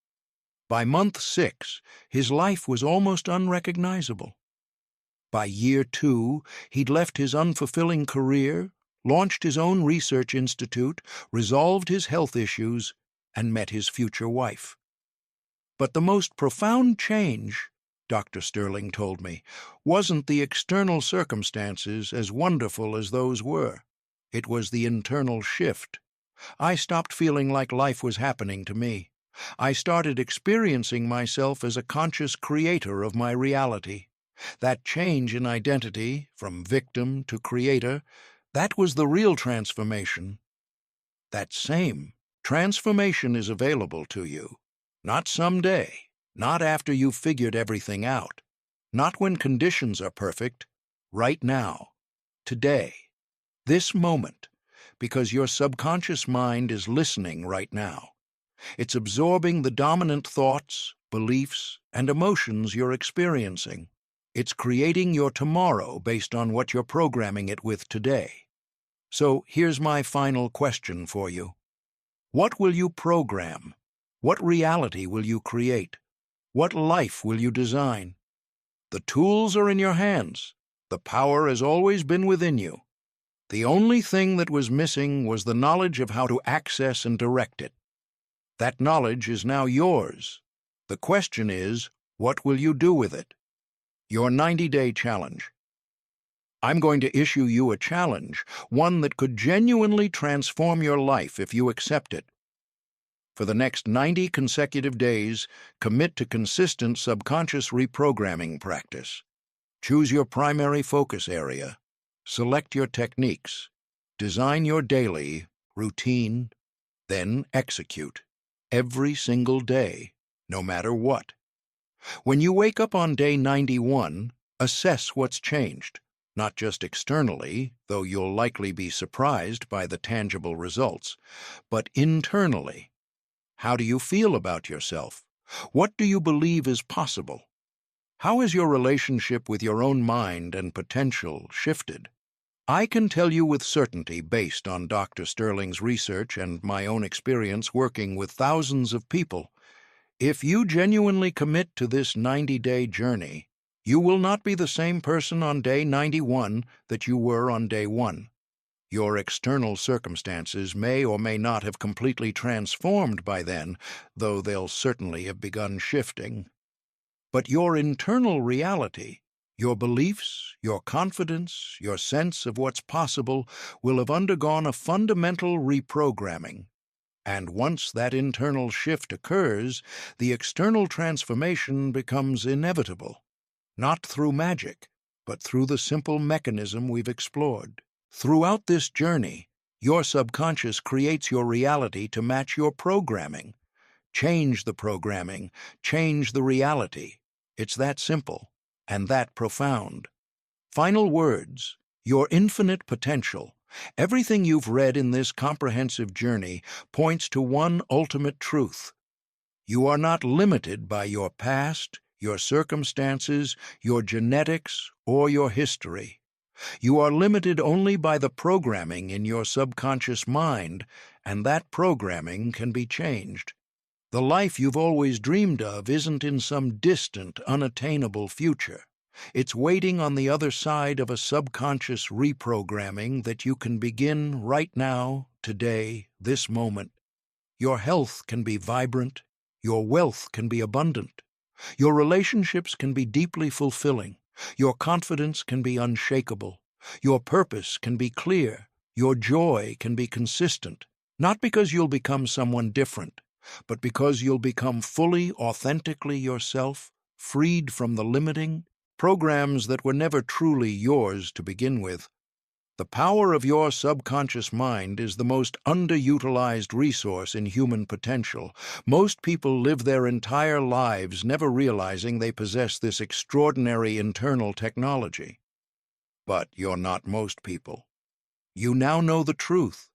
By month 6, his life was almost unrecognizable. By year 2, he'd left his unfulfilling career, launched his own research institute, resolved his health issues, and met his future wife. But the most profound change, Dr. Sterling told me, wasn't the external circumstances, as wonderful as those were. It was the internal shift. I stopped feeling like life was happening to me. I started experiencing myself as a conscious creator of my reality. That change in identity, from victim to creator, that was the real transformation. That same transformation is available to you. Not someday, not after you've figured everything out, not when conditions are perfect, right now, today, this moment, because your subconscious mind is listening right now. It's absorbing the dominant thoughts, beliefs, and emotions you're experiencing. It's creating your tomorrow based on what you're programming it with today. So here's my final question for you. What will you program? What reality will you create? What life will you design? The tools are in your hands. The power has always been within you. The only thing that was missing was the knowledge of how to access and direct it. That knowledge is now yours. The question is, what will you do with it? Your 90-day challenge. I'm going to issue you a challenge, one that could genuinely transform your life if you accept it. For the next 90 consecutive days, commit to consistent subconscious reprogramming practice. Choose your primary focus area. Select your techniques. Design your daily routine, then execute. Every single day, no matter what. When you wake up on day 91, assess what's changed. not just externally, though you'll likely be surprised by the tangible results, but internally. How do you feel about yourself? What do you believe is possible? How has your relationship with your own mind and potential shifted? I can tell you with certainty, based on Dr. Sterling's research and my own experience working with thousands of people, if you genuinely commit to this 90-day journey, you will not be the same person on day 91 that you were on day 1. Your external circumstances may or may not have completely transformed by then, though they'll certainly have begun shifting. But your internal reality, your beliefs, your confidence, your sense of what's possible will have undergone a fundamental reprogramming. And once that internal shift occurs, the external transformation becomes inevitable. Not through magic, but through the simple mechanism we've explored. Throughout this journey, your subconscious creates your reality to match your programming. Change the programming, change the reality. It's that simple, and that profound. Final words: your infinite potential. Everything you've read in this comprehensive journey points to one ultimate truth. You are not limited by your past, your circumstances, your genetics, or your history. You are limited only by the programming in your subconscious mind, and that programming can be changed. The life you've always dreamed of isn't in some distant, unattainable future. It's waiting on the other side of a subconscious reprogramming that you can begin right now, today, this moment. Your health can be vibrant. Your wealth can be abundant. Your relationships can be deeply fulfilling. Your confidence can be unshakable. Your purpose can be clear. Your joy can be consistent. Not because you'll become someone different, but because you'll become fully, authentically yourself, freed from the limiting programs that were never truly yours to begin with. The power of your subconscious mind is the most underutilized resource in human potential. Most people live their entire lives never realizing they possess this extraordinary internal technology. But you're not most people. You now know the truth.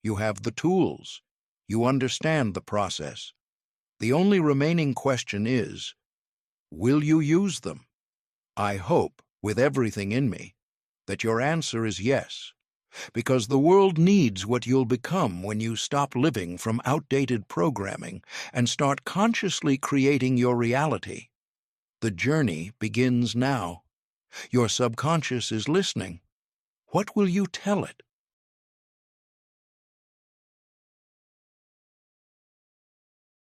You have the tools. You understand the process. The only remaining question is, will you use them? I hope, with everything in me, that your answer is yes, because the world needs what you'll become when you stop living from outdated programming and start consciously creating your reality. The journey begins now. Your subconscious is listening. What will you tell it?